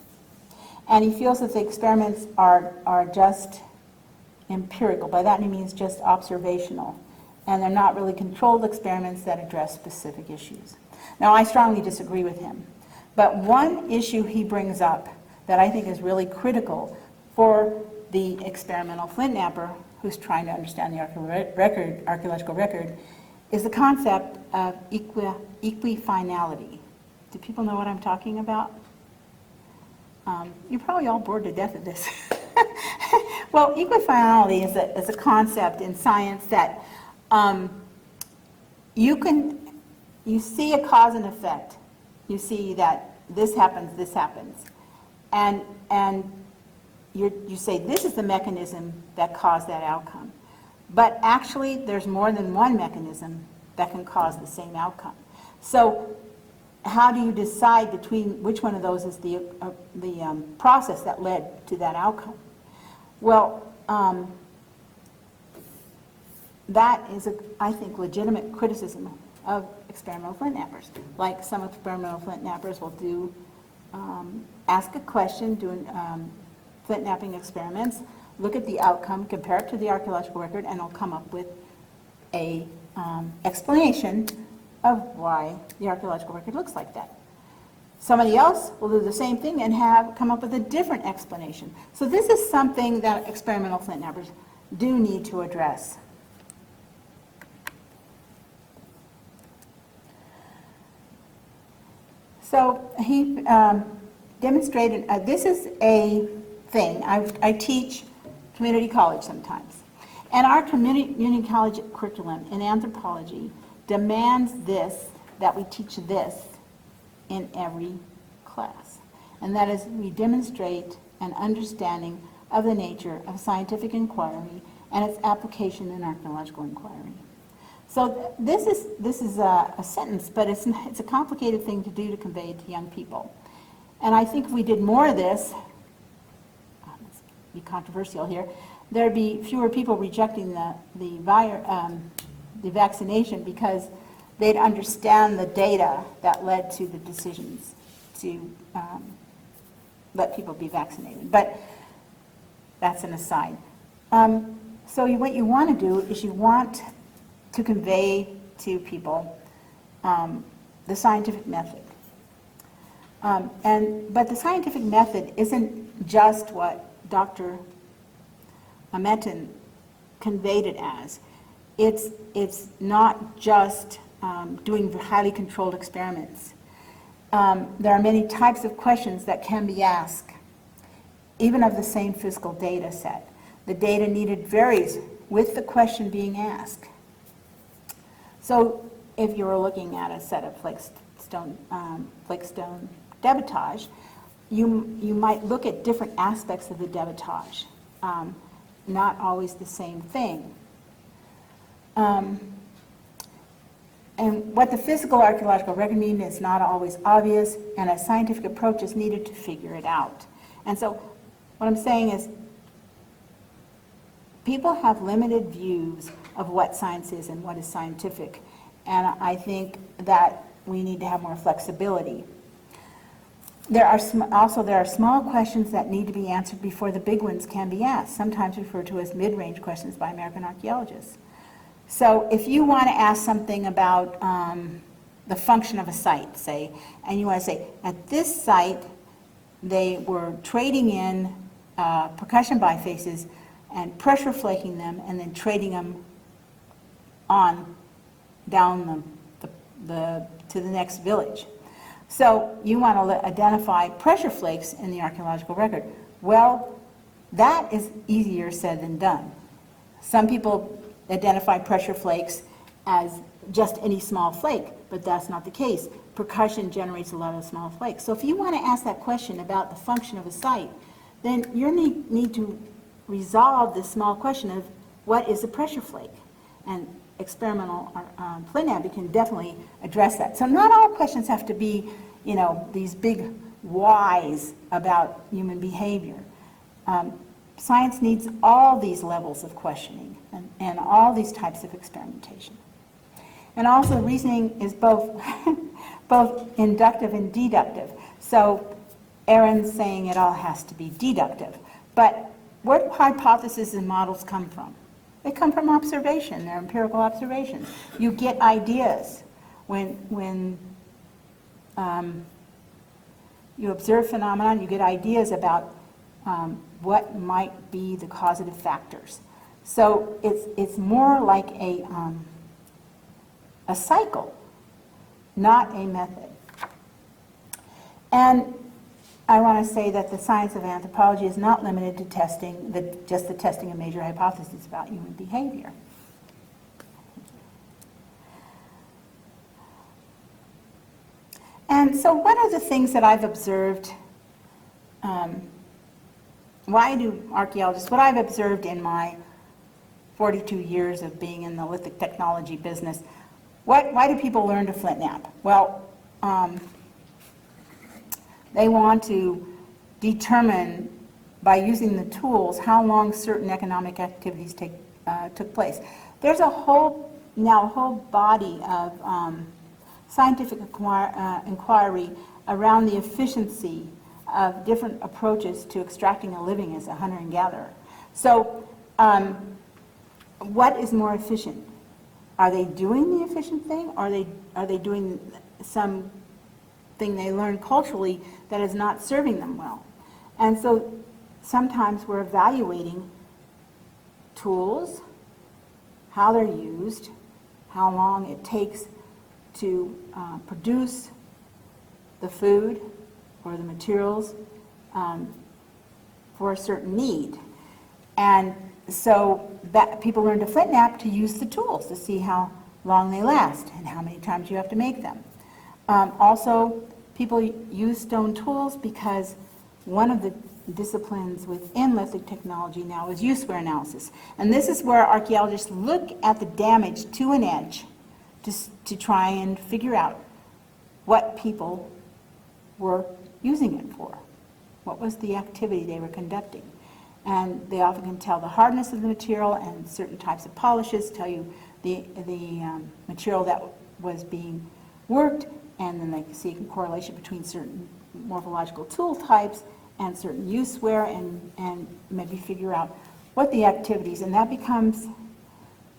D: And he feels that the experiments are just empirical. By that he means just observational. And they're not really controlled experiments that address specific issues. Now, I strongly disagree with him. But one issue he brings up that I think is really critical for the experimental flint napper who's trying to understand the archaeological record is the concept of equifinality. Do people know what I'm talking about? You're probably all bored to death of this. Well, equifinality is a concept in science that you see a cause and effect. You see that this happens, and you say this is the mechanism that caused that outcome. But actually, there's more than one mechanism that can cause the same outcome. So how do you decide between which one of those is the process that led to that outcome? Well, that is, I think, legitimate criticism of experimental flint nappers. Like some experimental flint nappers will do, ask a question, do flint napping experiments, look at the outcome, compare it to the archaeological record, and it'll come up with a explanation of why the archaeological record looks like that. Somebody else will do the same thing and come up with a different explanation. So this is something that experimental flint nappers do need to address. So he demonstrated, this is a thing. I teach community college sometimes. And our community college curriculum in anthropology demands this, that we teach this in every class. And that is, we demonstrate an understanding of the nature of scientific inquiry and its application in archaeological inquiry. So this is a sentence, but it's a complicated thing to do to convey to young people. And I think if we did more of this, let's be controversial here, there'd be fewer people rejecting the vaccination because they'd understand the data that led to the decisions to let people be vaccinated. But that's an aside. So what you want to do is you want to convey to people the scientific method. But the scientific method isn't just what Dr. Ametin conveyed it as. It's not just doing highly controlled experiments. There are many types of questions that can be asked, even of the same physical data set. The data needed varies with the question being asked. So if you were looking at a set of flakestone debitage, you might look at different aspects of the debitage, not always the same thing. And what the physical archaeological record means is not always obvious, and a scientific approach is needed to figure it out. And so what I'm saying is people have limited views of what science is and what is scientific. And I think that we need to have more flexibility. There are small questions that need to be answered before the big ones can be asked, sometimes referred to as mid-range questions by American archaeologists. So if you want to ask something about the function of a site, say, and you want to say, at this site, they were trading in percussion bifaces and pressure flaking them and then trading them on down to the next village. So you want to identify pressure flakes in the archaeological record. Well, that is easier said than done. Some people identify pressure flakes as just any small flake, but that's not the case. Percussion generates a lot of small flakes. So if you want to ask that question about the function of a site, then you need to resolve this small question of what is a pressure flake? And experimental Flintknap can definitely address that. So not all questions have to be, these big whys about human behavior. Science needs all these levels of questioning and all these types of experimentation. And also reasoning is both, both inductive and deductive. So Aaron's saying it all has to be deductive. But where do hypotheses and models come from? They come from observation. They're empirical observations. You get ideas when you observe phenomenon. You get ideas about what might be the causative factors. So it's more like a cycle, not a method. And I want to say that the science of anthropology is not limited to testing, just the testing of major hypotheses about human behavior. And so one of the things that I've observed, why do archaeologists, what I've observed in my 42 years of being in the lithic technology business, why do people learn to Flintknap? Well, they want to determine by using the tools how long certain economic activities took place. There's a whole body of scientific inquiry around the efficiency of different approaches to extracting a living as a hunter and gatherer. So what is more efficient? Are they doing the efficient thing, or are they doing some thing they learned culturally that is not serving them well? And so sometimes we're evaluating tools, how they're used, how long it takes to produce the food or the materials for a certain need. And so that people learn to Flintknap to use the tools to see how long they last and how many times you have to make them. Also, people use stone tools because one of the disciplines within lithic technology now is use-wear analysis. And this is where archaeologists look at the damage to an edge to try and figure out what people were using it for. What was the activity they were conducting? And they often can tell the hardness of the material, and certain types of polishes tell you the material that was being worked, and then they can see a correlation between certain morphological tool types and certain use wear, and maybe figure out what the activities, and that becomes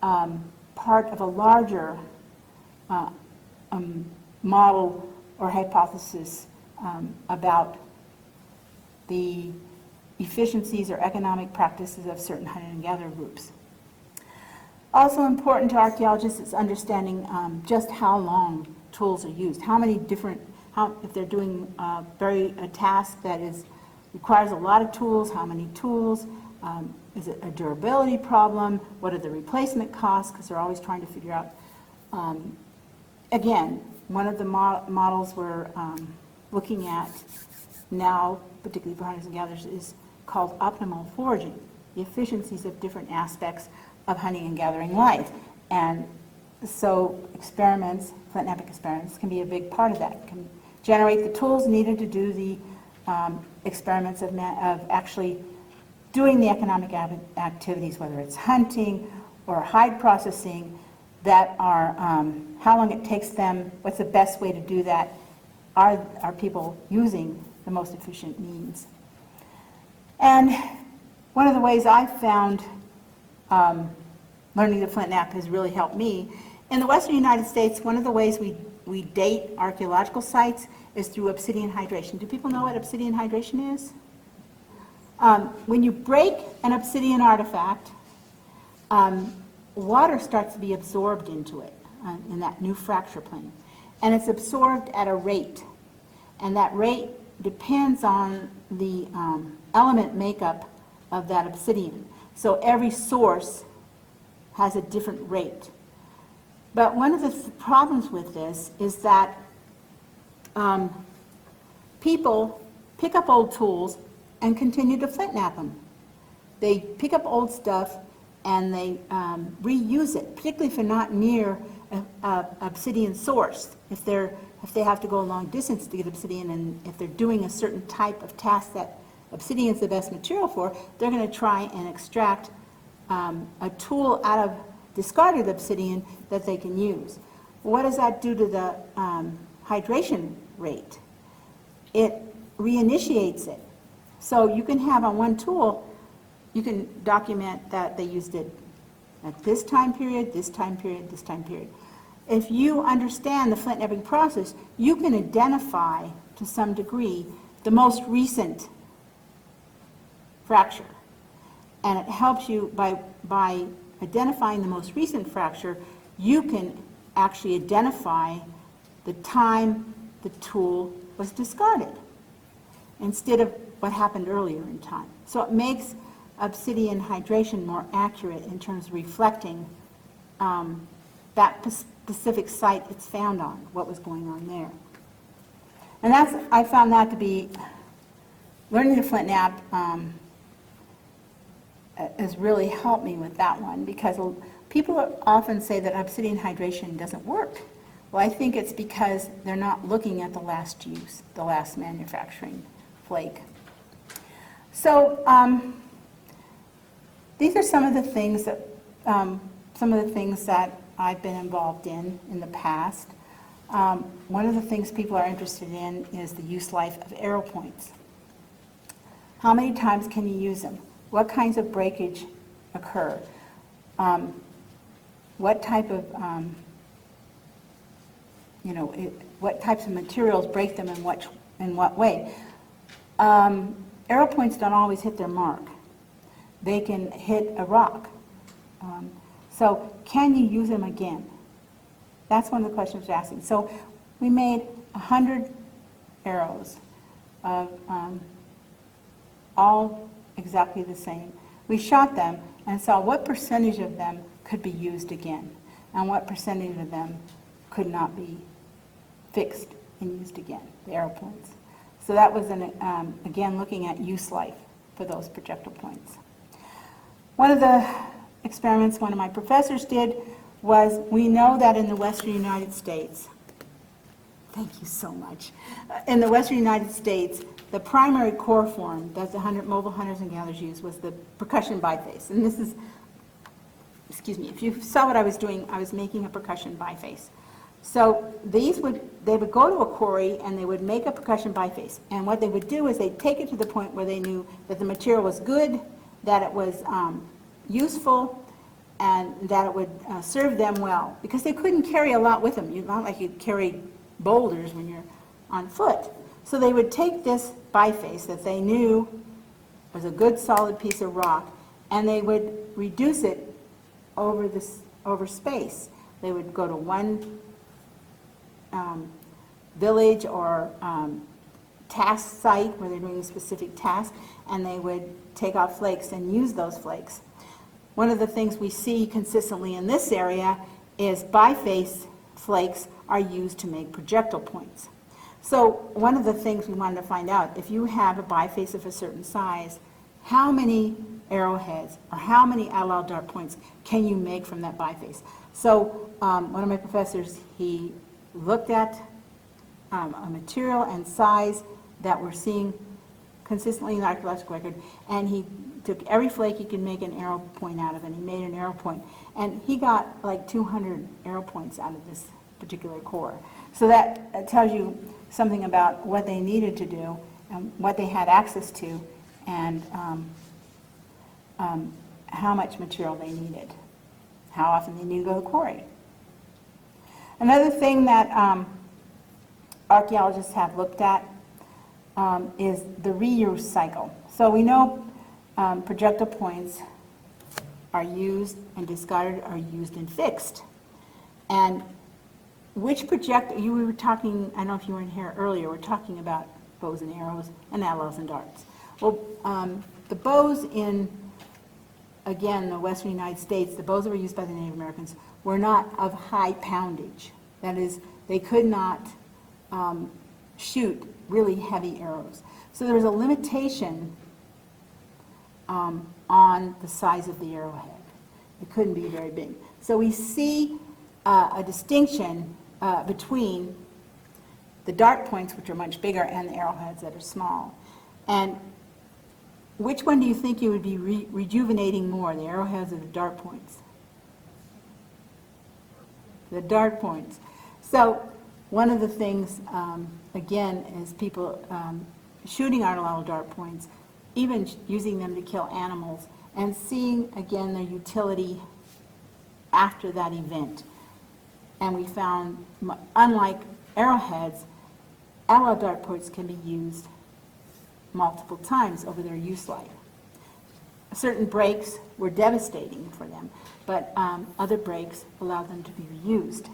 D: part of a larger model or hypothesis about the efficiencies or economic practices of certain hunter and gatherer groups. Also important to archaeologists is understanding just how long tools are used, how many different, if they're doing a task that requires a lot of tools, how many tools, is it a durability problem, what are the replacement costs, because they're always trying to figure out. Again, one of the models we're looking at now, particularly for hunters and gatherers, is called optimal foraging, the efficiencies of different aspects of hunting and gathering life. And so experiments, Flintknap experiments, can be a big part of that. Can generate the tools needed to do the experiments of actually doing the economic activities, whether it's hunting or hide processing, that are how long it takes them, what's the best way to do that, are people using the most efficient means. And one of the ways I've found learning the Flintknap has really helped me, in the Western United States, one of the ways we date archaeological sites is through obsidian hydration. Do people know what obsidian hydration is? When you break an obsidian artifact, water starts to be absorbed into it in that new fracture plane. And it's absorbed at a rate. And that rate depends on the element makeup of that obsidian. So every source has a different rate. But one of the problems with this is that people pick up old tools and continue to Flintknap them. They pick up old stuff and they reuse it, particularly if they're not near an obsidian source. If they have to go a long distance to get obsidian, and if they're doing a certain type of task that obsidian is the best material for, they're going to try and extract a tool out of discarded obsidian that they can use. What does that do to the hydration rate? It reinitiates it. So you can have on one tool, you can document that they used it at this time period, this time period, this time period. If you understand the Flintknapping process, you can identify to some degree the most recent fracture. And it helps you by identifying the most recent fracture, you can actually identify the time the tool was discarded instead of what happened earlier in time. So it makes obsidian hydration more accurate in terms of reflecting that specific site it's found on, what was going on there. And I found that to be, learning the Flintknap has really helped me with that one, because people often say that obsidian hydration doesn't work. Well, I think it's because they're not looking at the last use, the last manufacturing flake. So these are some of the things that I've been involved in the past. One of the things people are interested in is the use life of arrow points. How many times can you use them? What kinds of breakage occur? What type of, what types of materials break them in what way? Arrow points don't always hit their mark. They can hit a rock. So can you use them again? That's one of the questions we're asking. So we made 100 arrows of all exactly the same. We shot them and saw what percentage of them could be used again and what percentage of them could not be fixed and used again, the arrow points. So that was, again, looking at use life for those projectile points. One of the experiments one of my professors did was, we know that in the Western United States, thank you so much, in the Western United States, the primary core form that the mobile hunters and gatherers used was the percussion biface. And this is, excuse me, if you saw what I was doing, I was making a percussion biface. So they would go to a quarry and they would make a percussion biface. And what they would do is they'd take it to the point where they knew that the material was good, that it was useful, and that it would serve them well. Because they couldn't carry a lot with them. Not like you'd carry boulders when you're on foot. So they would take this biface that they knew was a good solid piece of rock, and they would reduce it over space. They would go to one village or task site where they're doing a specific task, and they would take off flakes and use those flakes. One of the things we see consistently in this area is biface flakes are used to make projectile points. So one of the things we wanted to find out, if you have a biface of a certain size, how many arrowheads or how many Aldao dart points can you make from that biface? So one of my professors, he looked at a material and size that we're seeing consistently in the archaeological record, and he took every flake he could make an arrow point out of, and he made an arrow point. And he got like 200 arrow points out of this particular core. So that tells you something about what they needed to do, and what they had access to, and how much material they needed, how often they needed to go to the quarry. Another thing that archaeologists have looked at is the reuse cycle. So we know projectile points are used and discarded, are used and fixed. And which we were talking, I don't know if you were in here earlier, we were talking about bows and arrows and arrows and darts. Well, the bows in, again, the western United States, the bows that were used by the Native Americans were not of high poundage. That is, they could not shoot really heavy arrows. So there was a limitation on the size of the arrowhead. It couldn't be very big. So we see a distinction between the dart points, which are much bigger, and the arrowheads that are small. And which one do you think you would be rejuvenating more, the arrowheads or the dart points? The dart points. So one of the things, again, is people shooting artificial dart points, even using them to kill animals, and seeing, again, their utility after that event. And we found, unlike arrowheads, arrow dart points can be used multiple times over their use life. Certain breaks were devastating for them, but other breaks allowed them to be reused.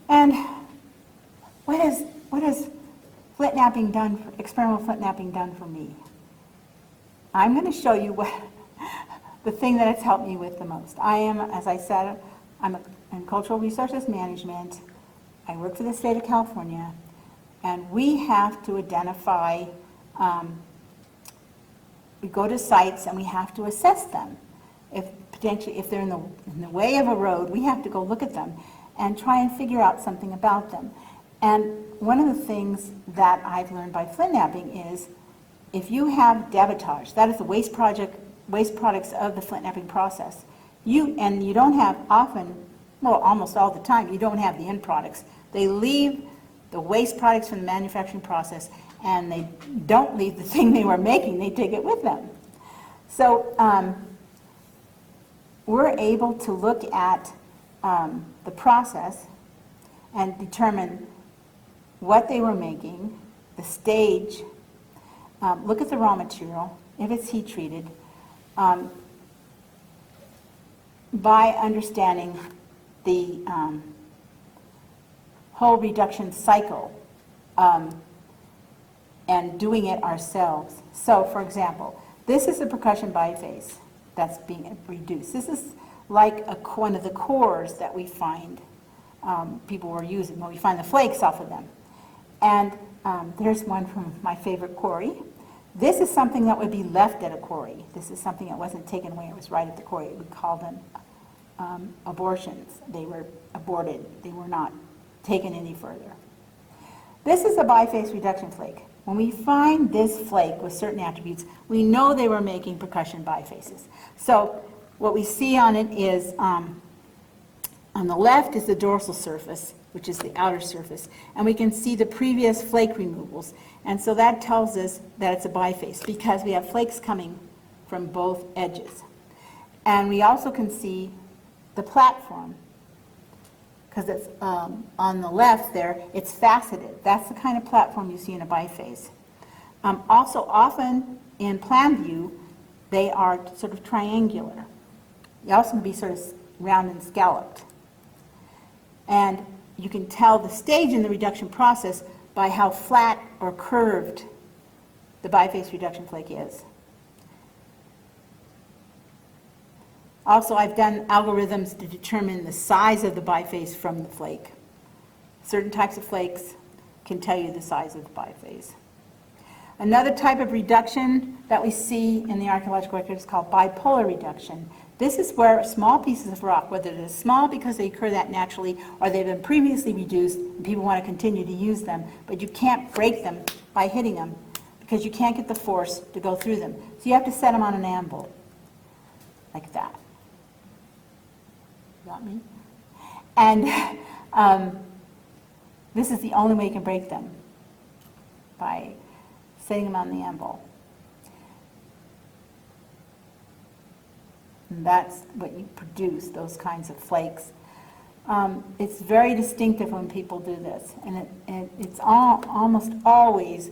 D: And what has flint-knapping done, experimental flint-knapping done for me? I'm going to show you the thing that it's helped me with the most. I am, as I said, I'm in cultural resources management. I work for the state of California, and we have to identify, we go to sites and we have to assess them. If they're in the way of a road, we have to go look at them and try and figure out something about them. And one of the things that I've learned by flint-knapping is if you have debitage, that is the waste products of the flint-knapping process, you don't have often, well, almost all the time, you don't have the end products. They leave the waste products from the manufacturing process, and they don't leave the thing they were making, they take it with them. So we're able to look at the process and determine what they were making, the stage, look at the raw material, if it's heat treated, by understanding the whole reduction cycle and doing it ourselves. So, for example, this is a percussion biface that's being reduced. This is like one of the cores that we find people were using when we find the flakes off of them. And there's one from my favorite quarry. This is something that would be left at a quarry. This is something that wasn't taken away, it was right at the quarry. We call them abortions. They were aborted. They were not taken any further. This is a biface reduction flake. When we find this flake with certain attributes, we know they were making percussion bifaces. So what we see on it is, on the left is the dorsal surface, which is the outer surface, and we can see the previous flake removals. And so that tells us that it's a biface because we have flakes coming from both edges. And we also can see the platform, because it's on the left there, it's faceted. That's the kind of platform you see in a biface. Also, often in plan view, they are sort of triangular. They also can be sort of round and scalloped. And you can tell the stage in the reduction process by how flat or curved the biface reduction flake is. Also, I've done algorithms to determine the size of the biface from the flake. Certain types of flakes can tell you the size of the biface. Another type of reduction that we see in the archaeological record is called bipolar reduction. This is where small pieces of rock, whether they're small because they occur that naturally, or they've been previously reduced, and people want to continue to use them, but you can't break them by hitting them, because you can't get the force to go through them. So you have to set them on an anvil, like that. Got me? And this is the only way you can break them, by setting them on the anvil. And that's what you produce, those kinds of flakes. It's very distinctive when people do this, and it's almost always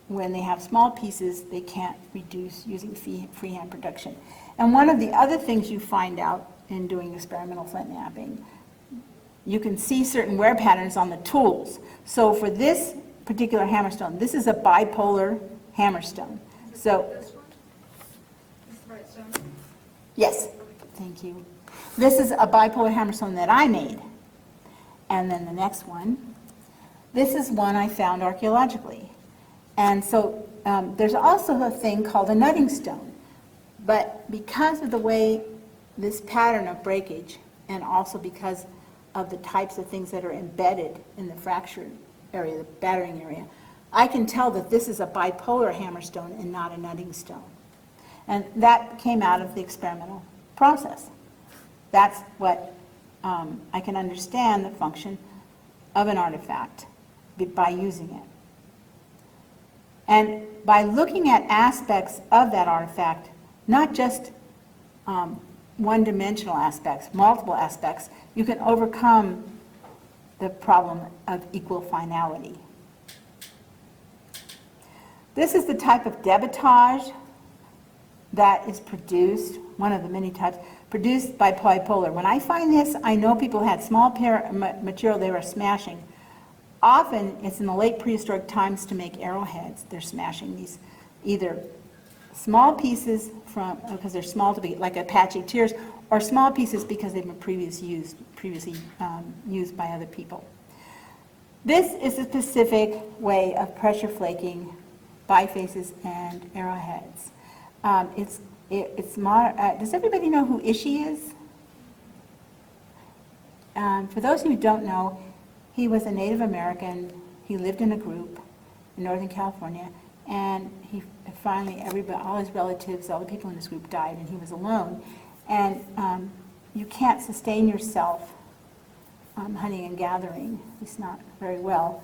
D: when they have small pieces they can't reduce using freehand production. And one of the other things you find out in doing experimental flint knapping, you can see certain wear patterns on the tools. So for this particular hammerstone, this is a bipolar hammerstone. So,
B: This one? This is the right stone?
D: yes, thank you. This is a bipolar hammerstone that I made. And then the next one, this is one I found archaeologically. And so there's also a thing called a nutting stone. But because of the way this pattern of breakage, and also because of the types of things that are embedded in the fracture area, the battering area, I can tell that this is a bipolar hammerstone and not a nutting stone. And that came out of the experimental process. That's what I can understand the function of an artifact by using it. And by looking at aspects of that artifact, not just one-dimensional aspects, multiple aspects, you can overcome the problem of equal finality. This is the type of debitage that is produced, one of the many types, produced by bipolar. When I find this, I know people had small material they were smashing. Often, it's in the late prehistoric times to make arrowheads. They're smashing these either small pieces from, because they're small to be like Apache tears, or small pieces because they've been previously used by other people. This is a specific way of pressure flaking bifaces and arrowheads. Does everybody know who Ishi is? For those of you who don't know, he was a Native American. He lived in a group in Northern California, and he finally, all his relatives, all the people in this group died, and he was alone. And you can't sustain yourself hunting and gathering, at least not very well,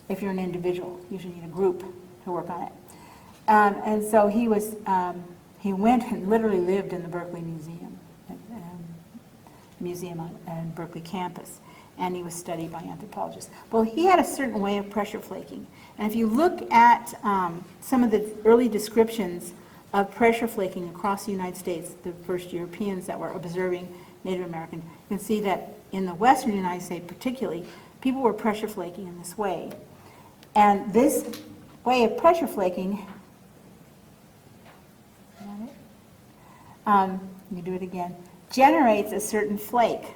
D: if you're an individual. You usually need a group to work on it. And so he went and literally lived in the Berkeley Museum on Berkeley campus, and he was studied by anthropologists. Well, he had a certain way of pressure flaking. And if you look at some of the early descriptions of pressure flaking across the United States, the first Europeans that were observing Native American, you can see that in the western United States particularly, people were pressure flaking in this way. And this way of pressure flaking, you do it again, generates a certain flake.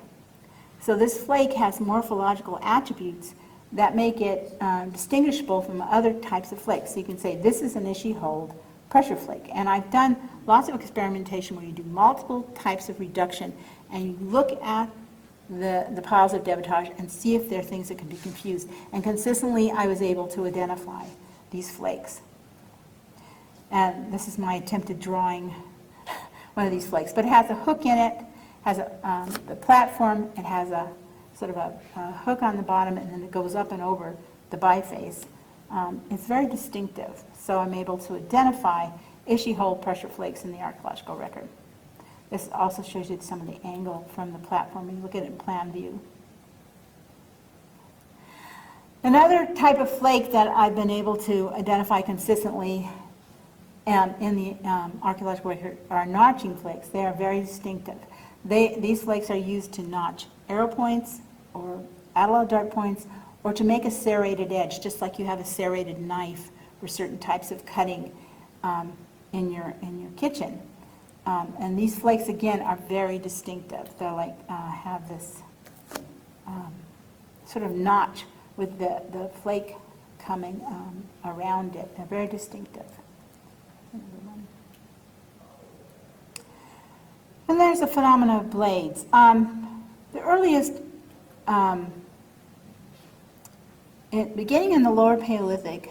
D: So this flake has morphological attributes that make it distinguishable from other types of flakes. So you can say this is an Ishi hold pressure flake. And I've done lots of experimentation where you do multiple types of reduction and you look at the piles of debitage and see if there are things that can be confused. And consistently I was able to identify these flakes. And this is my attempted drawing one of these flakes. But it has a hook in it, has the platform, it has a sort of a hook on the bottom, and then it goes up and over the biface. It's very distinctive, so I'm able to identify Ishi hole pressure flakes in the archaeological record. This also shows you some of the angle from the platform when you look at it in plan view. Another type of flake that I've been able to identify consistently in the archaeological record are notching flakes. They are very distinctive. These flakes are used to notch arrow points or Aldao dart points, or to make a serrated edge, just like you have a serrated knife for certain types of cutting in your kitchen. And these flakes, again, are very distinctive. They're like, have this sort of notch with the flake coming around it. They're very distinctive. And there's the phenomena of blades. The earliest, beginning in the Lower Paleolithic,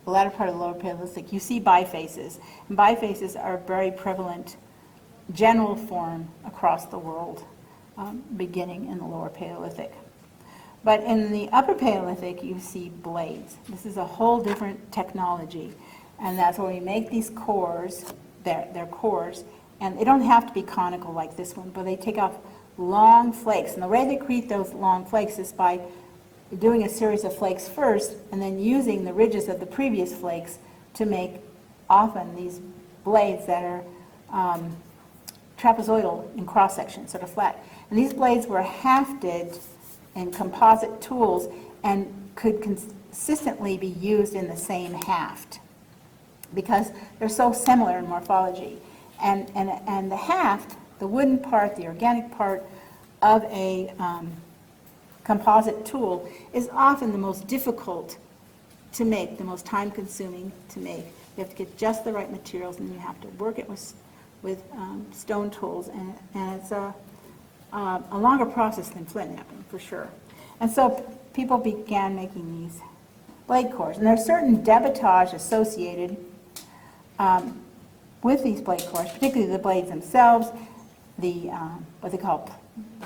D: the latter part of the Lower Paleolithic, you see bifaces. And bifaces are very prevalent general form across the world, beginning in the Lower Paleolithic. But in the Upper Paleolithic, you see blades. This is a whole different technology. And that's where we make these cores, they're cores, and they don't have to be conical like this one, but they take off long flakes. And the way they create those long flakes is by doing a series of flakes first, and then using the ridges of the previous flakes to make often these blades that are trapezoidal in cross-section, sort of flat. And these blades were hafted in composite tools and could consistently be used in the same haft because they're so similar in morphology. And the haft, the wooden part, the organic part of a composite tool is often the most difficult to make, the most time-consuming to make. You have to get just the right materials, and you have to work it with stone tools, and it's a longer process than flint knapping, for sure. And so people began making these blade cores, and there's certain debitage associated with these blade cores, particularly the blades themselves, the what they call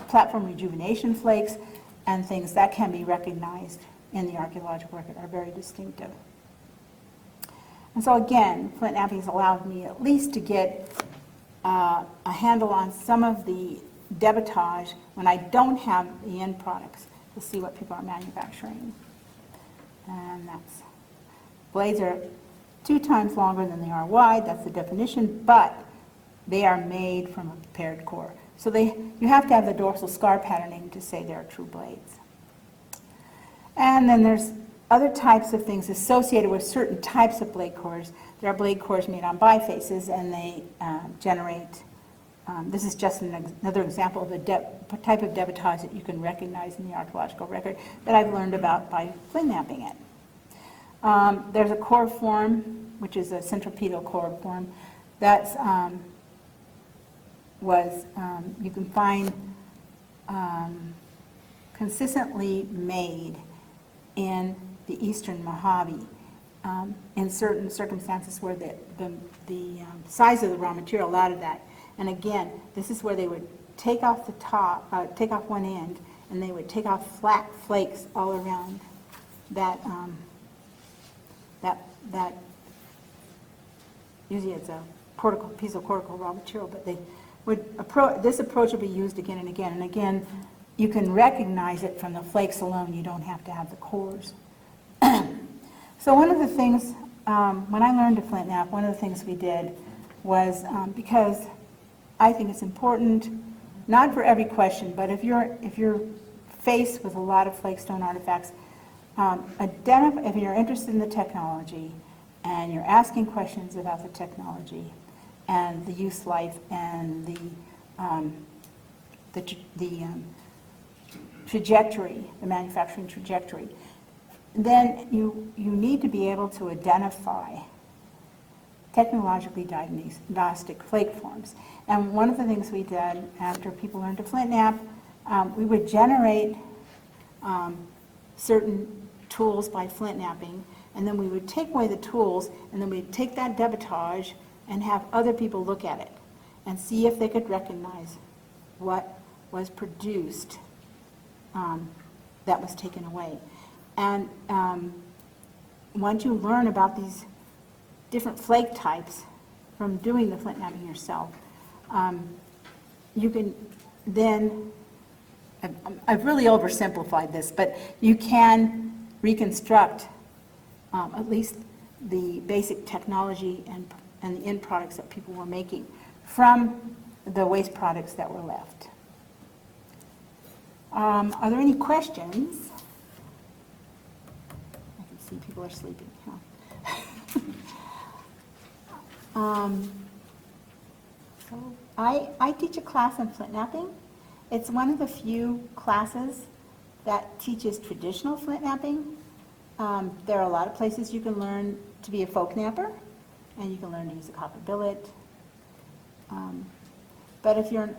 D: platform rejuvenation flakes, and things that can be recognized in the archaeological record are very distinctive. And so again, flint knapping has allowed me at least to get a handle on some of the debitage when I don't have the end products to see what people are manufacturing. And that's, blades are 2 times longer than they are wide, that's the definition, but they are made from a prepared core. So you have to have the dorsal scar patterning to say they're true blades. And then there's other types of things associated with certain types of blade cores. There are blade cores made on bifaces, and they generate, this is just another example of a type of debitage that you can recognize in the archaeological record that I've learned about by flint knapping it. There's a core form, which is a centripetal core form, that's you can find consistently made in the eastern Mojave in certain circumstances where the size of the raw material allowed that. And again, this is where they would take off the top, take off one end, and they would take off flat flakes all around that, that usually it's a cortical, piece of cortical raw material, but they would this approach will be used again and again. And again, you can recognize it from the flakes alone. You don't have to have the cores. So one of the things, when I learned to flint knap, one of the things we did was, because I think it's important, not for every question, but if you're faced with a lot of flake stone artifacts, if you're interested in the technology and you're asking questions about the technology and the use life and the trajectory, the manufacturing trajectory, then you need to be able to identify technologically diagnostic flake forms. And one of the things we did after people learned to flint knap, we would generate certain tools by flint knapping, and then we would take away the tools, and then we'd take that debitage and have other people look at it and see if they could recognize what was produced that was taken away. And once you learn about these different flake types from doing the flint knapping yourself, you can then, I've really oversimplified this, but you can reconstruct at least the basic technology and the end products that people were making from the waste products that were left. Are there any questions? I can see people are sleeping. So I teach a class on flint knapping. It's one of the few classes that teaches traditional flint knapping. There are a lot of places you can learn to be a folk knapper, and you can learn to use a copper billet. But if you're an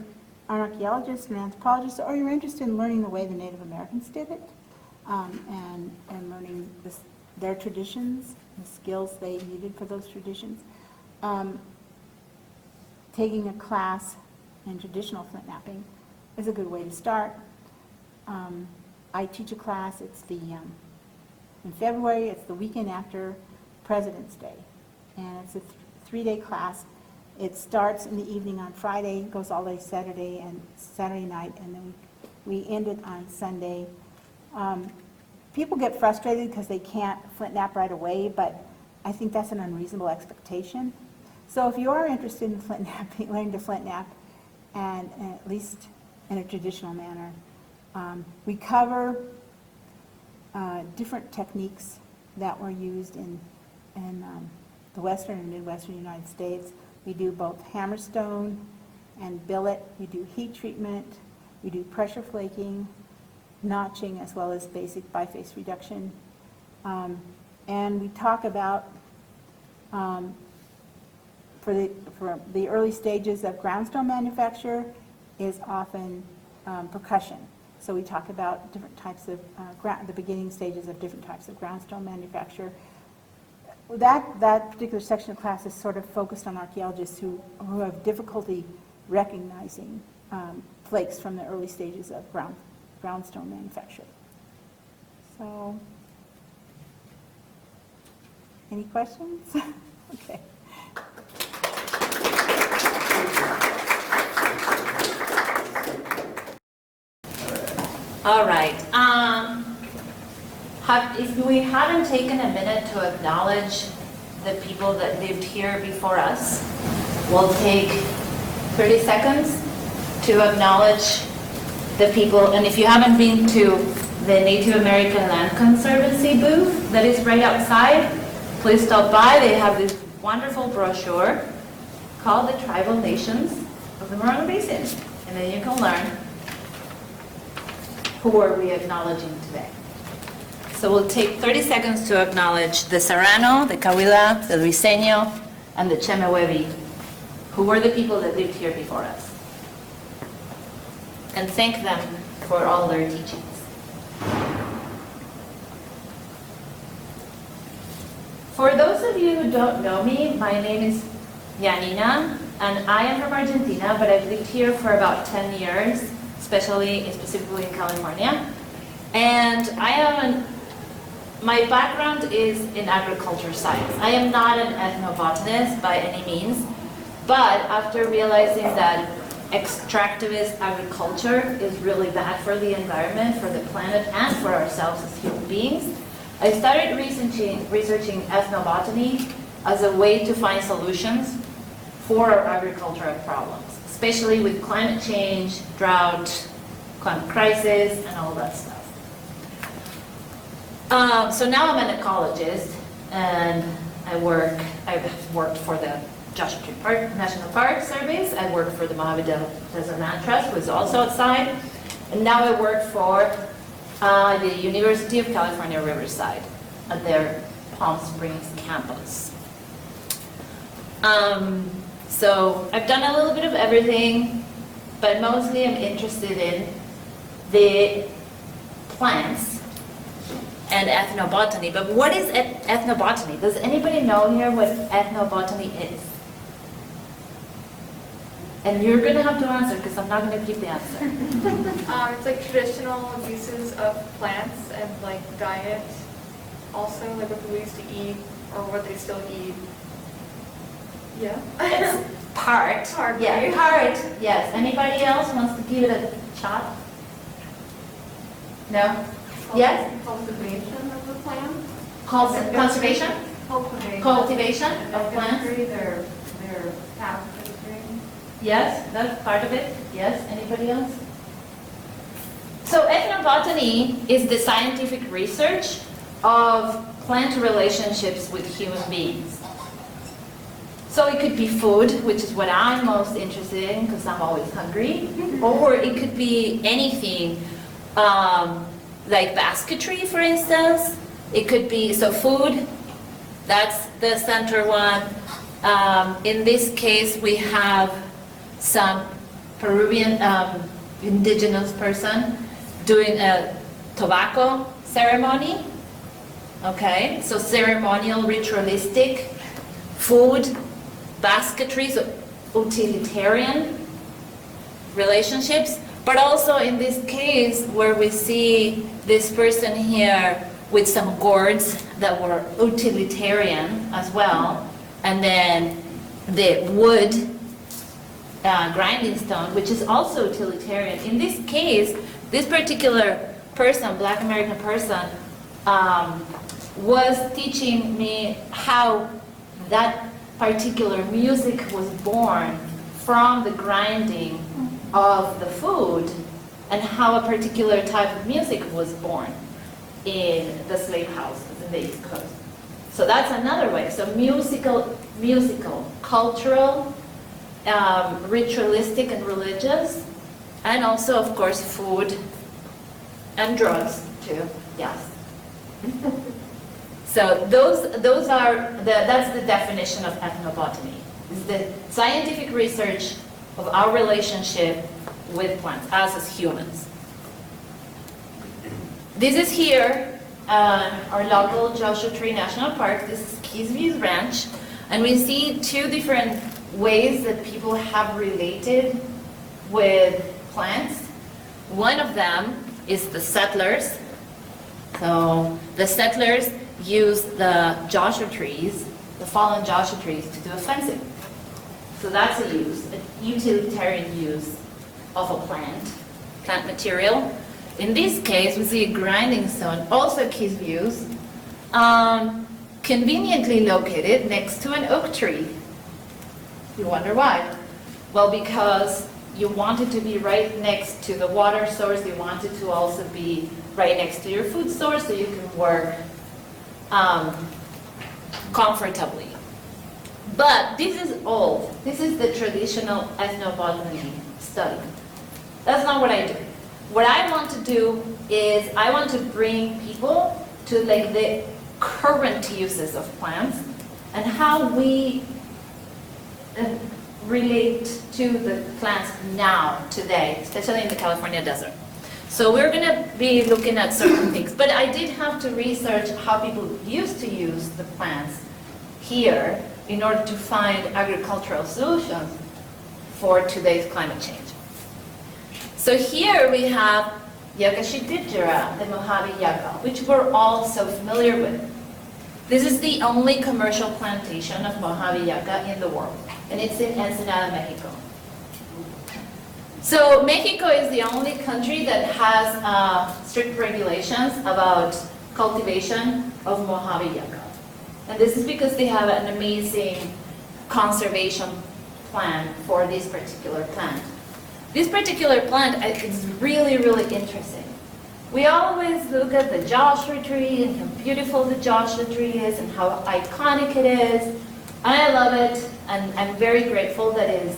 D: archaeologist, an anthropologist, or you're interested in learning the way the Native Americans did it, and learning their traditions, the skills they needed for those traditions, taking a class in traditional flint knapping is a good way to start. I teach a class, it's in February, it's the weekend after President's Day. And it's a 3-day class. It starts in the evening on Friday, goes all day Saturday and Saturday night, and then we end it on Sunday. People get frustrated because they can't flint knap right away, but I think that's an unreasonable expectation. So if you are interested in flint knapping, learning to flint knap, and at least in a traditional manner, we cover different techniques that were used in the western and midwestern United States. We do both hammerstone and billet. We do heat treatment. We do pressure flaking, notching, as well as basic biface reduction. And we talk about, for the early stages of groundstone manufacture is often percussion. So we talk about different types of, the beginning stages of different types of groundstone manufacture. That particular section of class is sort of focused on archaeologists who have difficulty recognizing flakes from the early stages of groundstone manufacture. So, any questions? Okay.
E: All right. If we haven't taken a minute to acknowledge the people that lived here before us, we'll take 30 seconds to acknowledge the people. And if you haven't been to the Native American Land Conservancy booth that is right outside, please stop by. They have this wonderful brochure called The Tribal Nations of the Morongo Basin. And then you can learn who are we acknowledging today. So we'll take 30 seconds to acknowledge the Serrano, the Cahuilla, the Luiseño, and the Chemehuevi, who were the people that lived here before us. And thank them for all their teachings. For those of you who don't know me, my name is Yanina, and I am from Argentina, but I've lived here for about 10 years, specifically in California. And my background is in agriculture science. I am not an ethnobotanist by any means, but after realizing that extractivist agriculture is really bad for the environment, for the planet, and for ourselves as human beings, I started researching ethnobotany as a way to find solutions for our agricultural problems, especially with climate change, drought, climate crisis, and all that stuff. So now I'm an ecologist, and I've worked for the Joshua Tree Park National Park Service. I work for the Mojave Desert Land Trust, which is also outside, and now I work for the University of California, Riverside, at their Palm Springs campus. So I've done a little bit of everything, but mostly I'm interested in the plants and ethnobotany. But what is ethnobotany? Does anybody know here what ethnobotany is? And you're going to have to answer because I'm not going to keep the answer.
B: It's like traditional uses of plants and like diet, also like what people used to eat or what they still eat. Yeah.
E: It's part.
B: Part,
E: Yeah,
B: right?
E: part. Yes. Anybody else wants to give it a shot? No? Yes?
F: Cultivation of the plant.
E: Conservation?
F: Cultivation.
E: Cultivation of plants?
F: Their pathway.
E: Yes, that's part of it. Yes, anybody else? So ethnobotany is the scientific research of plant relationships with human beings. So it could be food, which is what I'm most interested in because I'm always hungry, or it could be anything like basketry, for instance. It could be, so food, that's the center one. In this case, we have some Peruvian indigenous person doing a tobacco ceremony. Okay, so ceremonial, ritualistic, food, basketry, so utilitarian relationships. But also in this case where we see this person here with some gourds that were utilitarian as well, and then the wood grinding stone, which is also utilitarian. In this case, this particular person, Black American person, was teaching me how that particular music was born from the grinding of the food, and how a particular type of music was born in the slave houses in the East Coast. So that's another way. So musical, cultural, ritualistic and religious, and also, of course, food and drugs too. Yes. So that's the definition of ethnobotany. It's the scientific research of our relationship with plants, us as humans. This is here, our local Joshua Tree National Park. This is Kisby's Ranch, and we see two different ways that people have related with plants. One of them is the settlers. So the settlers use the Joshua trees, the fallen Joshua trees, to do a fencing. So that's a use, a utilitarian use of a plant material. In this case, we see a grinding stone, also Kisby's, conveniently located next to an oak tree. You wonder why? Well, because you want it to be right next to the water source. You want it to also be right next to your food source so you can work comfortably. But this is old. This is the traditional ethnobotany study. That's not what I do. What I want to do is I want to bring people to like the current uses of plants and how we relate to the plants now, today, especially in the California desert. So we're going to be looking at certain things. But I did have to research how people used to use the plants here in order to find agricultural solutions for today's climate change. So here we have Yakashididjara, the Mojave yucca, which we're all so familiar with. This is the only commercial plantation of Mojave yucca in the world, and it's in Ensenada, Mexico. So Mexico is the only country that has strict regulations about cultivation of Mojave yucca. And this is because they have an amazing conservation plan for this particular plant. This particular plant is really, really interesting. We always look at the Joshua tree and how beautiful the Joshua tree is and how iconic it is. And I love it, and I'm very grateful that it is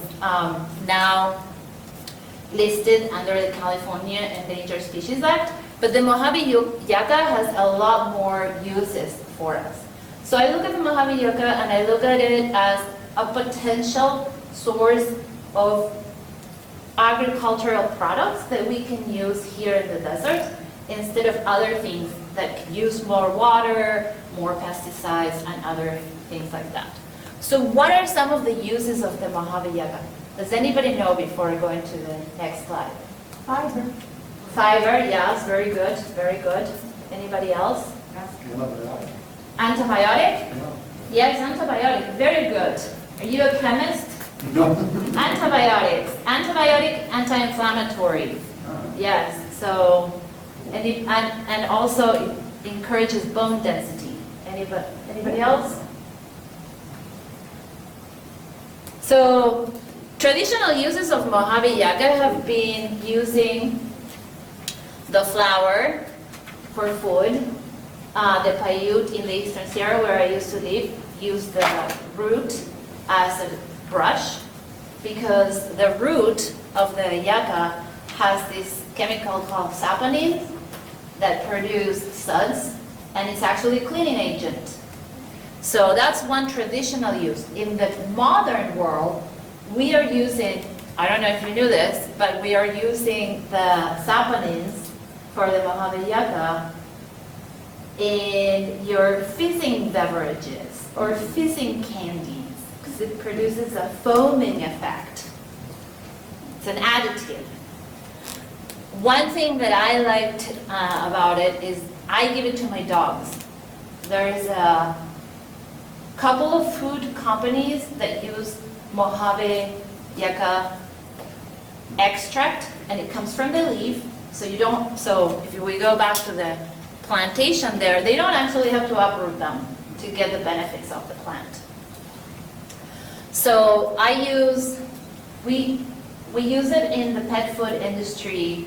E: now listed under the California Endangered Species Act. But the Mojave yucca has a lot more uses for us. So I look at the Mojave yucca and I look at it as a potential source of agricultural products that we can use here in the desert instead of other things that use more water, more pesticides, and other things like that. So what are some of the uses of the Mojave yucca? Does anybody know before going to the next slide?
D: Fiber.
E: Fiber, yes, very good, very good. Anybody else? Antibiotic? Yes, antibiotic, very good. Are you a chemist?
C: No.
E: Antibiotics, anti-inflammatory. Yes, so, and also it encourages bone density. Anybody else? So, traditional uses of Mojave yucca have been using the flower for food. The Paiute in the Eastern Sierra, where I used to live, used the root as a brush because the root of the yucca has this chemical called saponin that produces suds, and it's actually a cleaning agent. So that's one traditional use. In the modern world, we are using I don't know if you knew this, but we are using the saponins for the Mojave yucca in your fizzing beverages or fizzing candies because it produces a foaming effect. It's an additive. One thing that I liked about it is I give it to my dogs. There's a couple of food companies that use Mojave yucca extract, and it comes from the leaf. So if we go back to the plantation there, they don't actually have to uproot them to get the benefits of the plant. So we use it in the pet food industry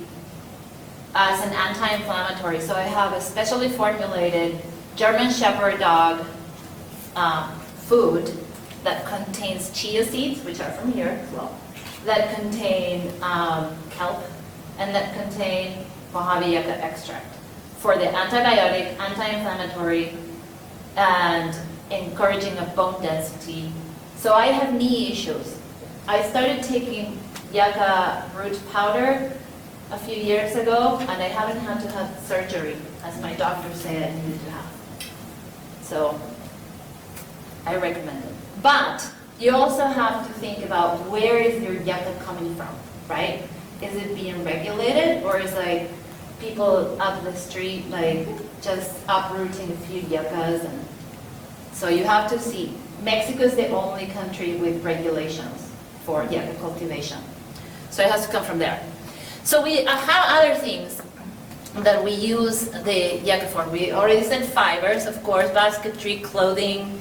E: as an anti-inflammatory. So I have a specially formulated German Shepherd dog food that contains chia seeds, which are from here as well, that contain kelp, and that contain Mojave yucca extract for the antibiotic, anti-inflammatory, and encouraging of bone density. So I have knee issues. I started taking yucca root powder a few years ago, and I haven't had to have surgery, as my doctor said I needed to have. So I recommend it. But you also have to think about where is your yucca coming from, right? Is it being regulated, or is like people up the street like just uprooting a few yuccas? And so you have to see. Mexico is the only country with regulations for yucca cultivation. So it has to come from there. So we have other things that we use the yucca for. We already said fibers, of course, basketry, clothing,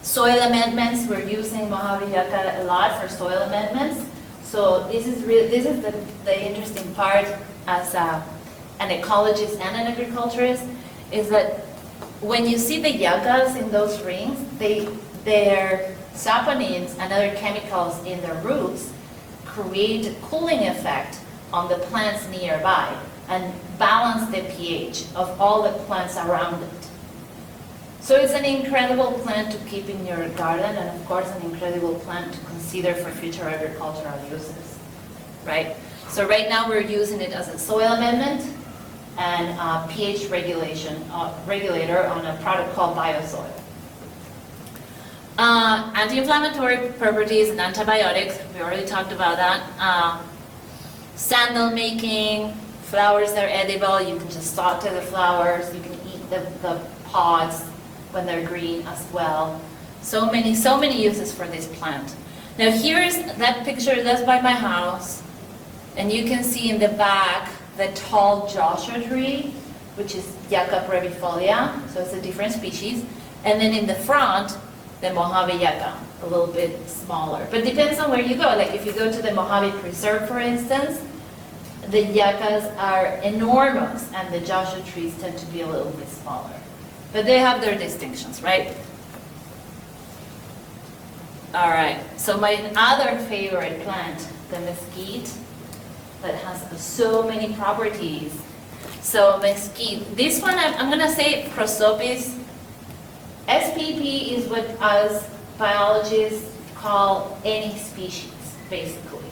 E: soil amendments. We're using Mojave yucca a lot for soil amendments. So this is the interesting part as an ecologist and an agriculturist, is that when you see the yuccas in those rings, their saponins and other chemicals in their roots create a cooling effect on the plants nearby and balance the pH of all the plants around it. So it's an incredible plant to keep in your garden, and of course an incredible plant to consider for future agricultural uses, right? So right now we're using it as a soil amendment and a pH regulator on a product called BioSoil. Anti-inflammatory properties and antibiotics, we already talked about that. Sandal making, flowers that are edible, you can just saute the flowers, you can eat the pods when they're green as well. So many uses for this plant. Now here's that picture, that's by my house, and you can see in the back the tall Joshua tree, which is Yucca brevifolia, so it's a different species, and then in the front, the Mojave yucca, a little bit smaller. But depends on where you go. Like if you go to the Mojave Preserve, for instance, the yuccas are enormous, and the Joshua trees tend to be a little bit smaller. But they have their distinctions, right? All right, so my other favorite plant, the mesquite, that has so many properties. So mesquite, this one I'm gonna say Prosopis. SPP is what us biologists call any species, basically.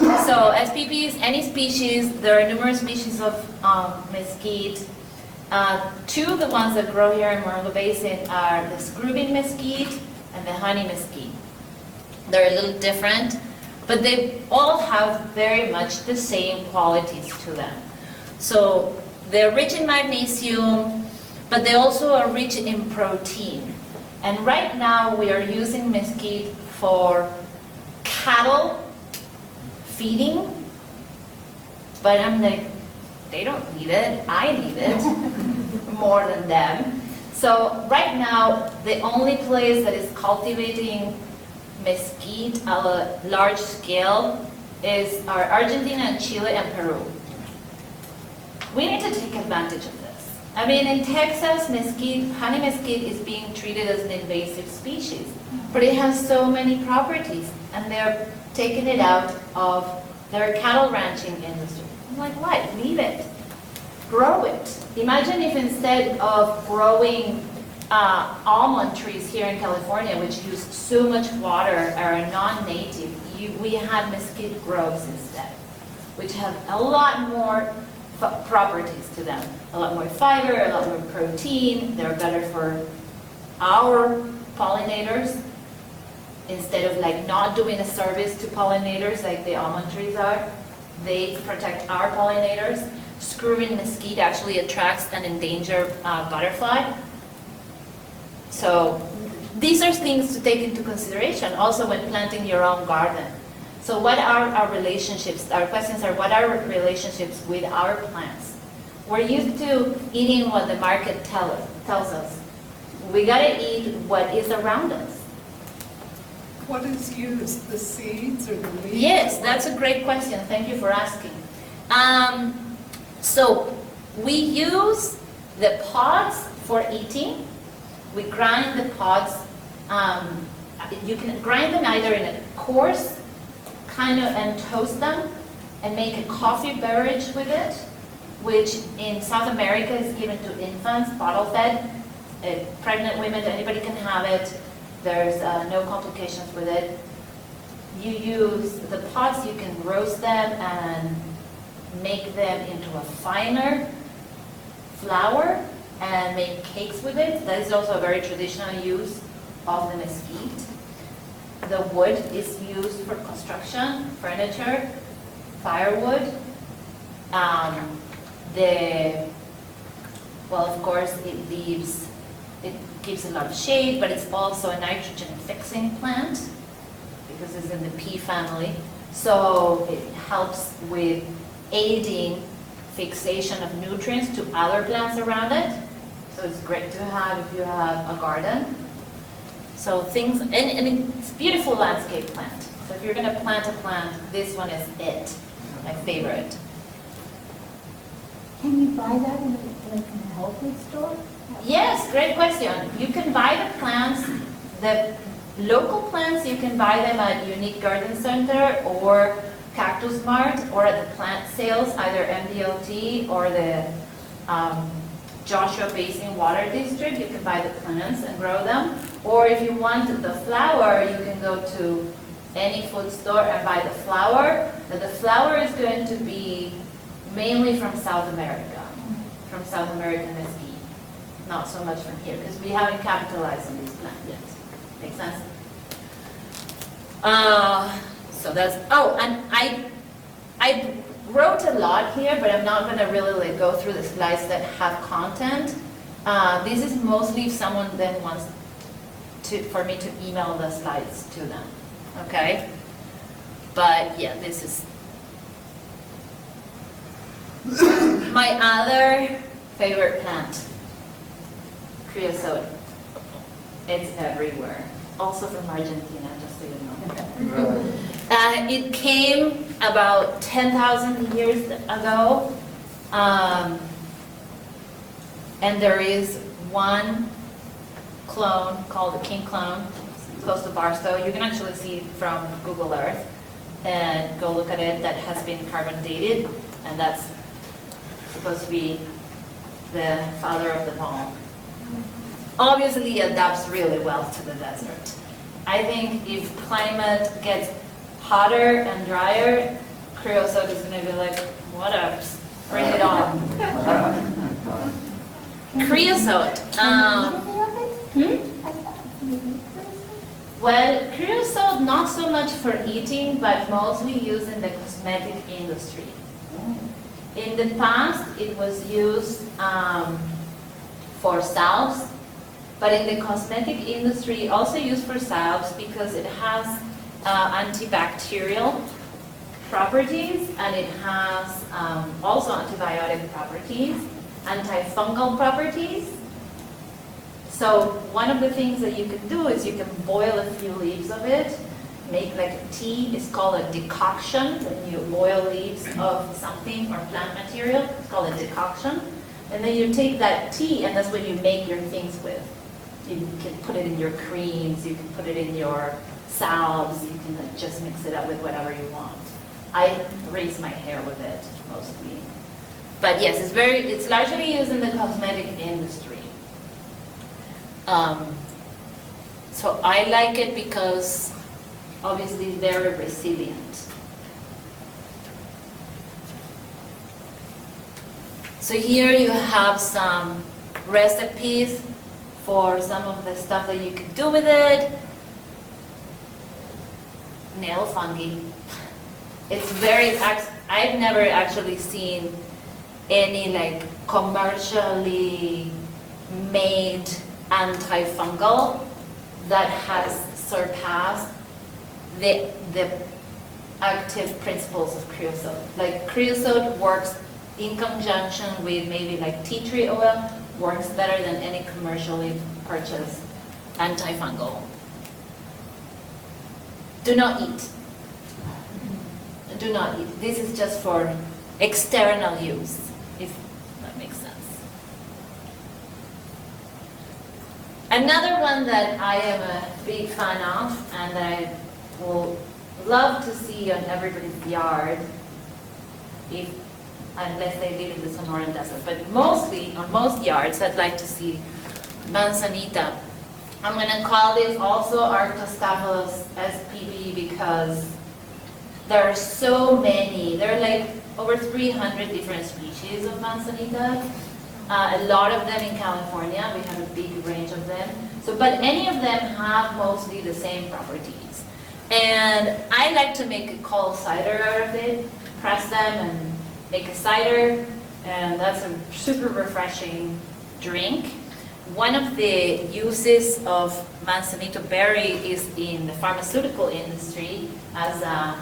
E: So SPP is any species. There are numerous species of mesquite. Two of the ones that grow here in Morongo Basin are the screwbin mesquite and the honey mesquite. They're a little different, but they all have very much the same qualities to them. So they're rich in magnesium, but they also are rich in protein. And right now we are using mesquite for cattle feeding, but I'm like, they don't need it, I need it more than them. So right now, the only place that is cultivating mesquite at a large scale are Argentina and Chile and Peru. We need to take advantage of this. I mean, in Texas, honey mesquite is being treated as an invasive species, but it has so many properties, and they're taking it out of their cattle ranching industry. I'm like, what? Leave it. Grow it. Imagine if instead of growing almond trees here in California, which use so much water, are non-native, we have mesquite groves instead, which have a lot more properties to them. A lot more fiber, a lot more protein. They're better for our pollinators, instead of like not doing a service to pollinators like the almond trees are. They protect our pollinators. Screwing mesquite actually attracts an endangered butterfly. So these are things to take into consideration also when planting your own garden. So what are our relationships? Our questions are, what are our relationships with our plants? We're used to eating what the market tells us. We gotta eat what is around us.
G: What is used, the seeds or the leaves?
E: Yes, that's a great question. Thank you for asking. So we use the pods for eating. We grind the pods. You can grind them either in a coarse kind of and toast them and make a coffee beverage with it, which in South America is given to infants, bottle fed. Pregnant women, anybody can have it. There's no complications with it. You use the pods, you can roast them and make them into a finer flour and make cakes with it. That is also a very traditional use of the mesquite. The wood is used for construction, furniture, firewood. Well, of course, it gives a lot of shade, but it's also a nitrogen fixing plant because it's in the pea family. So it helps with aiding fixation of nutrients to other plants around it. So it's great to have if you have a garden. So things, and it's a beautiful landscape plant. So if you're going to plant a plant, this one is it, my favorite.
D: Can you buy that in a health food store?
E: Yes, great question. You can buy the plants, the local plants, you can buy them at Unique Garden Center or Cactus Mart or at the plant sales, either MDLT or the Joshua Basin Water District. You can buy the plants and grow them. Or if you want the flower, you can go to any food store and buy the flower. But the flower is going to be mainly from South America, from South American mesquite. Not so much from here, because we haven't capitalized on these plants yet. Make sense? So that's, oh, and I wrote a lot here, but I'm not gonna really like go through the slides that have content. This is mostly if someone then wants for me to email the slides to them, okay? But yeah, this is my other favorite plant. Creosote. It's everywhere. Also from Argentina, just so you know. It came about 10,000 years ago. And there is one clone called the king clone, close to Barstow. You can actually see it from Google Earth and go look at it. That has been carbon dated, and that's supposed to be the father of them all. Obviously, it adapts really well to the desert. I think if climate gets hotter and drier, creosote is going to be like, what else? Bring it on. Creosote. Well, creosote not so much for eating, but mostly used in the cosmetic industry. In the past, it was used for salves. But in the cosmetic industry, also used for salves because it has antibacterial properties and it has also antibiotic properties, antifungal properties. So one of the things that you can do is you can boil a few leaves of it, make like a tea. It's called a decoction. When you boil leaves of something or plant material, it's called a decoction. And then you take that tea and that's what you make your things with. You can put it in your creams, you can put it in your salves, you can like just mix it up with whatever you want. I raise my hair with it mostly. But yes, it's largely used in the cosmetic industry. So I like it because obviously they're resilient. So here you have some recipes for some of the stuff that you can do with it. Nail fungi. It's very, I've never actually seen any like commercially made antifungal that has surpassed the active principles of creosote. Like creosote works in conjunction with maybe like tea tree oil, works better than any commercially purchased antifungal. Do not eat. Do not eat. This is just for external use, if that makes sense. Another one that I am a big fan of and that I will love to see on everybody's yard, unless they live in the Sonoran Desert, but mostly on most yards I'd like to see manzanita. I'm going to call this also Archaeopalooza SPB because there are so many. There are like over 300 different species of manzanita. A lot of them in California. We have a big range of them. So, but any of them have mostly the same properties. And I like to make a cold cider out of it, press them and make a cider, and that's a super refreshing drink. One of the uses of manzanito berry is in the pharmaceutical industry as a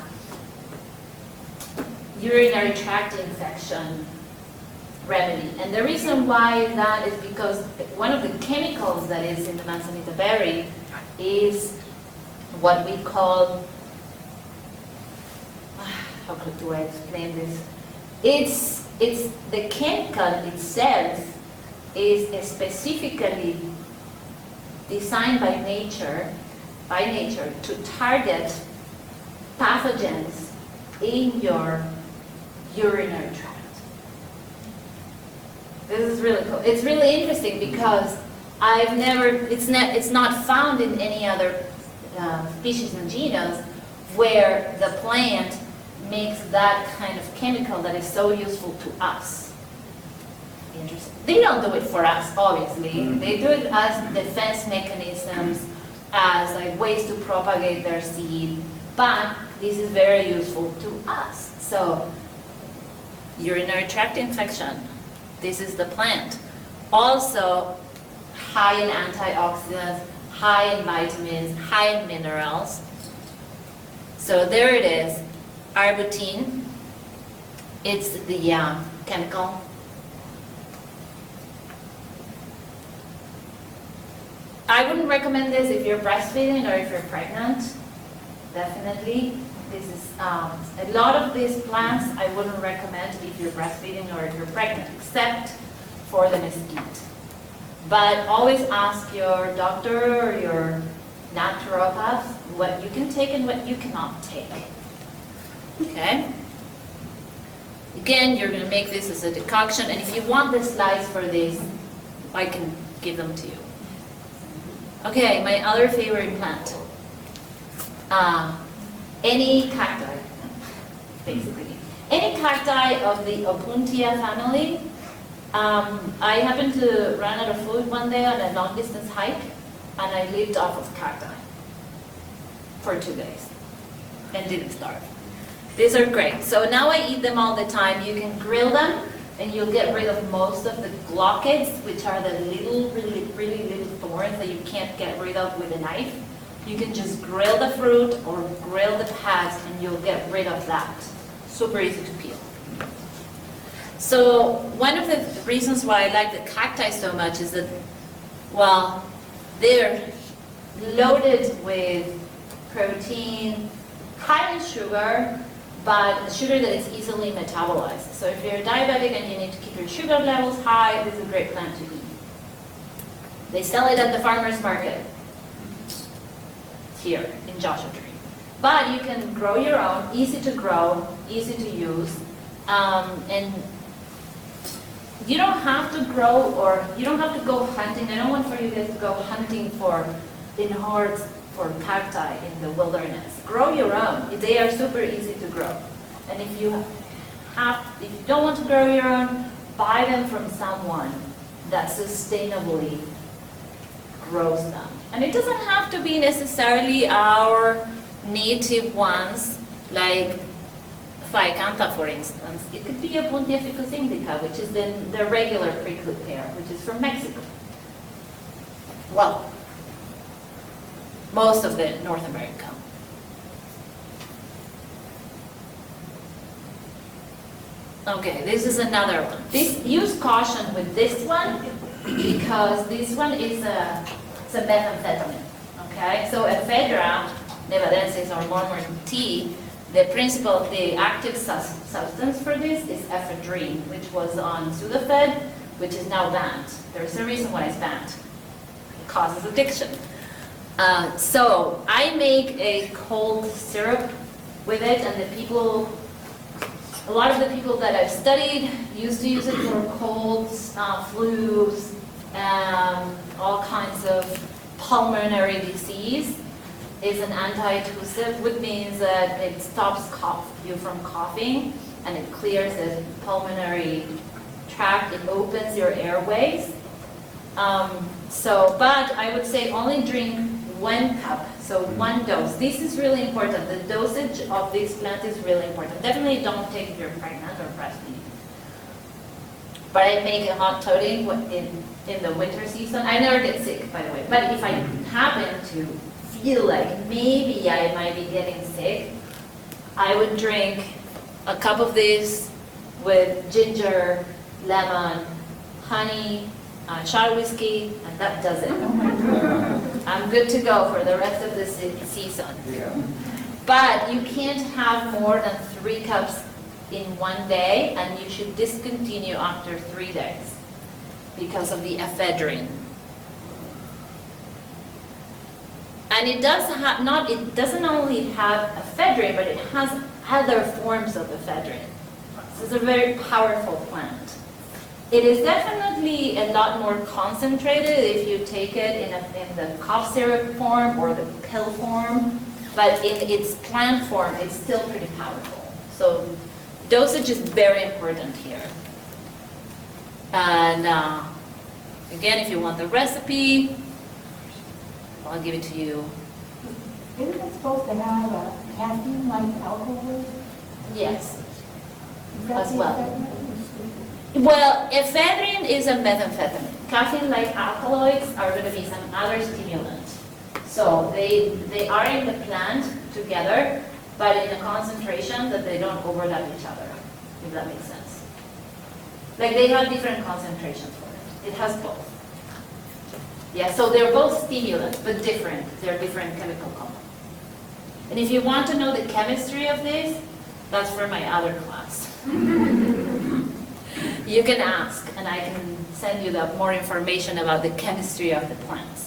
E: urinary tract infection remedy. And the reason why that is because one of the chemicals that is in the manzanita berry is what we call, how do I explain this? It's the chemical itself is specifically designed by nature to target pathogens in your urinary tract. This is really cool. It's really interesting because it's not found in any other species and genus where the plant makes that kind of chemical that is so useful to us. Interesting. They don't do it for us, obviously. They do it as defense mechanisms, as like ways to propagate their seed, but this is very useful to us. So, urinary tract infection, this is the plant. Also, high in antioxidants, high in vitamins, high in minerals. So there it is, arbutin. It's the chemical. I wouldn't recommend this if you're breastfeeding or if you're pregnant, definitely. This is, a lot of these plants I wouldn't recommend if you're breastfeeding or if you're pregnant, except for the mesquite. But always ask your doctor or your naturopath what you can take and what you cannot take. Okay? Again, you're going to make this as a decoction, and if you want the slides for this, I can give them to you. Okay, my other favorite plant. Any cacti, basically. Any cacti of the Opuntia family. I happened to run out of food one day on a long distance hike, and I lived off of cacti for 2 days and didn't starve. These are great. So now I eat them all the time. You can grill them and you'll get rid of most of the glochids, which are the little, really little thorns that you can't get rid of with a knife. You can just grill the fruit or grill the pads and you'll get rid of that. Super easy to peel. So one of the reasons why I like the cacti so much is that, well, they're loaded with protein, high in sugar, but sugar that is easily metabolized. So if you're diabetic and you need to keep your sugar levels high, this is a great plant to eat. They sell it at the farmer's market here in Joshua Tree. But you can grow your own, easy to grow, easy to use, and you don't have to grow, or you don't have to go hunting. I don't want for you guys to go hunting in hordes for cacti in the wilderness. Grow your own. They are super easy to grow. And if you don't want to grow your own, buy them from someone that sustainably grows them. And it doesn't have to be necessarily our native ones, like Ficantha, for instance. It could be a Pontificus indica, which is the regular prickly pear, which is from Mexico. Well, most of the North America. Okay, this is another one. Use caution with this one, because this one is it's a methamphetamine. Okay, so ephedra nevadensis or Mormon tea, the active substance for this is ephedrine, which was on Sudafed, which is now banned. There's a reason why it's banned. It causes addiction. So I make a cold syrup with it, and a lot of the people that I've studied used to use it for colds, flus, all kinds of pulmonary disease. It's an anti-tussive, which means that it stops you from coughing, and it clears the pulmonary tract. It opens your airways. But I would say only drink 1 cup, so 1 dose. This is really important. The dosage of this plant is really important. Definitely don't take if you're pregnant or breastfeeding. But I make a hot toddy in the winter season. I never get sick, by the way. But if I happen to feel like maybe I might be getting sick, I would drink a cup of this with ginger, lemon, honey, shot of whiskey, and that does it. I'm good to go for the rest of the season. But you can't have more than 3 cups in 1 day, and you should discontinue after 3 days because of the ephedrine. And it doesn't only have ephedrine, but it has other forms of ephedrine. So it's a very powerful plant. It is definitely a lot more concentrated if you take it in the cough syrup form or the pill form, but in its plant form, it's still pretty powerful. So dosage is very important here. And again, if you want the recipe, I'll give it to you.
D: Isn't it supposed to have a caffeine-like alcohol?
E: Yes,
D: Is that
E: as
D: the
E: well.
D: effect?
E: Well, ephedrine is a methamphetamine. Caffeine-like alkaloids are going to be some other stimulant. So they are in the plant together, but in a concentration that they don't overlap each other, if that makes sense. Like they have different concentrations for it. It has both. Yeah, so they're both stimulants, but different. They're different chemical compounds. And if you want to know the chemistry of this, that's for my other class. You can ask, and I can send you more information about the chemistry of the plants.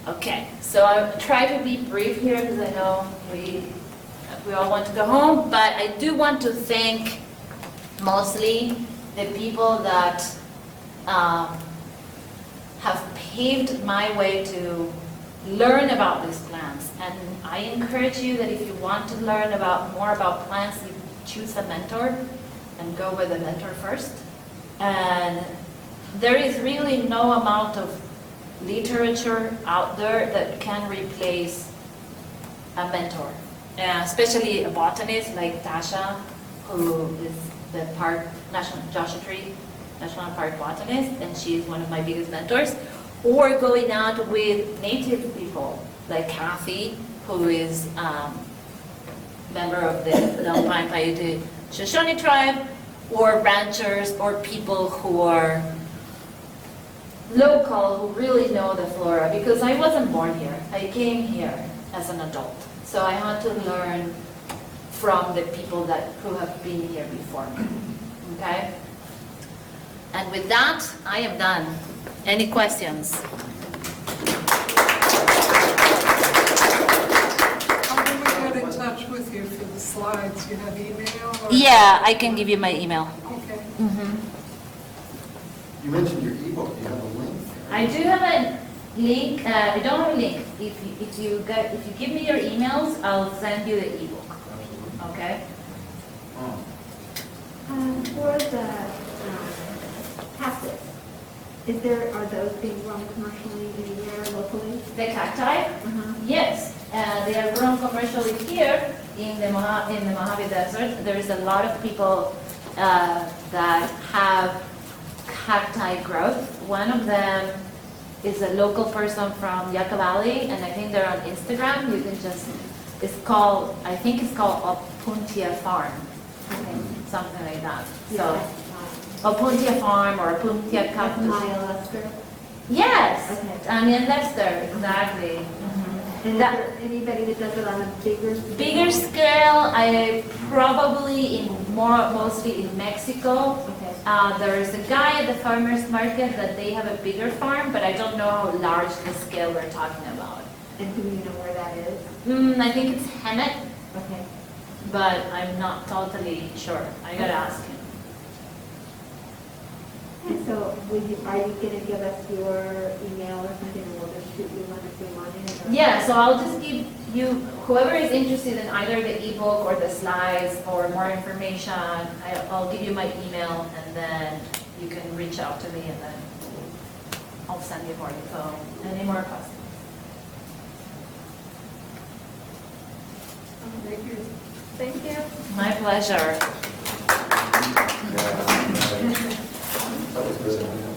E: Okay, so I'll try to be brief here because I know we all want to go home, but I do want to thank mostly the people that have paved my way to learn about these plants. And I encourage you that if you want to learn more about plants, you choose a mentor and go with a mentor first. And there is really no amount of literature out there that can replace a mentor, especially a botanist like Tasha, who is the Joshua Tree National Park botanist, and she is one of my biggest mentors. Or going out with native people like Kathy, who is member of the Alpine Paiute Shoshone tribe, or ranchers, or people who are local, who really know the flora, because I wasn't born here. I came here as an adult. So I had to learn from the people who have been here before me, okay? And with that, I am done. Any questions?
G: How do we get in touch with you for the slides? You have email or?
E: Yeah, I can give you my email.
G: Okay.
C: You mentioned your ebook, you have a link.
E: I do have a link, I don't have a link. If you give me your emails, I'll send you the ebook,
C: Absolutely.
E: okay?
C: Oh.
F: For the cactus, are those being grown commercially anywhere locally?
E: The cacti? Yes, they are grown commercially here in the Mojave Desert. There is a lot of people that have cacti growth. One of them is a local person from Yucca Valley, and I think they're on Instagram. You can just, I think it's called Opuntia Farm,
F: Okay.
E: something like that.
F: Yeah,
E: So,
F: that's
E: Opuntia Farm or Opuntia
F: fine.
E: Cactus.
F: Maya Lester.
E: Yes,
F: Okay.
E: I mean, Lester, exactly.
F: And is
E: That-
F: there anybody that does it on a bigger scale?
E: Bigger scale, I probably mostly in Mexico.
F: Okay.
E: There is a guy at the farmer's market that they have a bigger farm, but I don't know how large the scale we're talking about.
F: And do you know where that is?
E: I think it's Hemet,
F: Okay.
E: but I'm not totally sure. I gotta ask him.
F: And so are you going to give us your email or something, and we'll just shoot you one if we want it? or-
E: Yeah, so I'll just give you, whoever is interested in either the ebook or the slides or more information, I'll give you my email and then you can reach out to me and then I'll send you more info. Any more questions?
B: Thank you.
E: My pleasure.
C: That was good.